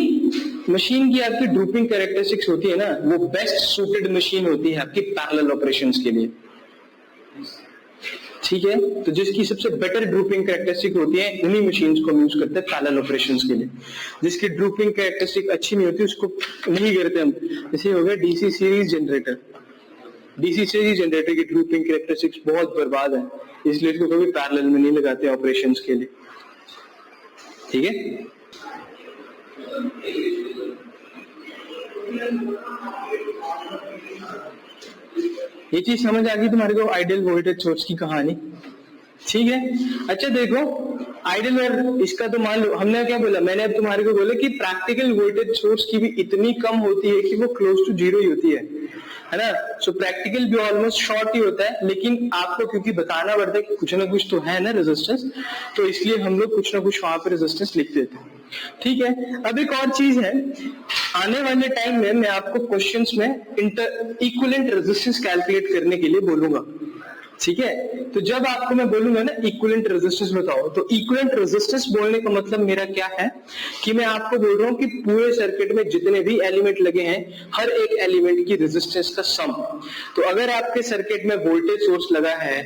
S1: मशीन की आपकी ड्रूपिंग कैरेक्टरिस्टिक्स होती है ना, वो बेस्ट सूटेड मशीन होती है आपकी पैरेलल ऑपरेशंस के लिए, ठीक है। तो जिसकी सबसे बेटर ड्रूपिंग कैरेक्टरिस्टिक होती है उन्हीं मशीन्स को हम यूज करते हैं पैरेलल ऑपरेशंस के लिए। जिसकी ड्रूपिंग कैरेक्टरिस्टिक अच्छी नहीं होती उसको नहीं करते हम। जैसे हो गया DC series generator, DC series generator की ड्रूपिंग कैरेक्टरिस्टिक्स बहुत बर्बाद है, इसलिए इसको कभी पैरेलल में नहीं लगाते ऑपरेशंस के लिए, ठीक है। ये चीज समझ आ गई तुम्हारे को आइडियल वोल्टेज सोर्स की कहानी, ठीक है। अच्छा देखो, आइडियल और इसका तो मान लो हमने क्या बोला, मैंने अब तुम्हारे को बोला कि प्रैक्टिकल वोल्टेज सोर्स की भी इतनी कम होती है कि वो क्लोज टू जीरो ही होती है ना। सो प्रैक्टिकल भी ऑलमोस्ट शॉर्ट ही होता है, लेकिन आपको क्योंकि बताना पड़ता है कि कुछ ना कुछ तो है ना रेजिस्टेंस, तो इसलिए हम लोग कुछ ना कुछ वहां पर रेजिस्टेंस लिख देते हैं, ठीक है। अब एक और चीज है, आने वाले टाइम में मैं आपको क्वेश्चंस में इक्विवेलेंट रेजिस्टेंस कैलकुलेट करने के लिए बोलूंगा, ठीक है। तो जब आपको मैं बोलूंगा ना इक्विवेलेंट रेजिस्टेंस बताओ, तो इक्विवेलेंट रेजिस्टेंस बोलने का मतलब मेरा क्या है कि मैं आपको बोल रहा हूं कि पूरे सर्किट में जितने भी एलिमेंट लगे हैं हर एक एलिमेंट की रेजिस्टेंस का सम। तो अगर आपके सर्किट में वोल्टेज सोर्स लगा है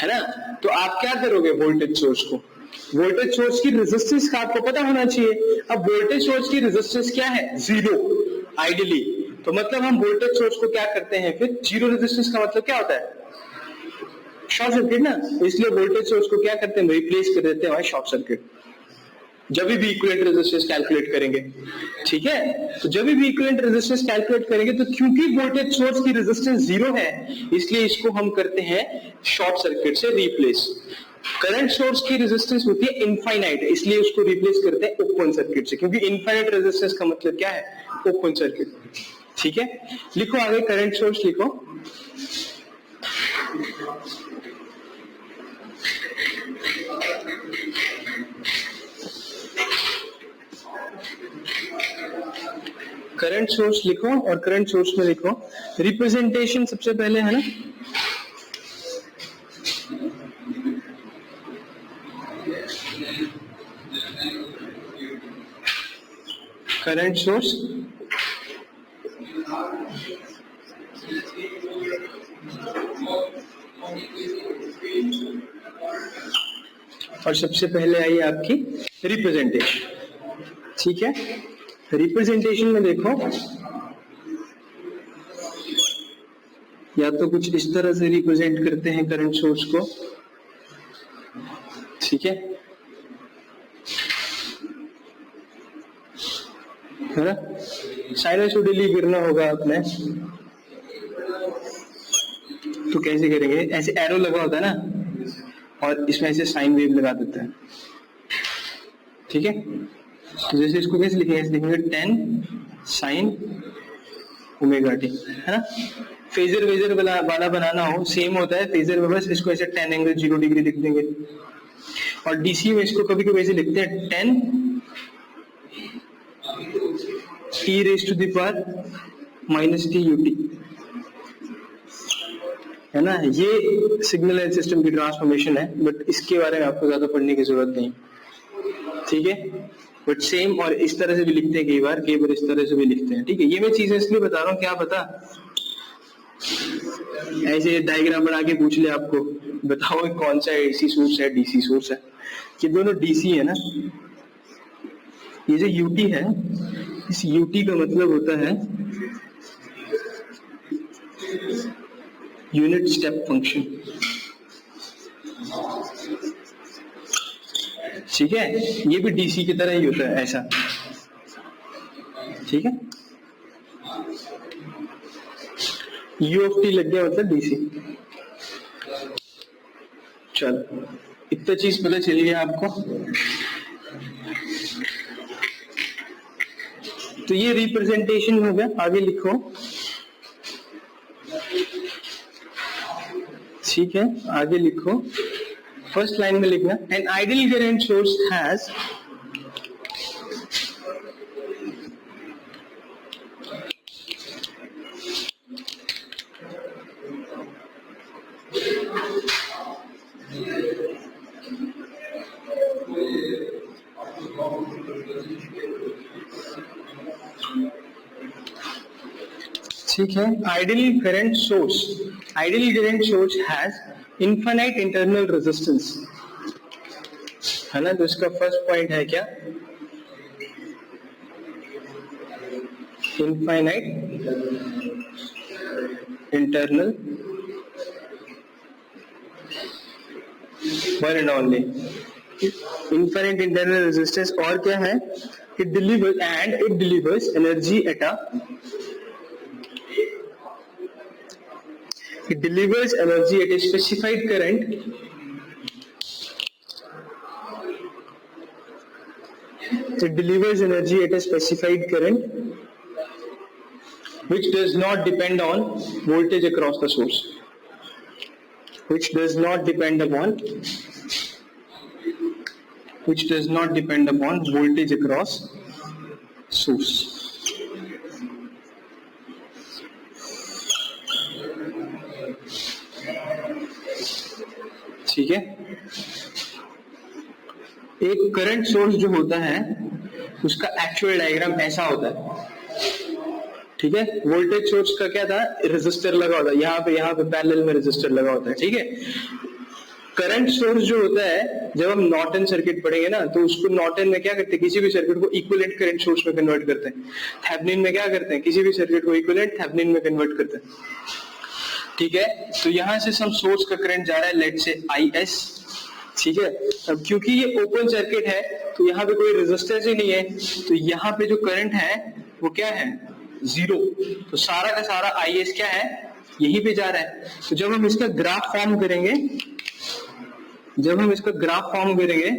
S1: ना, तो आप क्या करोगे, वोल्टेज सोर्स को, वोल्टेज सोर्स की रेजिस्टेंस का आपको पता होना चाहिए। अब वोल्टेज सोर्स की रेजिस्टेंस क्या है, जीरो आइडियली, तो मतलब हम वोल्टेज सोर्स को क्या करते हैं फिर, जीरो रेजिस्टेंस का मतलब क्या होता है, शॉर्ट सर्किट ना। इसलिए वोल्टेज सोर्स को क्या करते हैं, रिप्लेस कर देते हैं शॉर्ट सर्किट जब भी इक्विवेलेंट रेजिस्टेंस कैलकुलेट करेंगे, ठीक है। तो जब भी इक्विवेलेंट रेजिस्टेंस कैलकुलेट करेंगे तो क्योंकि वोल्टेज सोर्स की रेजिस्टेंस जीरो है, इसलिए इसको हम करते हैं शॉर्ट सर्किट से रिप्लेस। करंट सोर्स की रेजिस्टेंस होती है इनफाइनाइट, इसलिए उसको रिप्लेस करते हैं ओपन सर्किट से, क्योंकि इनफाइनाइट रेजिस्टेंस का मतलब क्या है, ओपन सर्किट, ठीक है। लिखो आगे, करंट सोर्स लिखो, करंट सोर्स लिखो और करंट सोर्स में लिखो रिप्रेजेंटेशन सबसे पहले, है ना। करंट सोर्स और सबसे पहले आई आपकी रिप्रेजेंटेशन, ठीक है। रिप्रेजेंटेशन में देखो, या तो कुछ इस तरह से रिप्रेजेंट करते हैं करंट सोर्स को, ठीक है ना। साइनसॉइडली गिरना होगा आपने, तो कैसे करेंगे, ऐसे एरो लगा होता है ना और इसमें ऐसे साइन वेव लगा देते हैं, ठीक है। तो जैसे इसको कैसे लिखेंगे, ऐसे लिखेंगे 10 साइन ओमेगा टी, है ना। फेजर वेजर वाला बनाना हो सेम होता है, फेजर में बस इसको ऐसे 10 एंगल 0 डिग्री लिख देंगे, और डीसी में इसको कभी कभी ऐसे लिखते हैं 10 e raised to the power minus t ut, है ना। ये सिग्नल एंड सिस्टम की ट्रांसफॉर्मेशन है, बट इसके बारे में आपको ज्यादा पढ़ने की जरूरत नहीं, ठीक है। बट सेम और इस तरह से भी लिखते हैं, कई बार इस तरह से भी लिखते हैं, ठीक है। ये मैं चीजें इसलिए बता रहा हूँ, क्या पता ऐसे डायग्राम बना के पूछ ले आपको, बताओ कौन सा एसी सोर्स है, डीसी सोर्स है। ये दोनों डीसी है ना। ये जो यूटी है, इस यूटी का मतलब होता है यूनिट स्टेप फंक्शन, ठीक है। ये भी डीसी की तरह ही होता है ऐसा, ठीक है। यू ऑफ टी लग गया मतलब डीसी। चलो, इतना चीज पता चल गया आपको। तो ये रिप्रेजेंटेशन हो गया, आगे लिखो। ठीक है, आगे लिखो, फर्स्ट लाइन में लिखना, an ideal current source has ठीक है, ideal current source has infinite internal resistance, है ना। तो इसका फर्स्ट पॉइंट है क्या, infinite internal one and only infinite internal resistance, और क्या है, it delivers energy at a It delivers energy at a specified current which does not depend on voltage across the source. Which does not depend upon voltage across source. ठीक है, एक current source जो होता है उसका actual diagram ऐसा होता है। ठीक है, वोल्टेज सोर्स का क्या था, रेजिस्टर लगा होता है, यहाँ पे पैरेलल में रेजिस्टर लगा होता है। ठीक है, करंट सोर्स जो होता है, जब हम नॉर्टन सर्किट पढ़ेंगे ना, तो उसको नॉर्टन में क्या करते हैं, किसी भी सर्किट को इक्विवेलेंट करंट सोर्स में कन्वर्ट करते हैं। थेवेनिन में क्या करते हैं, किसी भी सर्किट को इक्विवेलेंट थेवेनिन में कन्वर्ट करते हैं। ठीक है, तो यहां से सम सोर्स का करंट जा रहा है, लेट से IS। ठीक है, अब क्योंकि ये ओपन सर्किट है तो यहाँ पे कोई रेजिस्टेंस ही नहीं है, तो यहाँ पे जो करंट है वो क्या है, 0। तो सारा का सारा IS क्या है, यहीं पे जा रहा है। तो जब हम इसका ग्राफ फॉर्म करेंगे,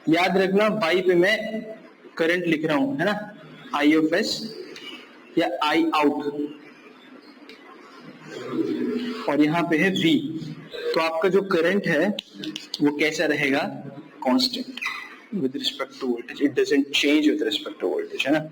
S1: याद रखना बाई पे मैं करंट लिख रहा हूं, है ना, I of S या I out, और यहाँ पे है V। तो आपका जो करंट है वो कैसा रहेगा, constant with respect to voltage, it doesn't change with respect to voltage, है ना।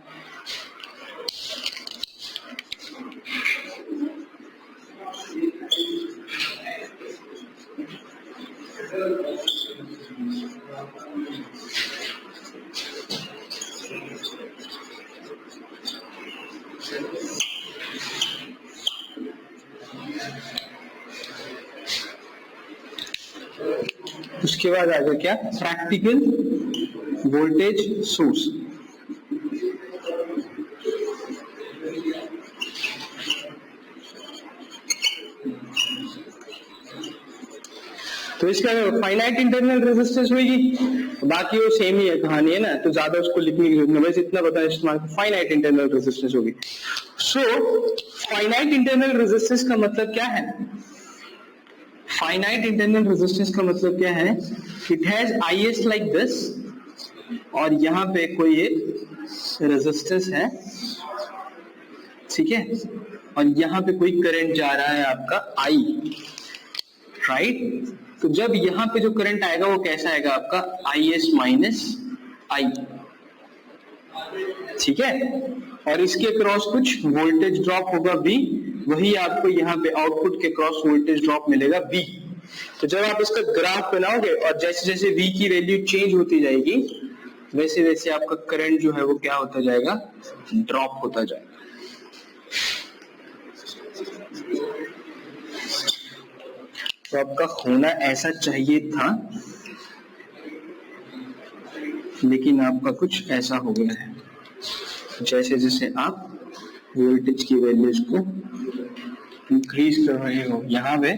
S1: उसके बाद आगे क्या, प्रैक्टिकल वोल्टेज सोर्स। तो इसका फाइनाइट इंटरनल रेजिस्टेंस होगी, बाकी वो सेम ही है, कहानी है ना, तो ज्यादा उसको लिखने की जरूरत नहीं, बस इतना बता इस्तेमाल, फाइनाइट इंटरनल रेजिस्टेंस होगी। सो फाइनाइट इंटरनल रेजिस्टेंस का मतलब क्या है, फाइनाइट इंटरनल रेजिस्टेंस का मतलब क्या है, it has IS like this, और यहाँ पे कोई रेजिस्टेंस है, ठीक है, और यहाँ पे कोई करंट जा रहा है आपका I, राइट। तो जब यहाँ पे जो करंट आएगा वो कैसा आएगा आपका, IS माइनस I, ठीक है, और इसके क्रॉस कुछ वोल्टेज ड्रॉप होगा V, वही आपको यहाँ पे आउटपुट के क्रॉस वोल्टेज ड्रॉप मिलेगा V। तो जब आप इसका ग्राफ बनाओगे और जैसे जैसे V की वैल्यू चेंज होती जाएगी, वैसे वैसे आपका करंट जो है वो क्या होता जाएगा, ड्रॉप होता जाएगा। तो आपका होना ऐसा चाहिए था, लेकिन आपका कुछ ऐसा हो गया है। जैसे जैसे आप वोल्टेज की वैल्यूज को इंक्रीज कर रहे हो, यहाँ पे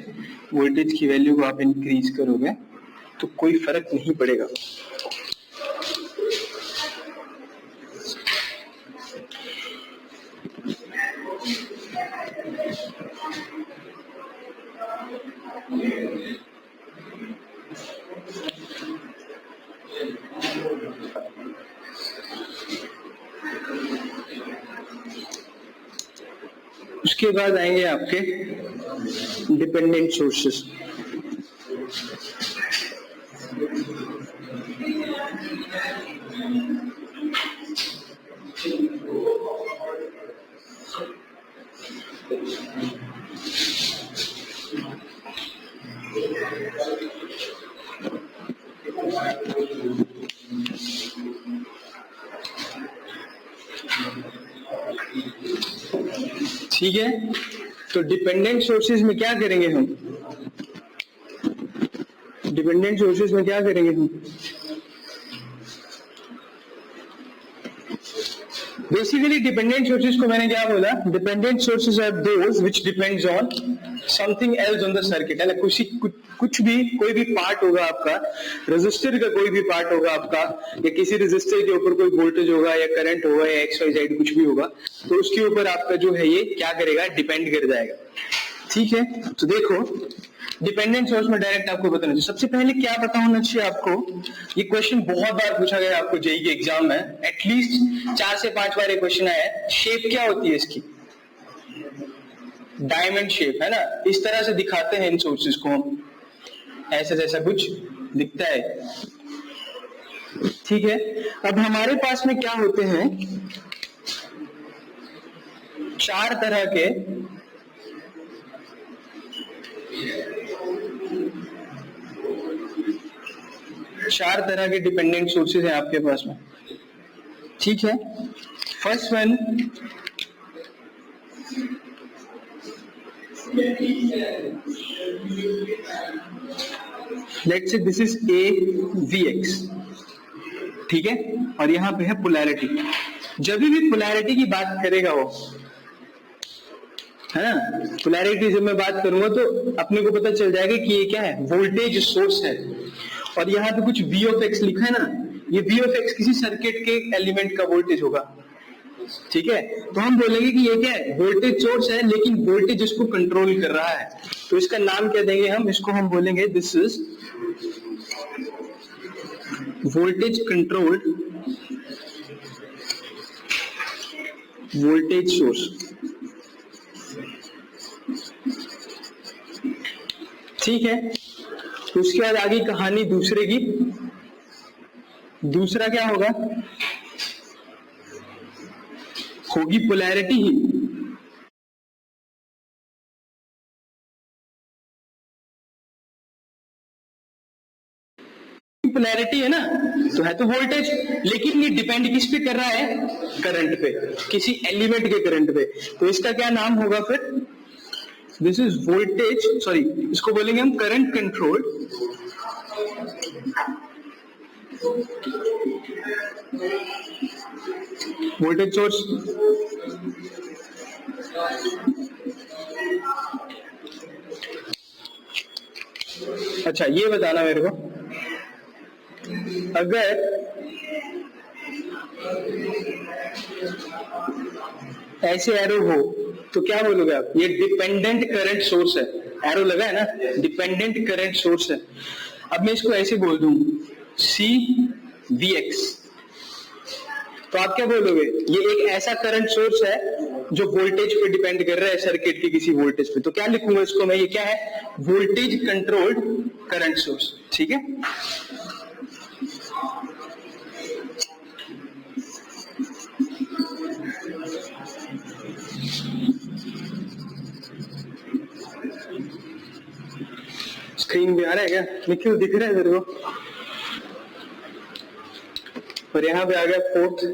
S1: वोल्टेज की वैल्यू को आप इंक्रीज करोगे तो कोई फर्क नहीं पड़ेगा। उसके बाद आएंगे आपके डिपेंडेंट सोर्सेस। ठीक है, तो डिपेंडेंट सोर्सेज में क्या करेंगे हम? डिपेंडेंट सोर्सेज में क्या करेंगे हम? बेसिकली डिपेंडेंट सोर्सेज को मैंने क्या बोला? Dependent sources are those which depends on something else on the circuit, है ना? कुछ भी, कोई भी पार्ट होगा आपका, रेजिस्टर का कोई भी पार्ट होगा आपका, या किसी रेजिस्टर के ऊपर कोई वोल्टेज होगा या करंट होगा या एक्स वाई जेड कुछ भी होगा, तो उसके ऊपर आपका जो है ये क्या करेगा? डिपेंड कर जाएगा। ठीक है, तो देखो डिपेंडेंट सोर्स में डायरेक्ट आपको बताना चाहिए। सबसे पहले क्या पता होना चाहिए आपको? ये क्वेश्चन बहुत बार पूछा गया आपको जेईई के एग्जाम में, एटलीस्ट 4 से 5 बार ये क्वेश्चन आया है। शेप क्या होती है इसकी? डायमंड शेप, है ना? इस तरह से दिखाते हैं इन सोर्सेज को हम, ऐसा जैसा कुछ दिखता है। ठीक है, अब हमारे पास में क्या होते हैं? 4 तरह के डिपेंडेंट सोर्सेज हैं आपके पास में। ठीक है, first one, let's say this is A V x, ठीक है, और यहां पे है पोलैरिटी। जब भी पोलैरिटी की बात करेगा वो, है ना, पोलैरिटी जब मैं बात करूंगा तो अपने को पता चल जाएगा कि ये क्या है? वोल्टेज सोर्स है। और यहाँ पे कुछ वी ऑफ एक्स लिखा है ना, ये वी ऑफ एक्स किसी सर्किट के एलिमेंट का वोल्टेज होगा। ठीक है, तो हम बोलेंगे कि ये क्या है? वोल्टेज सोर्स है, लेकिन वोल्टेज इसको कंट्रोल कर रहा है, तो इसका नाम क्या देंगे हम? इसको हम बोलेंगे this is voltage controlled voltage source. ठीक है, तो उसके बाद आगे कहानी दूसरे की। दूसरा क्या होगा? होगी पोलैरिटी ही। पोलैरिटी है ना, तो है तो वोल्टेज, लेकिन ये डिपेंड किस पे कर रहा है? करंट पे, किसी एलिमेंट के करंट पे। तो इसका क्या नाम होगा फिर? दिस इज वोल्टेज, सॉरी, इसको बोलेंगे हम करंट कंट्रोल्ड वोल्टेज सोर्स। अच्छा, ये बताना मेरे को, अगर ऐसे एरो हो तो क्या बोलोगे आप? ये डिपेंडेंट करंट सोर्स है। एरो लगा है ना, डिपेंडेंट करंट सोर्स है। अब मैं इसको ऐसे बोल दूं सी वी एक्स, तो आप क्या बोलोगे? ये एक ऐसा करंट सोर्स है जो वोल्टेज पे डिपेंड कर रहा है, सर्किट के किसी वोल्टेज पे। तो क्या लिखूंगा इसको मैं? ये क्या है? Voltage controlled current source. ठीक है, स्क्रीन पे आ रहा है क्या? निखिल दिख रहा है तेरे को? और यहां पे आ गया फोर्थ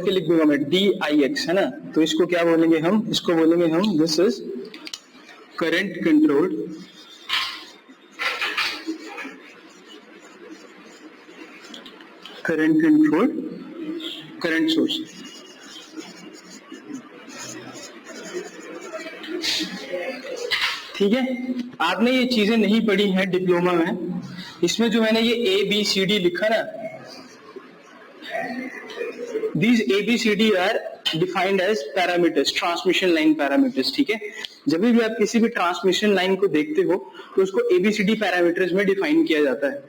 S1: के लिख दूंगा मैं डी आई एक्स, है ना? तो इसको क्या बोलेंगे हम? इसको बोलेंगे हम this is current controlled current source. ठीक है, आपने ये चीजें नहीं पढ़ी हैं डिप्लोमा में। इसमें जो मैंने ये ए बी सी डी लिखा ना, these ABCD are defined as parameters, transmission line parameters. ठीक है, जब भी आप किसी भी ट्रांसमिशन लाइन को देखते हो तो उसको ABCD पैरामीटर्स में डिफाइन किया जाता है।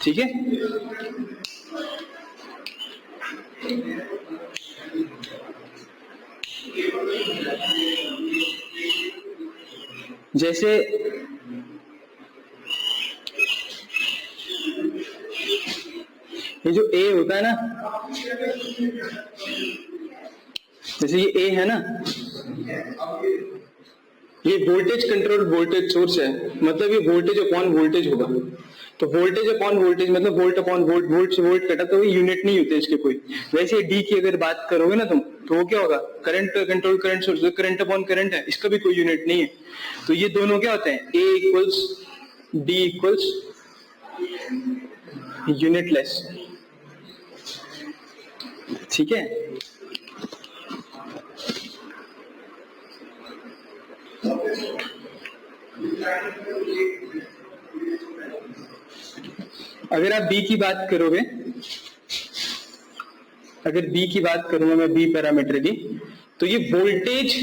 S1: ठीक है, जैसे ये जो ए होता है ना, जैसे ये ए है ना, ये वोल्टेज कंट्रोल वोल्टेज सोर्स है, मतलब ये वोल्टेज अपॉन वोल्टेज होगा। तो वोल्टेज अपॉन वोल्टेज मतलब वोल्ट अपॉन वोल्ट, वोल्ट से वोल्ट कटा तो यूनिट नहीं होते इसके कोई। वैसे डी की अगर बात करोगे ना तुम, तो वो क्या होगा, current control current source, current upon current है, इसका भी कोई यूनिट नहीं है। तो ये दोनों क्या होते हैं, ए इक्वल्स डी इक्वल्स यूनिटलेस। ठीक है, अगर आप बी की बात करोगे, अगर बी की बात करूंगा मैं, बी पैरामीटर की, तो ये voltage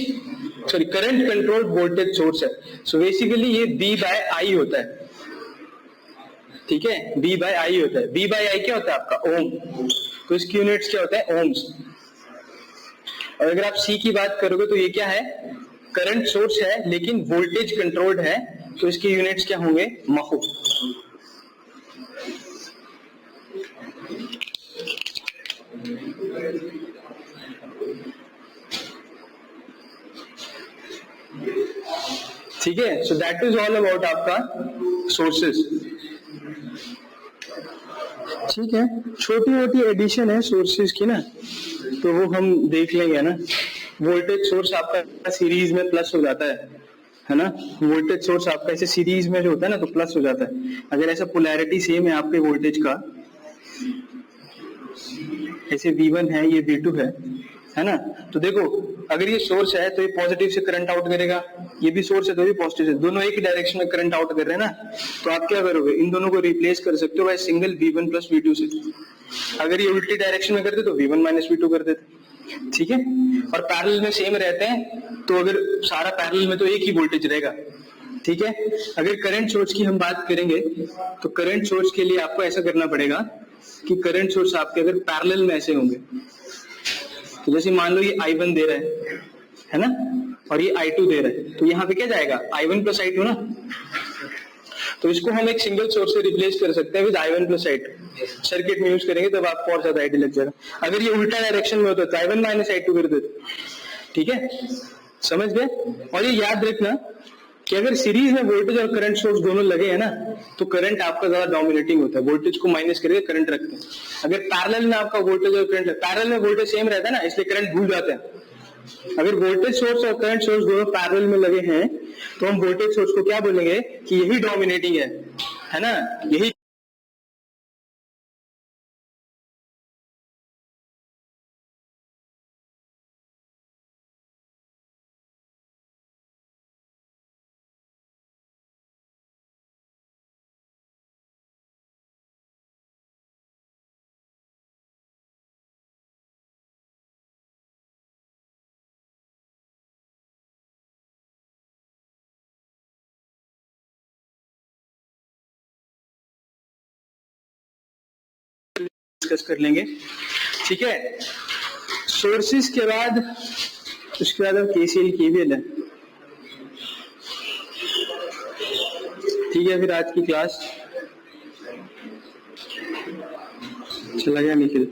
S1: sorry current control voltage source है। सो बेसिकली ये बी बाय आई होता है। ठीक है, बी बाय आई होता है। बी बाय आई क्या होता है आपका, ओम। तो इसकी यूनिट्स क्या होता है, ओम्स। और अगर आप सी की बात करोगे तो ये क्या है, करंट सोर्स है लेकिन वोल्टेज कंट्रोल्ड है, तो इसके यूनिट्स क्या होंगे, महो। ठीक है, so that is all about आपका सोर्सेस। ठीक है, छोटी मोटी एडिशन है सोर्सेस की ना, तो वो हम देख लेंगे ना। वोल्टेज सोर्स आपका सीरीज में प्लस हो जाता है ना, वोल्टेज सोर्स आपका ऐसे सीरीज में जो होता है ना तो प्लस हो जाता है। अगर ऐसा पोलैरिटी सेम है आपके वोल्टेज का, ऐसे V1 है ये V2 है ना, तो देखो अगर ये सोर्स है तो ये पॉजिटिव से करंट आउट करेगा, ये भी सोर्स है तो ये पॉजिटिव से, दोनों एक ही डायरेक्शन में करंट आउट कर रहे हैं ना। तो आप क्या करोगे, इन दोनों को रिप्लेस कर सकते हो by single V1 plus V2 से। अगर ये उल्टी डायरेक्शन में करते तो V1 माइनस V2 कर देते। ठीक है, और पैरेलल में सेम रहते हैं, तो अगर सारा पैरेलल में तो एक ही वोल्टेज रहेगा। ठीक है, अगर करंट सोर्स की हम बात करेंगे तो करंट सोर्स के लिए आपको ऐसा करना पड़ेगा कि करंट सोर्स आपके अगर पैरेलल में ऐसे होंगे, तो जैसे मान लो ये I1 दे रहा है ना, और ये I2 दे रहा है, तो यहाँ पे क्या जाएगा, I1 प्लस I2 ना। तो इसको हम एक सिंगल सोर्स से रिप्लेस कर सकते हैं with I1 plus I2। Circuit में यूज करेंगे तब आपको और ज्यादा आइडिया लग जाएगा। अगर ये उल्टा डायरेक्शन में होता तो I1 माइनस I2 कर देते। ठीक है, समझ गए। और ये याद रखना कि अगर सीरीज में वोल्टेज और करंट सोर्स दोनों लगे हैं ना, तो करंट आपका ज्यादा डोमिनेटिंग होता है, वोल्टेज को माइनस करके करंट रखते हैं। अगर पैरेलल में आपका वोल्टेज और करंट, पैरेलल में वोल्टेज सेम रहता है ना, इसलिए करंट भूल जाते हैं। अगर वोल्टेज सोर्स और करंट सोर्स दोनों पैरेलल में लगे हैं, तो हम वोल्टेज सोर्स को क्या बोलेंगे कि यही डोमिनेटिंग है ना, यही डिस्कस कर लेंगे। ठीक है, सोर्सेस के बाद उसके बाद KCL KVL है। ठीक है, फिर आज की क्लास चला गया निखिल।